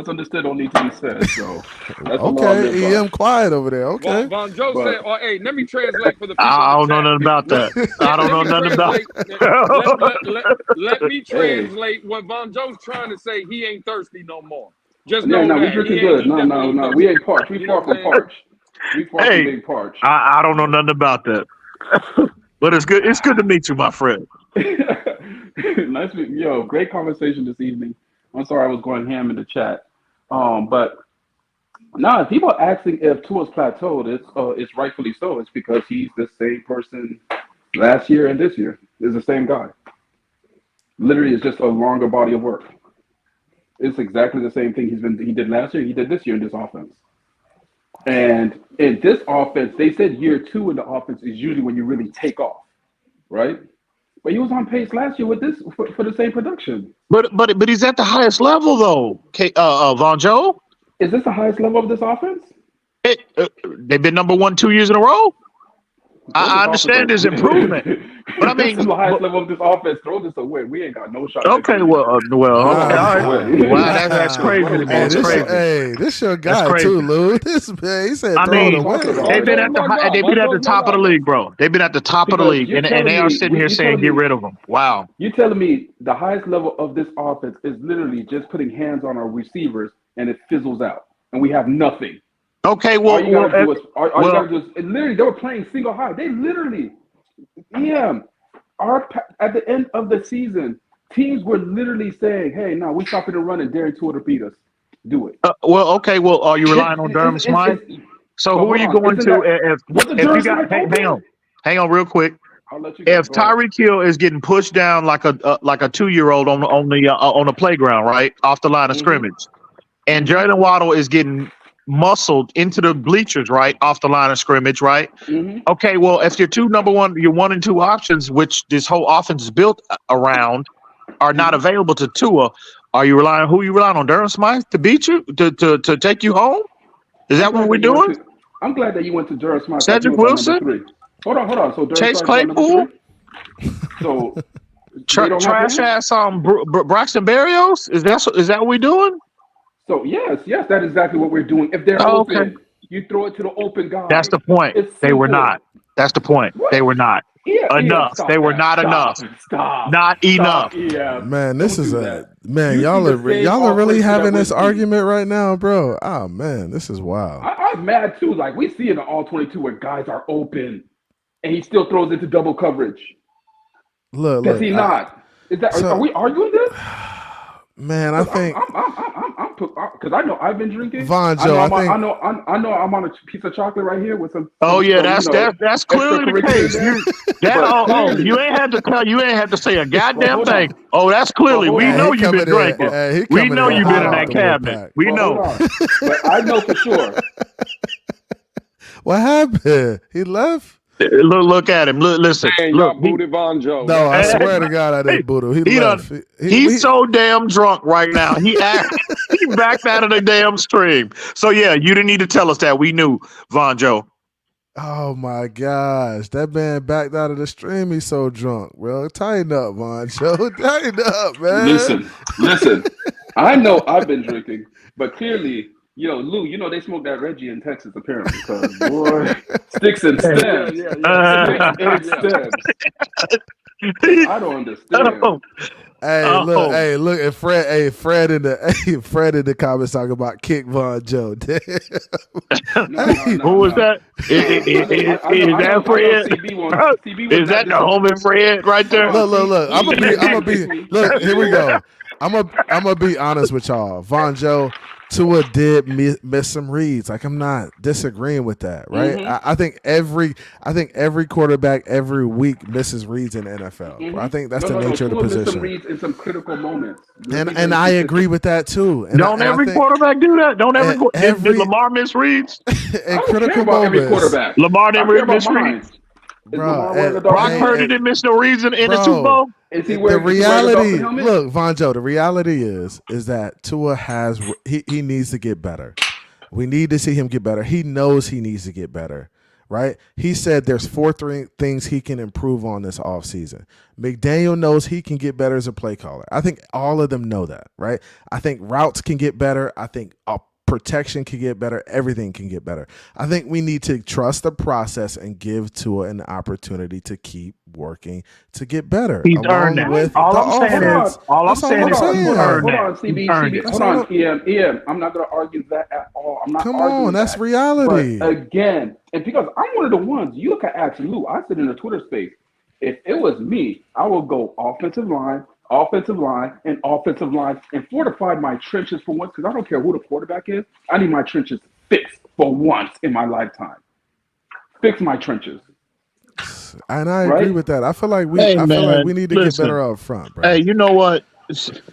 understood don't need to be said. So that's okay, EM quiet over there. Okay. Von Joe said, hey, let me translate for the people. I don't know nothing about that. I don't know nothing about that. Let me translate what Von Joe's trying to say. He ain't thirsty no more. Just know we're drinking good. No. We ain't parched. We far from parched. We far from being parched. I don't know nothing about that. But it's good. It's good to meet you, my friend. Nice to meet you. Yo, great conversation this evening. I'm sorry I was going ham in the chat. But no, people are asking if Tua's plateaued. It's rightfully so. It's because he's the same person last year and this year. Is the same guy. Literally, it's just a longer body of work. It's exactly the same thing he did last year. He did this year in this offense. And in this offense, they said year 2 in the offense is usually when you really take off, right? But he was on pace last year with this for the same production. But he's at the highest level though, Von Joe. Is this the highest level of this offense? They've been number 1 2 years in a row. I understand there's improvement, but I mean, the highest level of this offense. Throw this away. We ain't got no shot. Okay, well, okay, all right. Wow, that's crazy. Hey, this your guy too, Lou. This man, he said, throw it away. They've been at the top of the league, bro. They've been at the top of the league, and they are sitting here saying get rid of them. Wow. You telling me the highest level of this offense is literally just putting hands on our receivers, and it fizzles out, and we have nothing. Okay, well, all you gotta do is literally they were playing single high. They literally, at the end of the season, teams were literally saying, "Hey, no, we stopping the run and daring Tua to beat us. Do it." Okay. Well, are you relying on Durham Smythe? So who are you going to if you got? Hang on, real quick. I'll let you if Tyreek Hill is getting pushed down like a 2-year-old on the playground, right off the line of scrimmage, and Jalen Waddle is getting muscled into the bleachers, right off the line of scrimmage, right? Okay, well, if your 1 and 2 options, which this whole offense is built around, are not available to Tua, are you relying on Durham Smythe to beat you, to take you home? Is that what we're doing? I'm glad that you went to Durham Smythe. Cedric Wilson? Hold on. So Chase Claypool? So trash ass Braxton Berrios? Is that what we're doing? So yes, that is exactly what we're doing. If they're open, you throw it to the open guy. That's the point. They were not. That's the point. What? They were not enough. They were not enough. Not enough. Yeah. Man, this is y'all are really having this argument right now, bro. Oh man, this is wild. I'm mad too. Like we see in the all 22 where guys are open, and he still throws into double coverage. Does he not? Are we arguing this? Man, I think I'm because I know I've been drinking. Von Joe, I think. I know I'm on a piece of chocolate right here with some. Oh yeah, some, that's clearly the case. You ain't had to say a goddamn thing. Oh, that's clearly. We know you've been drinking. We know you've been in that cabinet. We know. But I know for sure. What happened? He left? Look at him. Listen. Man, y'all booted Von Joe. No, I swear to God, I didn't boot him. He left. He's so damn drunk right now. He backed out of the damn stream. So yeah, you didn't need to tell us that. We knew, Von Joe. Oh my gosh, that man backed out of the stream. He's so drunk, bro. Tighten up, Von Joe. Tighten up, man. Listen. I know I've been drinking, but clearly. Yo, Lou, you know they smoke that Reggie in Texas apparently, because boy, sticks and stems. Sticks and stems. I don't understand. Look, and Fred in the comments talking about kick Von Joe. Who was that? Is that Fred? Is that the homie Fred right there? Look. I'm gonna be. Look, here we go. I'm gonna be honest with y'all. Von Joe, Tua did miss some reads. Like, I'm not disagreeing with that, right? Mm-hmm. I think every quarterback every week misses reads in the NFL. Mm-hmm. I think that's the nature of the position. Some reads in some critical moments. And I agree with that too. And don't every quarterback do that? Don't did Lamar miss reads? In critical moments. Every quarterback. Lamar never miss reads. Bro, Brock Purdy didn't miss no reads in the Super Bowl. The reality, look, Von Joe, the reality is that Tua he needs to get better. We need to see him get better. He knows he needs to get better, right? He said there's 4 things he can improve on this offseason. McDaniel knows he can get better as a play caller. I think all of them know that, right? I think routes can get better. I think protection can get better. Everything can get better. I think we need to trust the process and give Tua an opportunity to keep working to get better. He's earned that. All I'm saying is, hold on, CB. Hold on, EM. I'm not going to argue that at all. I'm not. Come on, that's reality. But again, and because I'm one of the ones you can ask Lou. I sit in the Twitter space. If it was me, I would go offensive line, and fortify my trenches for once, because I don't care who the quarterback is. I need my trenches fixed for once in my lifetime. Fix my trenches. And I agree with that. I feel like we need to get better up front, bro. Hey, you know what?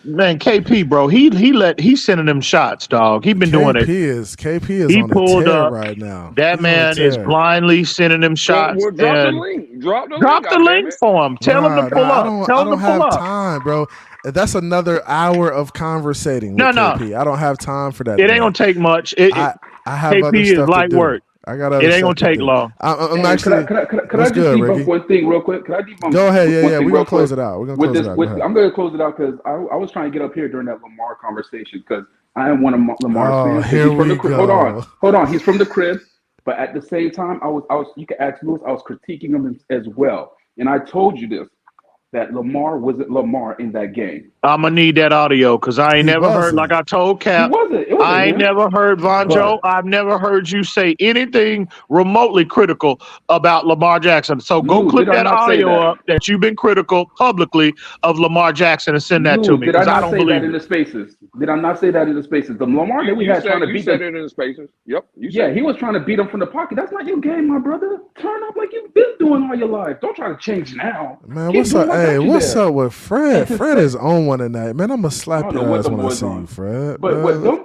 Man, KP, bro, he's sending them shots, dog. He been doing it. KP is on a tear right now. That man is blindly sending them shots. Well, drop the link. Drop the link for him. Tell him to pull up. I don't have time, bro. That's another hour of conversating with KP. I don't have time for that. It ain't gonna take much. I have KP other stuff is light to do. Work. I got. It ain't gonna take long. I'm actually. Could I just debunk one thing real quick? Could I debunk? Go ahead. Yeah. We're gonna close it out. I'm gonna close it out because I was trying to get up here during that Lamar conversation because I am one of Lamar's fans. Here we go. Hold on. He's from the crib, but at the same time, I was. You can ask Lewis. I was critiquing him as well, and I told you this. That Lamar wasn't Lamar in that game. I'm going to need that audio because I ain't never heard, like I told Cap, I ain't never heard Von Joe. I've never heard you say anything remotely critical about Lamar Jackson. So go clip that audio up that you've been critical publicly of Lamar Jackson and send that to me. Did I not say that in the spaces? Did I not say that in the spaces? The Lamar that we had trying to beat him. You said it in the spaces. Yep. He was trying to beat him from the pocket. That's not your game, my brother. Turn up like you've been doing all your life. Don't try to change now. Man, what's up? Hey, what's up with Fred? Fred is on one tonight, man. I'm gonna slap your ass when I see you, Fred. But when them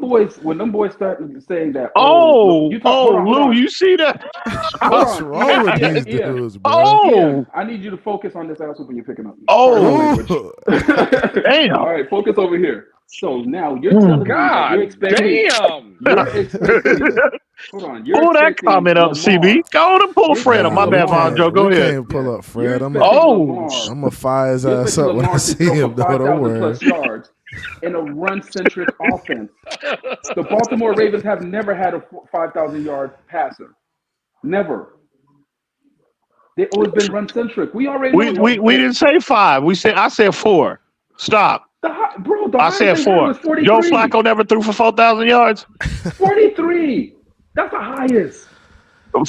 boys started saying that, Lou, you see that? What's wrong with these dudes, bro? Yeah, I need you to focus on this ass when you're picking up. Damn. All right, focus over here. So now you're telling me you're expecting. Hold on. Pull that comment up, CB. Go on and pull Fred up. My bad, Von Joe. Go ahead. Can't pull up Fred. I'm gonna fire his ass up when I see him. Don't worry. Yards in a run-centric offense. The Baltimore Ravens have never had a 5,000-yard passer. Never. They've always been run-centric. We didn't say 5. I said 4. Stop. I said 4. Joe Flacco never threw for 4,000 yards. 43. That's the highest. Who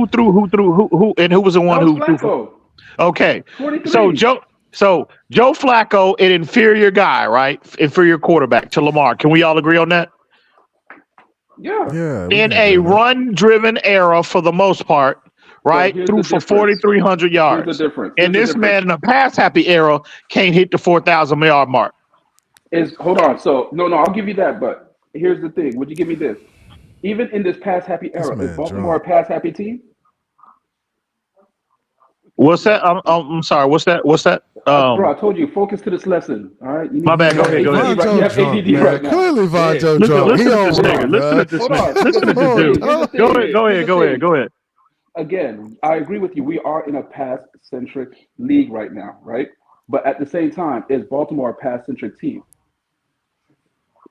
threw? Who? And who was the one who threw? Okay. 43. So Joe So Joe Flacco, an inferior guy, right? Inferior quarterback to Lamar. Can we all agree on that? Yeah. Yeah. In a run-driven era, for the most part, right? Threw for 4,300 yards. Here's the difference. And this man in a pass-happy era can't hit the 4,000-yard mark. Hold on. So no, I'll give you that. But here's the thing. Would you give me this? Even in this pass-happy era, is Baltimore a pass-happy team? What's that? I'm sorry. What's that? Bro, I told you, focus to this lesson. All right. My bad. Go ahead. You have ADD right now. Clearly, Von Joe Listen to this drunk. nigga. Listen to this nigga. Listen to this dude. Go ahead. Again, I agree with you. We are in a pass-centric league right now, right? But at the same time, is Baltimore a pass-centric team?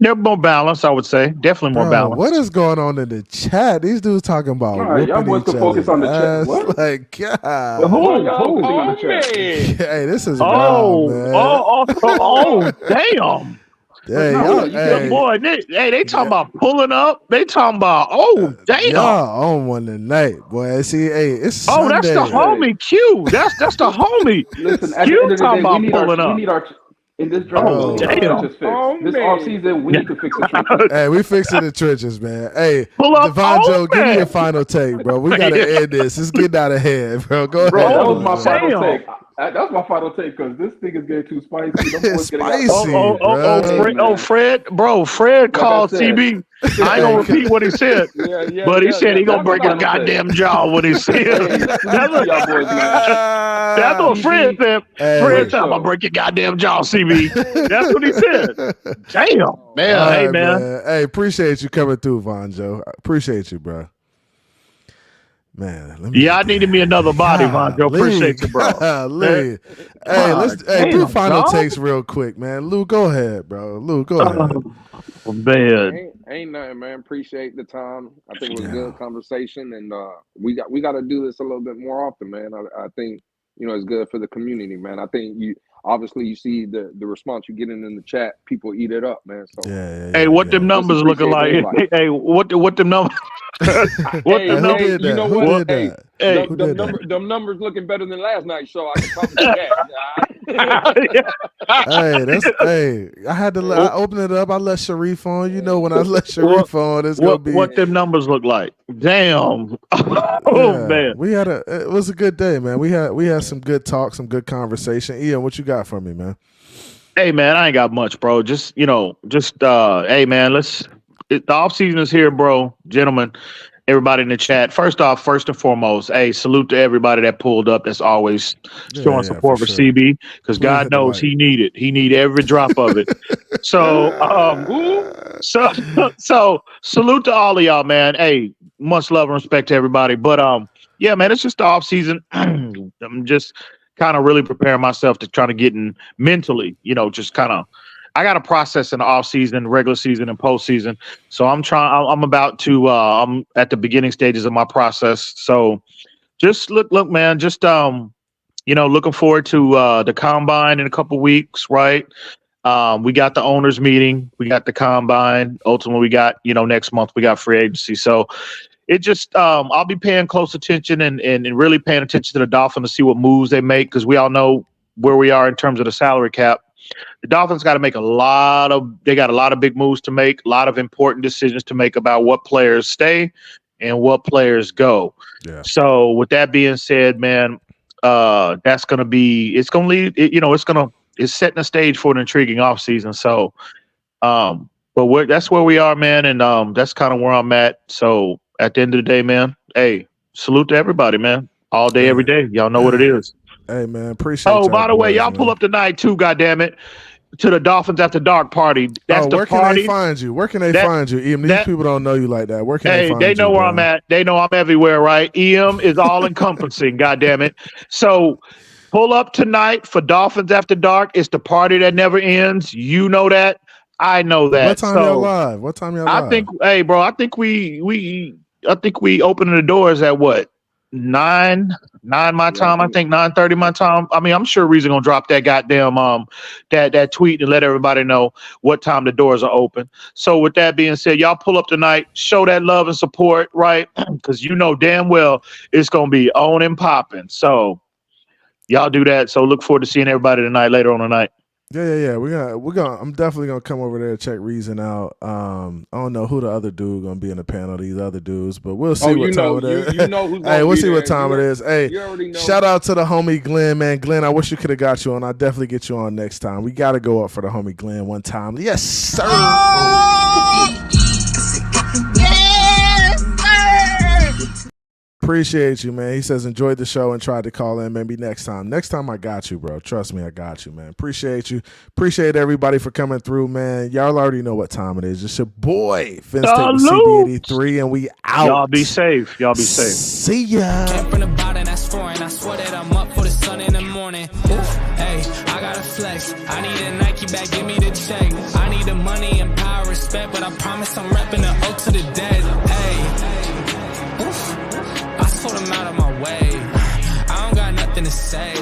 They're more balanced, I would say. Definitely more balanced. What is going on in the chat? These dudes talking about y'all boys can focus on the chat. What? Like, God. Focusing on the chat. Hey, this is wild, man. Damn. Hey, boy, they talking about pulling up. They talking about, damn. Y'all on one tonight, boy. See, hey, it's Sunday. That's the homie Q. That's the homie. Listen, at the end of the day, we need our in this draft, this offseason, we need to fix the trenches. Hey, we fixing the trenches, man. Hey, pull up, Devon Joe, give me your final take, bro. We gotta end this. It's getting out of hand, bro. Go ahead. That was my final take. That was my final take because this thing is getting too spicy. Fred called CB. I ain't gonna repeat what he said, but he said he gonna break his goddamn jaw when he said. That's what Fred said. Fred said, "I'm gonna break your goddamn jaw, CB." That's what he said. Damn, man. Right, hey, man. Hey, appreciate you coming through, Von Joe. Appreciate you, bro. Man, I needed me another body, Von Joe. Appreciate you, bro. Hey, let's do final takes real quick, man. Lou, go ahead, bro. Lou, go ahead. Bad. Ain't nothing, man. Appreciate the time. I think it was a good conversation, and we got to do this a little bit more often, man. I think it's good for the community, man. I think you see the response you're getting in the chat. People eat it up, man. So hey, what them numbers looking like? Hey, what them numbers? Them numbers looking better than last night's show. I can probably do that. I had to. I opened it up. I let Sharif on. When I let Sharif on, it's gonna be what them numbers look like. Damn. Man, it was a good day, man. We had some good talk, some good conversation. Ian, what you got for me, man? Hey, man, I ain't got much, bro. Hey, man, the off season is here, bro. Gentlemen, everybody in the chat. First and foremost, hey, salute to everybody that pulled up. That's always showing support for CB, because God knows he need every drop of it. So salute to all of y'all, man. Hey, much love and respect to everybody. But yeah, man, it's just the off season. I'm just kind of really preparing myself to try to get in mentally, just kind of. I got a process in the off season, regular season, and postseason. So I'm at the beginning stages of my process. So just look, man, just looking forward to the combine in a couple weeks, right? We got the owners meeting, we got the combine. Ultimately, we got, next month we got free agency. So it just I'll be paying close attention and really paying attention to the Dolphins to see what moves they make, because we all know where we are in terms of the salary cap. The Dolphins got to make a lot of big moves to make, a lot of important decisions to make about what players stay and what players go. Yeah. So with that being said, man, it's setting the stage for an intriguing offseason. So, but that's where we are, man. And that's kind of where I'm at. So at the end of the day, man, hey, salute to everybody, man. All day, every day. Y'all know what it is. Hey, man, appreciate it. Oh, by the way, y'all pull up tonight too, goddammit, to the Dolphins After Dark party. That's the where party. Can they find you? Where can they find you, Em? These people don't know you like that. Where can they find you? They know where I'm at. They know I'm everywhere, right? Em is all encompassing, goddammit. So pull up tonight for Dolphins After Dark. It's the party that never ends. You know that. I know that. What time y'all live? I think we opening the doors at what? 9 my time. I think 9:30 my time. I mean, I'm sure Reason gonna drop that goddamn that tweet and let everybody know what time the doors are open. So with that being said, y'all pull up tonight, show that love and support, right? Because damn well it's gonna be on and popping. So Y'all do that. So look forward to seeing everybody tonight, later on tonight. Yeah. We're gonna. I'm definitely gonna come over there and check Reason out. I don't know who the other dude gonna be in the panel. These other dudes, but we'll see what time it is. You know who's gonna hey, we'll be see there. what time it is. Hey, You already know. shout out to the homie Glenn, man. Glenn, I wish you could have got you on. I'll definitely get you on next time. We got to go up for the homie Glenn one time. Yes, sir. Appreciate you, man. He says enjoyed the show and tried to call in. Maybe next time. Next time I got you, bro. Trust me, I got you, man. Appreciate you. Appreciate everybody for coming through, man. Y'all already know what time it is. It's your boy, Vince Tate with CB83, and we out. Y'all be safe. Y'all be safe. See ya. Camping about and that's foreign. I swear that I'm up for the sun in the morning. Oof, hey, I gotta flex. I need a Nike bag, give me the check. I need the money and power, respect, but I promise I'm repping the O to the dead. Hey, oof, I sort them out of my way. I don't got nothing to say.